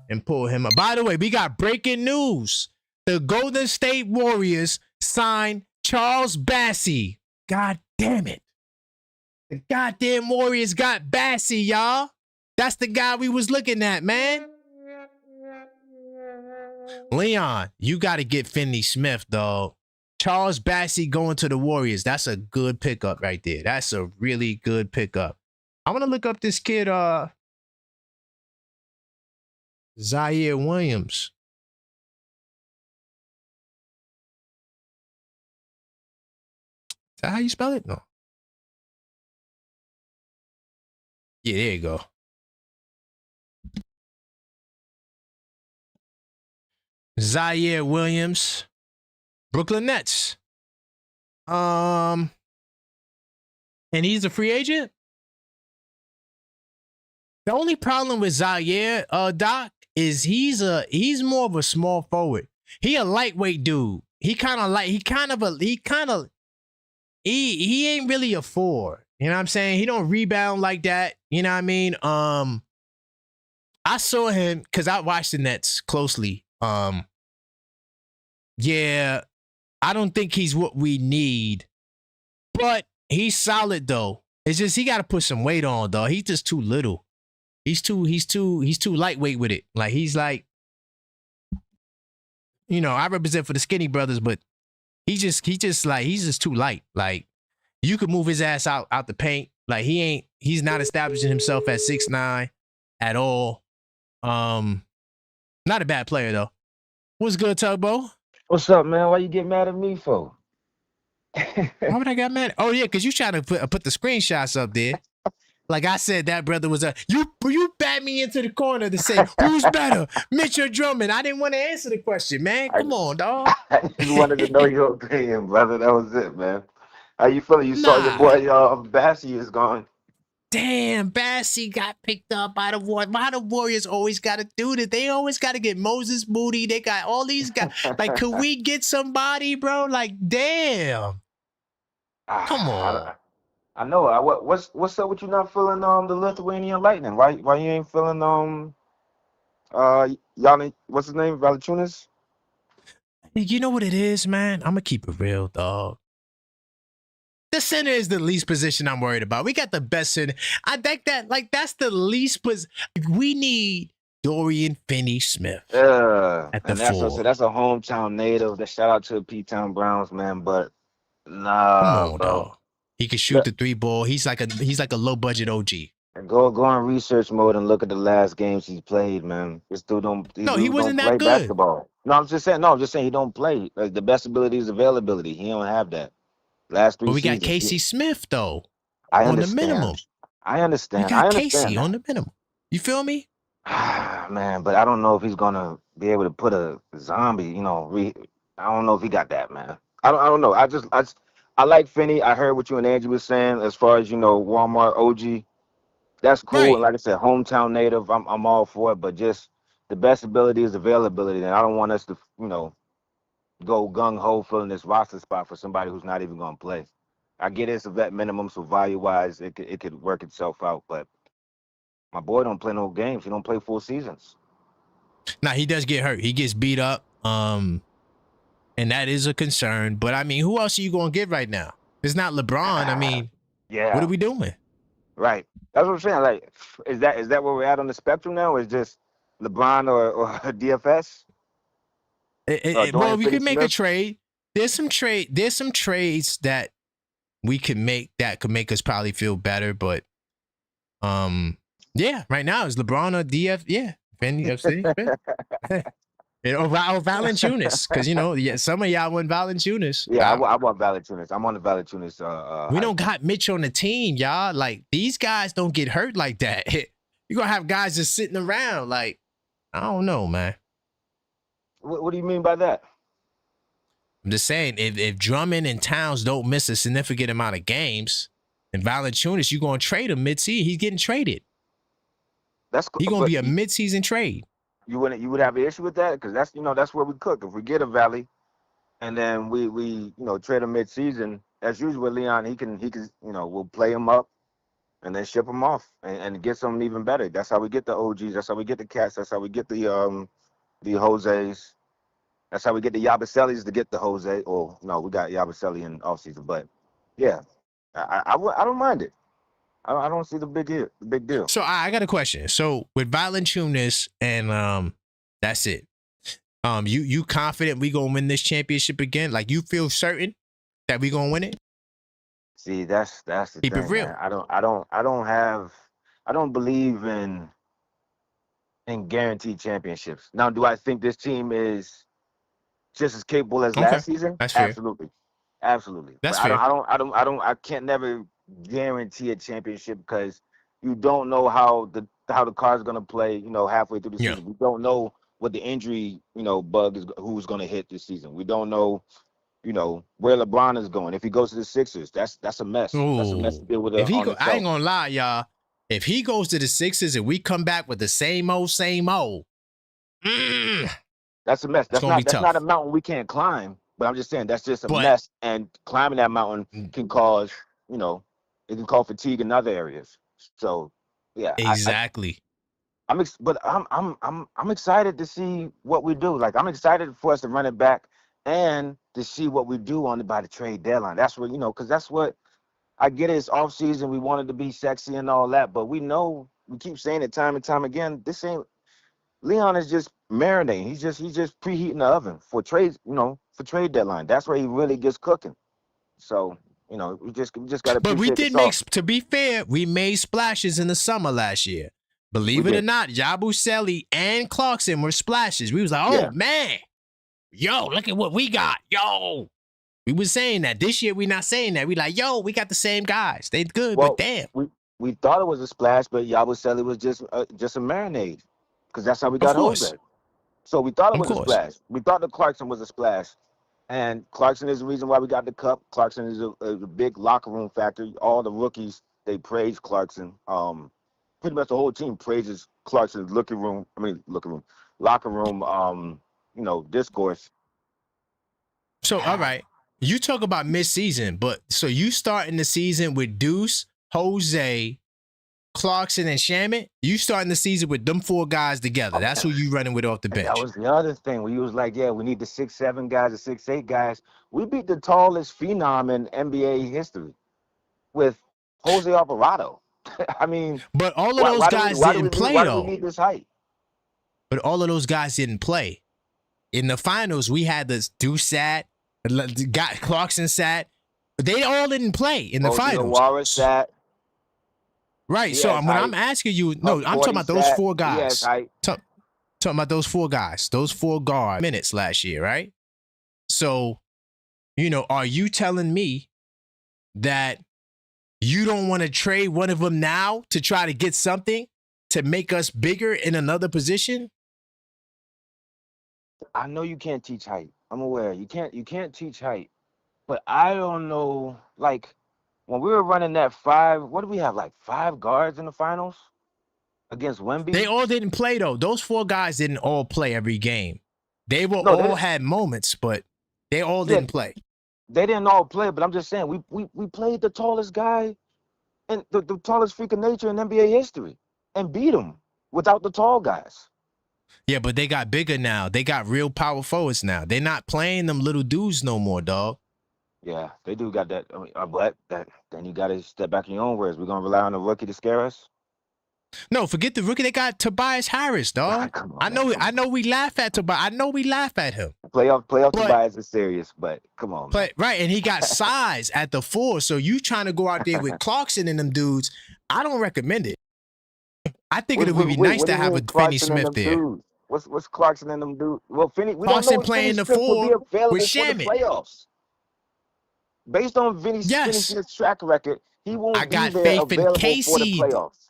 and pull him up. By the way, we got breaking news. The Golden State Warriors signed Charles Bassey. God damn it. The goddamn Warriors got Bassey, y'all. That's the guy we was looking at, man. Leon, you got to get Finney Smith, dog. Charles Bassey going to the Warriors. That's a good pickup right there. That's a really good pickup. I want to look up this kid, Zaire Williams. Is that how you spell it? No. Yeah, there you go. Zaire Williams, Brooklyn Nets. And he's a free agent? The only problem with Zaire, Doc, is he's more of a small forward. He a lightweight dude. He ain't really a 4. You know what I'm saying? He don't rebound like that. You know what I mean? I saw him because I watched the Nets closely. Yeah, I don't think he's what we need, but he's solid though. It's just he got to put some weight on, though. He's just too little. He's too lightweight with it. Like he's like, you know, I represent for the skinny brothers, but he's just too light. Like you could move his ass out the paint. Like he's not establishing himself at 6'9" at all. Not a bad player though. What's good, Tugbo? What's up, man? Why you get mad at me for? Why would I get mad? Oh yeah, because you trying to put the screenshots up there. Like I said, that brother was you bat me into the corner to say who's better, Mitch or Drummond. I didn't want to answer the question, man. Come on, dog. I just wanted to know your opinion, brother. That was it, man. How you feeling? You saw your boy Bassey is gone. Damn, Bassey got picked up by the Warriors. Why the Warriors always got to do this? They always got to get Moses Moody. They got all these guys. Like, could we get somebody, bro? Like, damn. Come on. I know. What's up with you not feeling the Lithuanian Lightning? Why you ain't feeling Yanni, what's his name? Valanciunas? You know what it is, man? I'm gonna keep it real, dog. The center is the least position I'm worried about. We got the best center. I think that that's the least we need Dorian Finney-Smith at the And that's four. that's a hometown native. That shout out to the P-Town Browns, man. But Come nah, on, bro. dog. He can shoot the 3 ball. He's like a low budget OG. Go on research mode and look at the last games he's played, man. This dude No, he don't wasn't play that good. basketball. No, I'm just saying he don't play. Like, the best ability is availability. He don't have that. Last But 3 we got seasons. Casey Smith though I on the understand. minimum. I We understand. got I Casey understand on that. the minimum. You feel me? Man, but I don't know if he's gonna be able to put a zombie. I don't know if he got that, man. I don't know. I like Finney. I heard what you and Angie was saying as far as Walmart OG. That's cool. Right. And like I said, hometown native. I'm all for it. But just the best ability is availability, and I don't want us to go gung ho filling this roster spot for somebody who's not even gonna play. I get it's a vet minimum, so value wise, it could work itself out. But my boy don't play no games. He don't play full seasons. Now he does get hurt. He gets beat up. And that is a concern. But I mean, who else are you gonna get right now? It's not LeBron. I mean, Yeah. what are we doing? Right. That's what I'm saying. Like, is that where we're at on the spectrum now? Or is just LeBron or DFS? Well, Dorian we could make a Finney-Smith? trade. There's some trades that we could make that could make us probably feel better. But yeah, right now it's LeBron or DF. Yeah, Finney of City. Or Valanciunas, because some of y'all want Valanciunas. Yeah, I want Valanciunas. I'm on the Valanciunas. We don't got Mitch on the team, y'all. Like, these guys don't get hurt like that. You're gonna have guys just sitting around. Like, I don't know, man. What do you mean by that? I'm just saying, if Drummond and Towns don't miss a significant amount of games, and Valanciunas, you're gonna trade him mid-season. He's getting traded. That's cool. He's gonna be a mid-season trade. You would have an issue with that? Because that's where we cook. If we get a Valley and then we trade him mid-season, as usual with Leon, he can we'll play him up and then ship him off and get something even better. That's how we get the OGs. That's how we get the Cats. That's how we get the Jose's. That's how we get the Yabasellis to get the Jose. Or no, we got Yabusele in offseason. But yeah, I don't mind it. I don't see the big deal. So I got a question. So with Valanciunas and that's it. You confident we gonna win this championship again? Like, you feel certain that we gonna win it? See, that's the Keep thing, it real. man. I don't believe in guaranteed championships. Now, do I think this team is just as capable as last season? That's fair. Absolutely. That's But fair. I can't never guarantee a championship because you don't know how the card's gonna play, halfway through the season. We don't know what the injury, bug is, who's gonna hit this season. We don't know, where LeBron is going. If he goes to the Sixers, that's a mess. Ooh. That's a mess to deal with. I ain't gonna lie, y'all. If he goes to the Sixers and we come back with the same old, that's a mess. That's gonna be not a tough. mountain we can't climb. But I'm just saying that's just a mess. And climbing that mountain can cause, it can cause fatigue in other areas. So yeah, exactly. I'm excited to see what we do. Like, I'm excited for us to run it back and to see what we do by the trade deadline. That's what because that's what I get. It's off season. We wanted to be sexy and all that, but we know we keep saying it time and time again. This ain't Leon is just marinating. He's just preheating the oven for trades. For trade deadline. That's where he really gets cooking. So we just got to. But we did to be fair, we made splashes in the summer last year. Believe it or not, Yabusele and Clarkson were splashes. We was like, man, yo, look at what we got, yo. We was saying that. This year we not saying that. We like, yo, we got the same guys. They good, but damn. We thought it was a splash, but Yabusele was just a marinade, because that's how we got Jose. So we thought it was a splash. We thought the Clarkson was a splash. And Clarkson is the reason why we got the cup. Clarkson is a big locker room factor. All the rookies, they praise Clarkson. Pretty much the whole team praises Clarkson's locker room discourse. So, all right. You talk about mid-season, but so you starting the season with Deuce, Jose, Clarkson, and Shamet, you starting the season with them 4 guys together. That's who you running with off the And that bench. was the other thing. We was like, yeah, we need the 6'7" guys, the 6'8" guys. We beat the tallest phenom in NBA history with Jose Alvarado. I mean, But all of those guys didn't play, why do we though. need this height? But all of those guys didn't play. In the finals, we had this Deuce sat, got Clarkson sat. They all didn't play in the finals. Warren sat. Right. So when I'm asking you, no, I'm talking about those 4 guys. Talking about those 4 guys, those 4 guard minutes last year, right? So, are you telling me that you don't want to trade one of them now to try to get something to make us bigger in another position? I know you can't teach height. I'm aware. You can't teach height. But I don't know, like, when we were running that 5, what do we have, like 5 guards in the finals against Wemby? They all didn't play, though. Those 4 guys didn't all play every game. They all had moments, but they all didn't play. They didn't all play, but I'm just saying, we played the tallest guy and the tallest freak of nature in NBA history and beat him without the tall guys. Yeah, but they got bigger now. They got real power forwards now. They're not playing them little dudes no more, dog. Yeah, they do got that. I mean, but then you got to step back in your own words. We're gonna rely on the rookie to scare us. No, forget the rookie. They got Tobias Harris, dog. I know we laugh at Tobias. I know we laugh at him. Playoff Tobias is serious, but come on. Right, and he got size at the 4. So you trying to go out there with Clarkson and them dudes? I don't recommend it. I think it would be nice to have a Finney Smith there. Dudes? What's Clarkson and them dudes? Well, Finney, we Clarkson don't know playing the Smith 4 will be available with for the Shamet. playoffs. Based on Finney Smith's track record, he won't be there available for the playoffs.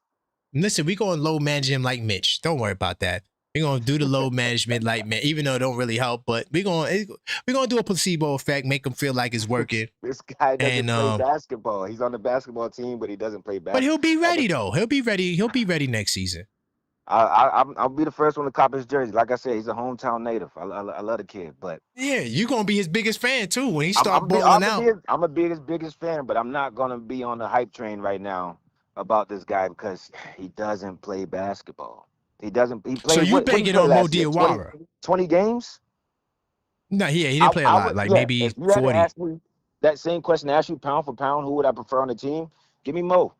Listen, we going to load manage him like Mitch. Don't worry about that. We're going to do the load management like Mitch, even though it don't really help. But we're going to do a placebo effect, make him feel like it's working. This guy doesn't play basketball. He's on the basketball team, but he doesn't play basketball. But he'll be ready, though. He'll be ready. He'll be ready next season. I'll be the first one to cop his jersey. Like I said, he's a hometown native. I love the kid, but yeah, you're gonna be his biggest fan too when he starts balling out. I'm a biggest fan, but I'm not gonna be on the hype train right now about this guy because he doesn't play basketball. He doesn't. He played. So you begging on Mo Diawara? 20 games? No, he didn't play a lot. Maybe if you had 40. to ask me that same question, ask you pound for pound, who would I prefer on the team? Give me Mo.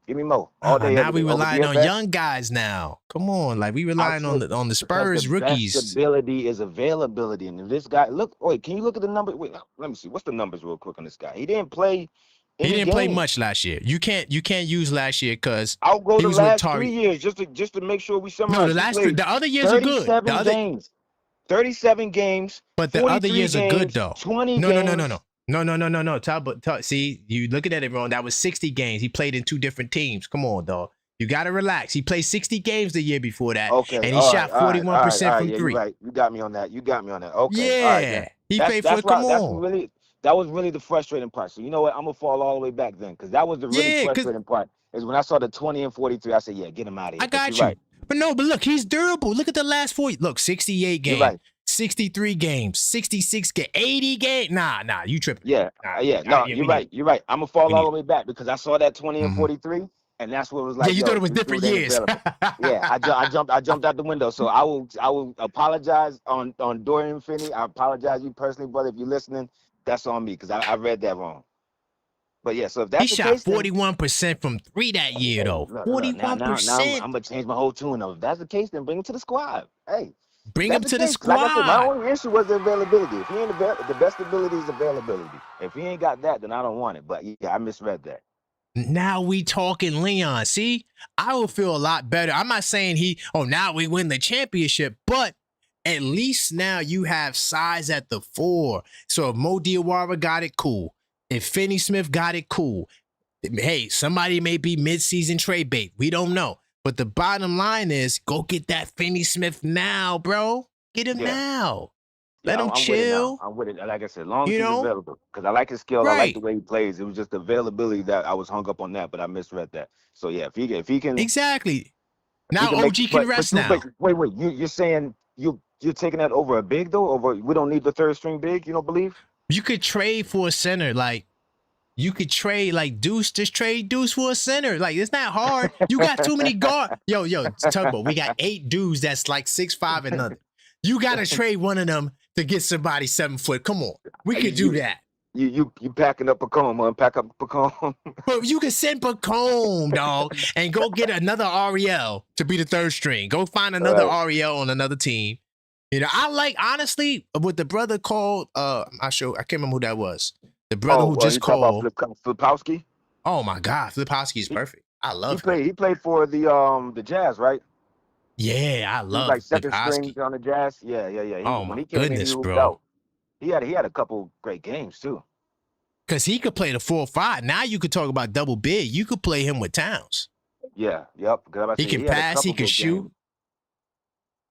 Give me Mo all day. Now we relying on young guys now. Come on, we relying on the Spurs rookies. Best ability is availability, and if this guy can you look at the numbers? Wait, let me see. What's the numbers real quick on this guy? He didn't play. He didn't play much last year. You can't use last year because I'll go the last 3 years just to make sure we summarize. No, the other years are good. 37 games. But the other years are good though. 20 No. See, you looking at it wrong. That was 60 games. He played in 2 different teams. Come on, dog. You got to relax. He played 60 games the year before that. Okay. And he shot 41% from 3. Right. You got me on that. Okay. Yeah. He played for come on. That was really the frustrating part. So you know what? I'm gonna fall all the way back then because that was the really frustrating part. Is when I saw the 20 and 43. I said, yeah, get him out of here. I got you. Right. But look, he's durable. Look at the last 4. Look, 68 games. Right. 63 games, 66 games, 80 games. Nah, you tripping. Yeah, no, you're right. I'm gonna fall all the way back because I saw that 20 and 43, and that's what it was like. Yeah, you thought it was different years. Yeah, I jumped out the window. So I will apologize on Dorian Finney. I apologize you personally, brother, if you're listening. That's on me because I read that wrong. But yeah, so if that's the case, he shot 41% from 3 that year, though. 41%. Now I'm gonna change my whole tune. If that's the case, then bring him to the squad. Hey. Bring him to the squad. Like I said, my only issue was the availability. If he ain't the best ability is availability. If he ain't got that, then I don't want it. But yeah, I misread that. Now we talking Leon. See, I will feel a lot better. I'm not saying now we win the championship, but at least now you have size at the 4. So if Mo Diawara got it, cool. If Finney Smith got it, cool. Hey, somebody may be mid-season trade bait. We don't know. But the bottom line is, go get that Finney Smith now, bro. Get him now. Let him chill. I'm with it. Like I said, long as he's available. Because I like his skill. Right. I like the way he plays. It was just the availability that I was hung up on that, but I misread that. So yeah, if he can exactly. Now OG can rest now. Wait. You're saying you're taking that over a big though? Over we don't need the third string big. You don't believe? You could trade for a center you could trade like Deuce, just trade Deuce for a center. Like, it's not hard. You got too many guard. Yo, Tugboat, we got 8 dudes that's like 6'5" and under. You got to trade one of them to get somebody 7 foot. Come on. We could do that. You packing up Pacome, man. Pack up Pacome. But you can send Pacome, dog, and go get another Ariel to be the 3rd string. Go find another Ariel on another team. You know, I like, honestly, what the brother called, I can't remember who that was. The brother who just called. Flipowski? Oh my God, Flipowski is perfect. I love him. He played for the Jazz, right? Yeah, I He was love like 2nd Flipowski. string on the Jazz. Yeah. Oh When my he came goodness, in, bro. He had a couple great games too. Because he could play the 4-5. Now you could talk about double big. You could play him with Towns. Yeah, yep. He can pass. He can shoot. Games.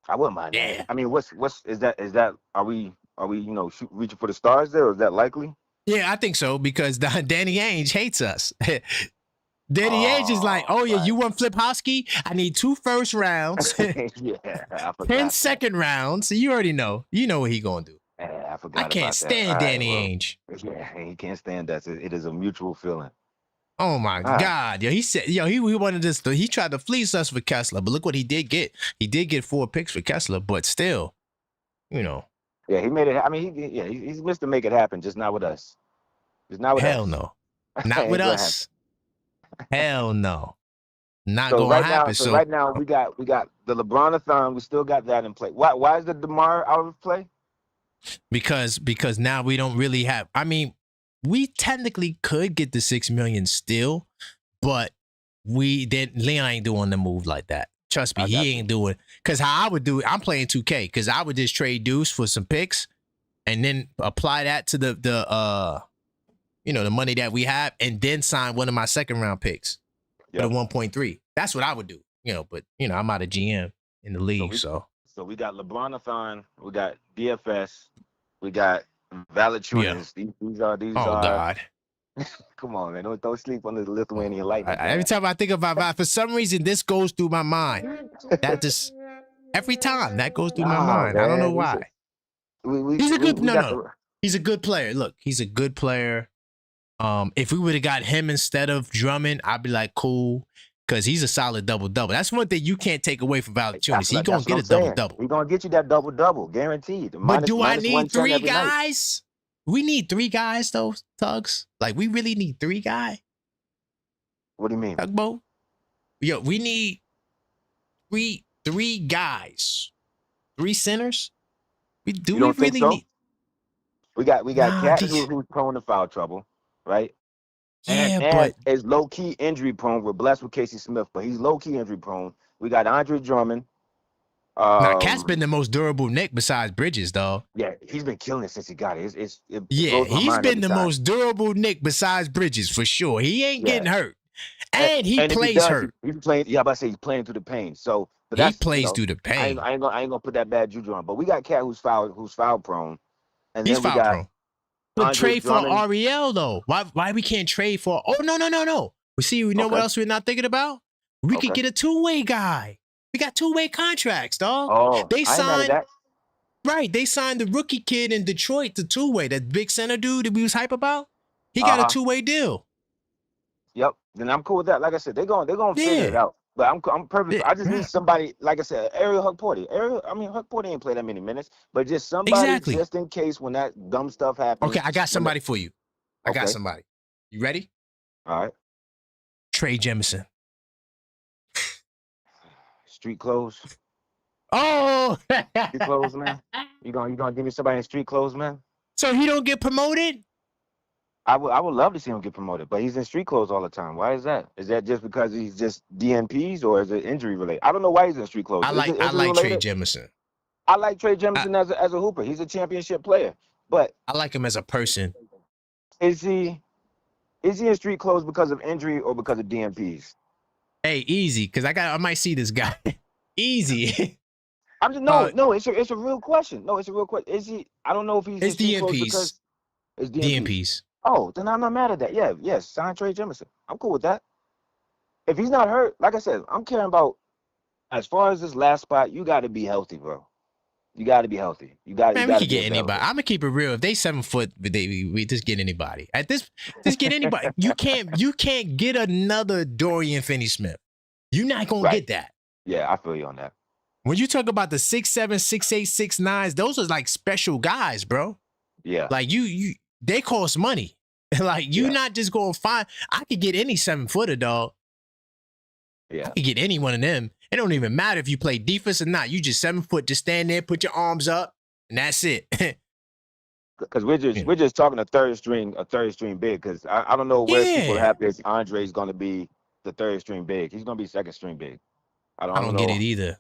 I wouldn't mind that. I mean, what's is that? Are we reaching for the stars there, or is that likely? Yeah, I think so, because Danny Ainge hates us. Danny Ainge is like, oh yeah, you want Flipowski? I need 2 first rounds, yeah, I forgot 10 second rounds. So you already know. You know what he gonna do. Yeah, I forgot. I can't stand Danny Ainge. Yeah, he can't stand that. It is a mutual feeling. Oh my God. Yo, he said, he wanted this. He tried to fleece us for Kessler, but look what he did get. He did get 4 picks for Kessler, but still, you know. Yeah, he made it. I mean, he's missed to make it happen, just not with us. Just not with us. Hell no. Not with us. Hell no. Not so gonna right happen. Now, so right now we got the LeBron-a-thon. We still got that in play. Why is the DeMar out of play? Because now we don't really have. I mean, we technically could get the $6 million still, but Leon ain't doing the move like that. Trust me, he ain't doing. Because how I would do it, I'm playing 2K. Because I would just trade Deuce for some picks, and then apply that to the money that we have, and then sign one of my 2nd round picks for the 1.3. That's what I would do. But I'm out of GM in the league, so. So we got LeBron-a-thon, we got DFS, we got Valanciunas. Yeah. These are. God. Come on, man! Don't sleep on the Lithuanian Lightning. Every time I think about that, for some reason, this goes through my mind. That just every time that goes through my mind. Man. I don't know why. He's a good. He's a good player. Look, he's a good player. If we would have got him instead of Drummond, I'd be like, cool. Because he's a solid double-double. That's one thing you can't take away from Valanciunas. He's going to get a double-double. He's going to get you that double-double, guaranteed. But do I need 3 guys? We need 3 guys, though, Tugs. Like, we really need 3 guys. What do you mean? Tugboat? Yo, we need three guys. 3 centers? We really need... We got Cat who's prone to foul trouble, right? Yeah, and is low-key injury prone. We're blessed with Casey Smith, but he's low-key injury prone. We got Andre Drummond. Now, Cat's been the most durable Knick besides Bridges, dog. Yeah, he's been killing it since he got it. He's been the most durable Knick besides Bridges, for sure. He ain't getting hurt. And he plays hurt. He's playing, he's playing through the pain. So, but he plays through the pain. I ain't gonna put that bad juju on. But we got Cat who's foul prone. And he's then foul prone. But trade for Ariel, though. Why we can't trade for? Oh, no. We know what else we're not thinking about? We could get a 2-way guy. We got 2-way contracts, dog. Oh, they signed that. Right. They signed the rookie kid in Detroit to 2-way. That big center dude that we was hype about. He got a 2-way deal. Yep. Then I'm cool with that. Like I said, they're gonna figure it out. But I'm perfect. I just need somebody, like I said, Ariel Hukporti. Hukporti ain't played that many minutes, but just somebody just in case when that dumb stuff happens. Okay, I got somebody for you. I got somebody. You ready? All right. Trey Jemison. Street clothes. Oh, street clothes, man. You gonna give me somebody in street clothes, man? So he don't get promoted? I would love to see him get promoted, but he's in street clothes all the time. Why is that? Is that just because he's just DNPs, or is it injury related? I don't know why he's in street clothes. I like Trey Jemison. I like Trey Jemison as a hooper. He's a championship player, but I like him as a person. Is he in street clothes because of injury or because of DNPs? Hey, easy, because I might see this guy. Easy. I'm just no. It's a real question. No, it's a real question. Is he? I don't know if he's. It's DNPs. Because it's DNPs. Oh, then I'm not mad at that. Yeah, yes, sign Trey Jemison. I'm cool with that. If he's not hurt, like I said, I'm caring about as far as this last spot. You got to be healthy, bro. You got to be healthy. You got Man, we to could be get anybody. available. I'm gonna keep it real. If they 7 foot, we just get anybody. Just get anybody. You can't get another Dorian Finney-Smith. You're not gonna Right. get that. Yeah, I feel you on that. When you talk about the 6'7", 6'8", 6'9", those are like special guys, bro. Yeah. Like they cost money. Like you not just gonna find. I could get any 7-footer, dog. Yeah. I could get any one of them. It don't even matter if you play defense or not. You just 7 foot. Just stand there, put your arms up, and that's it. Because we're just talking a third string big. Because I don't know where people have this. Andre's going to be the third string big. He's going to be second string big. I don't know. Get it either.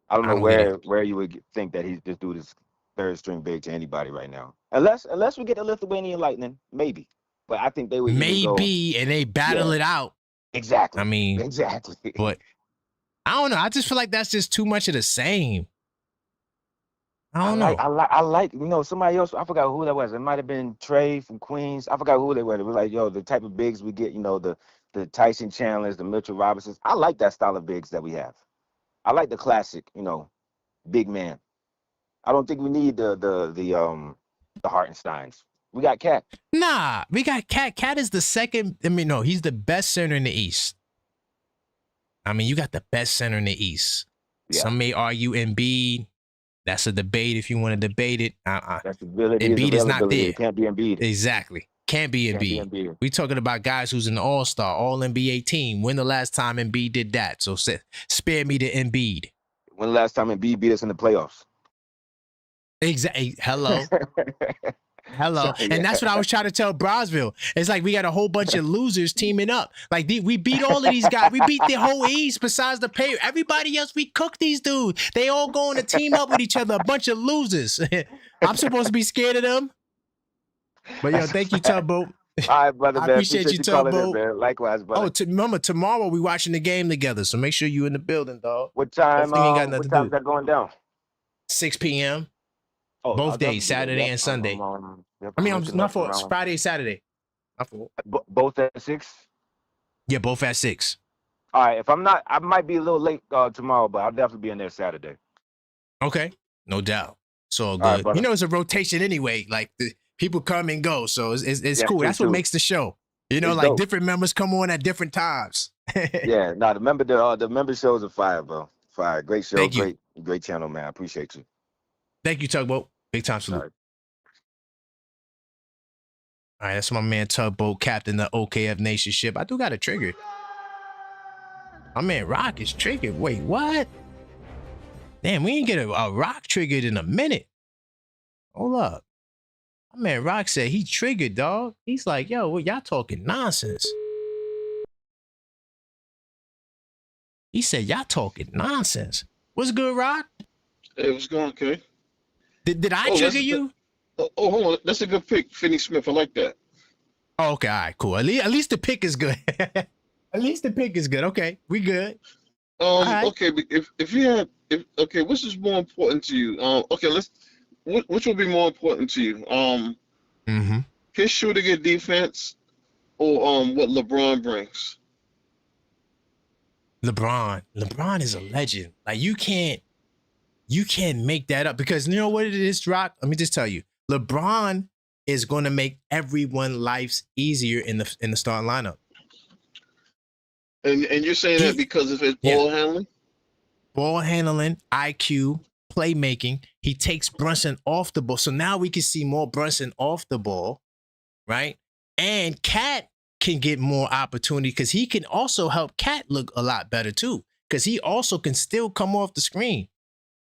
I don't know where you would think that this dude is third string big to anybody right now. Unless we get the Lithuanian Lightning, maybe. But I think they would maybe, and they battle it out. Exactly. I mean, exactly. But I don't know. I just feel like that's just too much of the same. I don't know. I like somebody else. I forgot who that was. It might have been Trey from Queens. I forgot who they were. They were like, the type of bigs we get. The Tyson Chandlers, the Mitchell Robinsons. I like that style of bigs that we have. I like the classic, big man. I don't think we need the Hartensteins. We got Cat. Nah, we got Cat. Cat is the second. I mean, no, he's the best center in the East. I mean, you got the best center in the East. Yeah. Some may argue Embiid. That's a debate if you want to debate it. Embiid is not there. It can't be Embiid. Exactly. Can't be Embiid. We're talking about guys who's an all-star, all-NBA team. When the last time Embiid did that? So spare me the Embiid. When the last time Embiid beat us in the playoffs? Exactly. Hello. Hello. And that's what I was trying to tell Brosville. It's like we got a whole bunch of losers teaming up. Like we beat all of these guys. We beat the whole East besides the pay. Everybody else, we cooked these dudes. They all going to team up with each other. A bunch of losers. I'm supposed to be scared of them. But yo, thank you, Tugboat. All right, brother. I appreciate you, Tugboat. Likewise, brother. Remember, tomorrow we watching the game together. So make sure you in the building, dog. What time? What time is that going down? 6 p.m. Oh, both days, Saturday and Sunday. I'm not for Friday, Saturday. Both at 6? Yeah, both at 6. All right. If I'm not, I might be a little late tomorrow, but I'll definitely be in there Saturday. Okay, no doubt. It's all good. Right, it's a rotation anyway. Like the people come and go, so it's cool. That's what makes the show. It's like dope. Different members come on at different times. Yeah, no, the member shows are fire, bro. Fire, great show, great channel, man. I appreciate you. Thank you, Tugboat. Big time salute. All right, that's my man Tugboat, captain of the OKF Nation ship. I do got it triggered. My man Rock is triggered. Wait, what? Damn, we ain't get a Rock triggered in a minute. Hold up. My man Rock said he triggered, dog. He's like, yo, y'all talking nonsense. He said, y'all talking nonsense. What's good, Rock? Hey, what's going on, okay? Did I trigger you? Hold on. That's a good pick, Finney-Smith. I like that. Oh, okay, all right, cool. At least the pick is good. At least the pick is good. Okay, we good. Right. Okay, which is more important to you? Which will be more important to you? His shooting and defense, or what LeBron brings? LeBron is a legend. Like you can't make that up, because you know what it is, Rock? Let me just tell you. LeBron is going to make everyone's lives easier in the starting lineup. And you're saying that because of his ball handling? Ball handling, IQ, playmaking. He takes Brunson off the ball. So now we can see more Brunson off the ball, right? And Cat can get more opportunity because he can also help Cat look a lot better too, because he also can still come off the screen.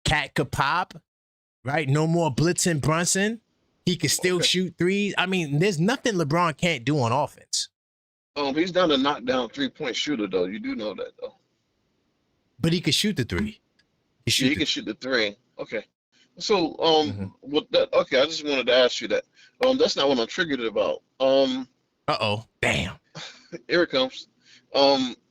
Cat could pop, right? No more blitzing Brunson. He can still shoot threes. I mean, there's nothing LeBron can't do on offense. He's not a knockdown 3-point shooter, though. You do know that, though. But he can shoot the 3. He can shoot the 3. Okay. So, I just wanted to ask you that. That's not what I'm triggered about. Damn. Here it comes.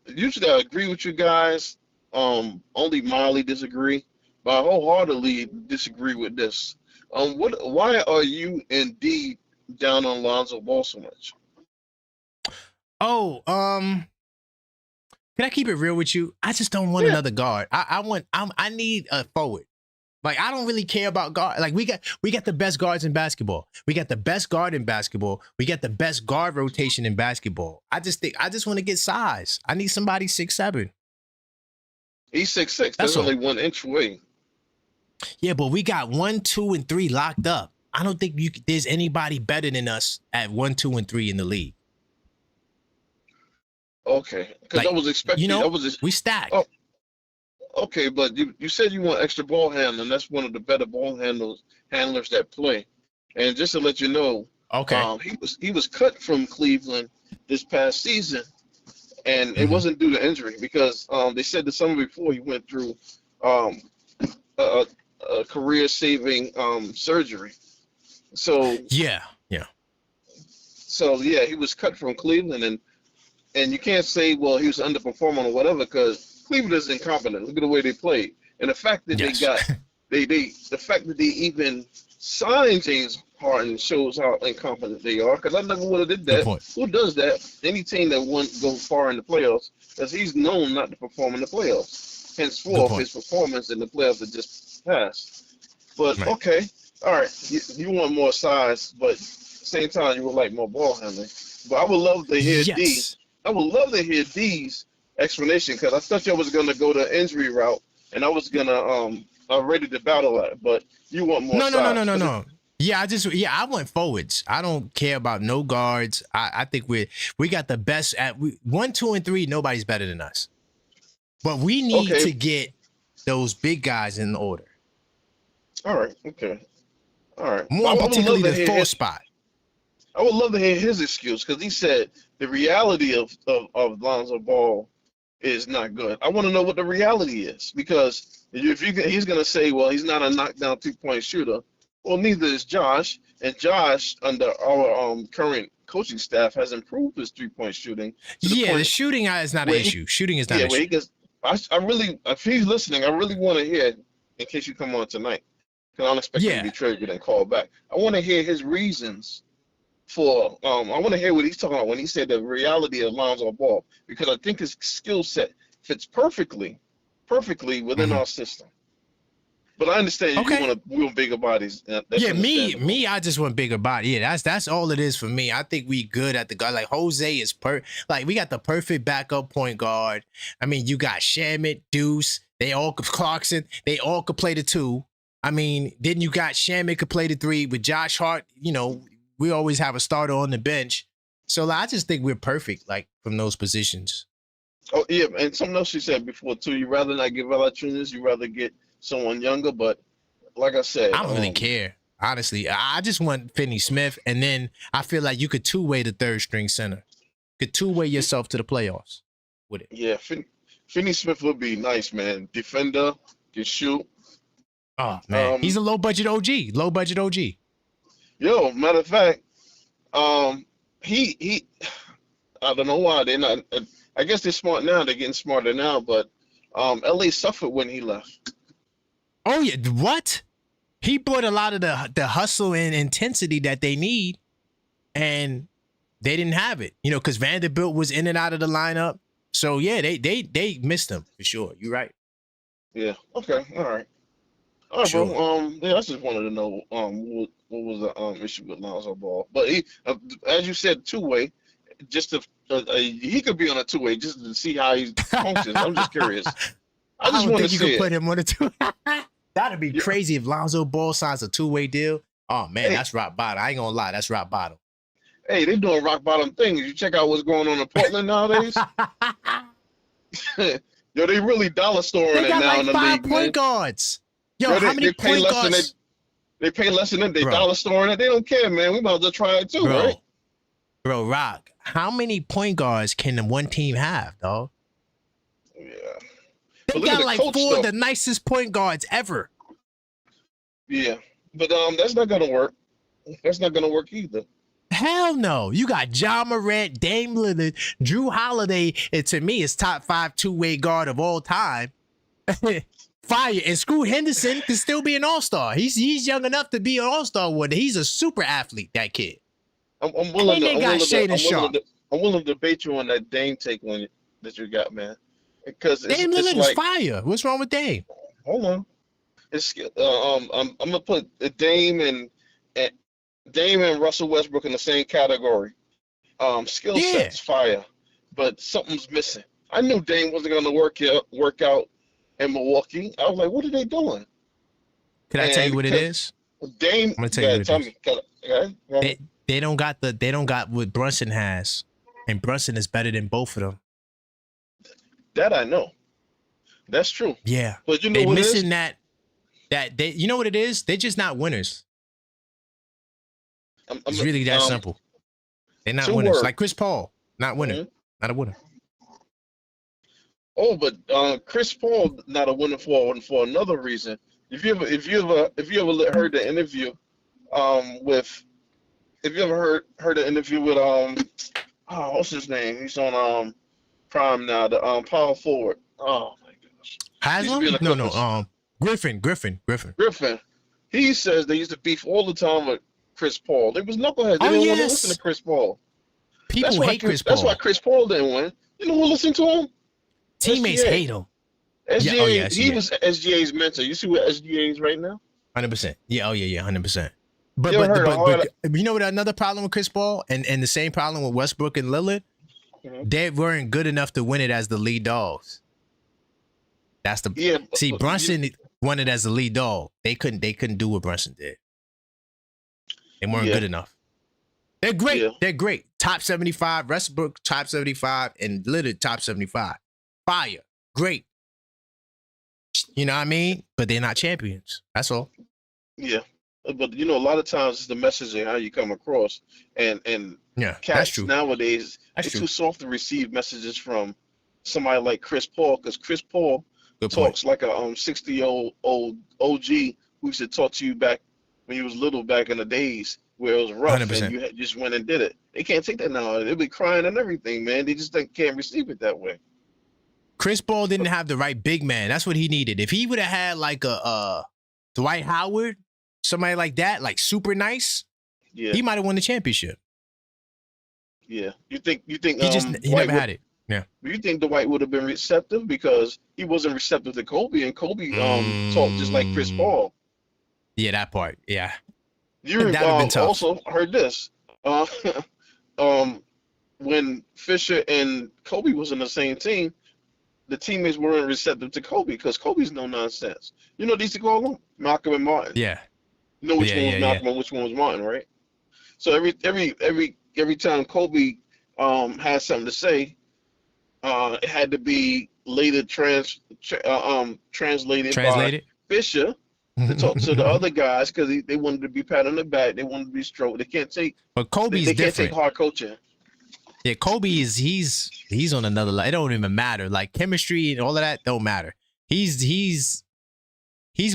Usually I agree with you guys. Only mildly disagree. But I wholeheartedly disagree with this. Why are you and D down on Lonzo Ball so much? Can I keep it real with you? I just don't want another guard. I need a forward. Like, I don't really care about guard. Like, we got the best guards in basketball. We got the best guard in basketball. We got the best guard rotation in basketball. I just want to get size. I need somebody 6'7". He's 6'6". That's That's only 1 inch away. Yeah, but we got 1, 2, and 3 locked up. I don't think there's anybody better than us at 1, 2, and 3 in the league. Okay, because Like, I was expecting. we stacked. Oh, okay, but you said you want extra ball handling. That's one of the better ball handlers that play. And just to let you know, Okay. he was cut from Cleveland this past season, and it wasn't due to injury because they said the summer before he went through a career-saving surgery. So Yeah. so yeah, he was cut from Cleveland, and you can't say, well, he was underperforming or whatever, because Cleveland is incompetent. Look at the way they played, and the fact that Yes. the fact that they even signed James Harden shows how incompetent they are. Because I never would have did Good that. point. Who does that? Any team that won't go far in the playoffs, because he's known not to perform in the playoffs. Henceforth, point. his performance in the playoffs that just passed. But Right. okay, all right, you want more size, but at the same time, you would like more ball handling. But I would love to hear D. Yes. I would love to hear D's explanation, because I thought y'all was gonna go the injury route, and I was gonna ready to battle that. But you want more size. No. Yeah, I want forwards. I don't care about no guards. I think we got the best at 1, 2, and 3. Nobody's better than us. But we need Okay. to get those big guys in order. All right. Okay. All right. More I would particularly love to the hear 4 his- spot. I would love to hear his excuse, because he said the reality of Lonzo Ball is not good. I want to know what the reality is, because he's going to say, well, he's not a knockdown 2-point shooter. Well, neither is Josh, and Josh, under our current coaching staff, has improved his 3-point shooting. to the Yeah, point the shooting is not an where he- issue. Shooting is not Yeah, an where issue. he gets. I really, if he's listening, I really want to hear, in case you come on tonight, because I don't expect him Yeah. to be triggered and call back. I want to hear his reasons for. I want to hear what he's talking about when he said the reality of Lonzo Ball, because I think his skill set fits perfectly within our system. But I understand Okay. you want bigger bodies. That's Yeah, understandable. me, I just want bigger body. Yeah, that's all it is for me. I think we good at the guard. Like Jose is like we got the perfect backup point guard. I mean, you got Shamit, Deuce, Clarkson, they all could play the 2. I mean, then you got Shamit could play the 3 with Josh Hart. We always have a starter on the bench. So like, I just think we're perfect, like from those positions. Oh yeah, and something else you said before too. You rather not get Valanciunas, you rather get someone younger. But like I said, I don't really care. Honestly, I just want Finney Smith, and then I feel like you could 2-way the 3rd string center. Could 2-way yourself to the playoffs with it. Yeah, Finney Smith would be nice, man. Defender, can shoot. Oh man, he's a low budget OG. Low budget OG. Yo, matter of fact, he I don't know why they're not. I guess they're smart now. They're getting smarter now. But LA suffered when he left. Oh yeah, what? He brought a lot of the hustle and intensity that they need, and they didn't have it. Because Vanderbilt was in and out of the lineup. So yeah, they missed him for sure. You're right. Yeah. Okay. All right. All right, Sure. bro. Yeah, I just wanted to know what was the issue with Lonzo Ball. But he, as you said, 2-way. Just he could be on a 2-way just to see how he functions. I'm just curious. I just don't want to think you see could it. put him on a 2. That'd be crazy if Lonzo Ball signs a 2-way deal. Oh man, Hey. that's rock bottom. I ain't gonna lie, that's rock bottom. Hey, they're doing rock bottom things. You check out what's going on in Portland nowadays. Yo, they really dollar storing They it got now in like the 5 league, man. point guards. Yo, Bro, how many point guards? They pay less than them. They Bro. dollar storing it. They don't care, man. We might as well try it too, right? Bro, Rock, how many point guards can the one team have, dog? Yeah. They But look at got the like coach, 4 of though. the nicest point guards ever. Yeah. But that's not gonna work. That's not gonna work either. Hell no. You got John Morant, Dame Lillard, Drew Holiday, and to me, it's top 5 2-way guard of all time. Fire. And Scoot Henderson can still be an all-star. He's young enough to be an all-star one. He's a super athlete, that kid. I'm willing And they got Shaden Sharp. I'm willing to debate you on that Dame take that you got, man. Because Dame it's Lillard like, is fire. What's wrong with Dame? hold on. It's I'm gonna put and Dame and Russell Westbrook in the same category. Skill Yeah. sets fire, but something's missing. I knew Dame wasn't gonna work out in Milwaukee. I was like, what are they doing? Can I tell you what it is? Dame, I'm gonna tell you what it tell is. me. Go ahead. They don't got what Brunson has, and Brunson is better than both of them. That I know. That's true. Yeah, But you know they what it is? missing that they. You know what it is? They're just not winners. It's really that simple. They're not 2 winners. words. Like Chris Paul, not winner, Mhm. not a winner. Oh, but Chris Paul not a winner for another reason. If you ever heard the interview with if you ever heard the interview with what's his name? He's on Prime now, the power forward. Oh my gosh. Haslam? No. Griffin. Griffin. He says they used to beef all the time with Chris Paul. They was knuckleheads. They didn't want to listen to Chris Paul. People hate Chris Paul. That's why Chris Paul didn't win. You know who listened to him? Teammates hate him. SGA, he was SGA's mentor. You see what SGA is right now? 100%. Yeah, 100%. But you know what another problem with Chris Paul and the same problem with Westbrook and Lillard? Mhm. They weren't good enough to win it as the lead dogs. That's the Brunson won it as the lead dog. They couldn't do what Brunson did. They weren't good enough. They're great. Yeah. They're great. Top 75, Westbrook top 75, and Lillard top 75. Fire. Great. You know what I mean? But they're not champions. That's all. Yeah. But a lot of times it's the message and how you come across. And Yeah, that's cats true. nowadays, That's they're true. too soft to receive messages from somebody like Chris Paul, because Chris Paul Good point. talks like a 60-year-old OG who used to talk to you back when you was little back in the days where it was rough 100%. and you just went and did it. They can't take that now. They'll be crying and everything, man. They just can't receive it that way. Chris Paul didn't have the right big man. That's what he needed. If he would have had like a Dwight Howard, somebody like that, like super nice, Yeah. he might have won the championship. Yeah. You think He Dwight never had it. Yeah. You think Dwight would have been receptive because he wasn't receptive to Kobe, and Kobe talked just like Chris Paul. Yeah, that part. Yeah. You That'd have been tough. also heard this. When Fisher and Kobe was in the same team, the teammates weren't receptive to Kobe because Kobe's no nonsense. You know what they used to call them? Malcolm and Martin. Yeah. You know which Yeah, one was yeah, Malcolm and which one was Martin, right? So every time Kobe had something to say, it had to be later translated by Fisher to talk to the other guys because they wanted to be pat on the back. They wanted to be stroked. They can't take. But Kobe's they different. can't take hard coaching. Yeah, Kobe is he's on another level. It don't even matter. Like chemistry and all of that don't matter. He's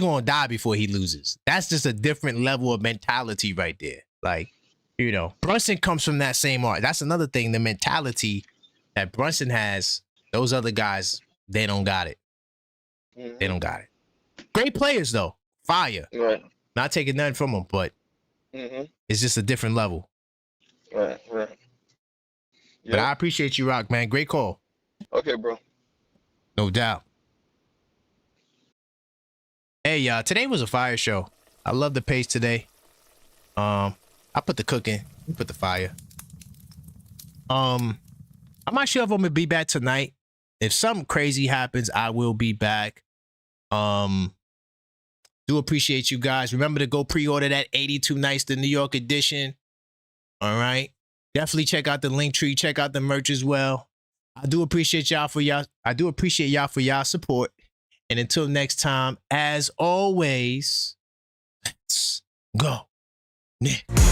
gonna die before he loses. That's just a different level of mentality right there. Like, Brunson comes from that same art. That's another thing. The mentality that Brunson has, those other guys, they don't got it. Mhm. They don't got it. Great players though. Fire. Right. Not taking nothing from them, but it's just a different level. Right. But I appreciate you, Rock, man. Great call. Okay, bro. No doubt. Hey, today was a fire show. I love the pace today. I put the cooking, you put the fire. I'm not sure if I'm gonna be back tonight. If something crazy happens, I will be back. Do appreciate you guys. Remember to go pre-order that 82 Nights, the New York edition. All right. Definitely check out the link tree. Check out the merch as well. I do appreciate y'all for y'all support. And until next time, as always, let's go, Knicks.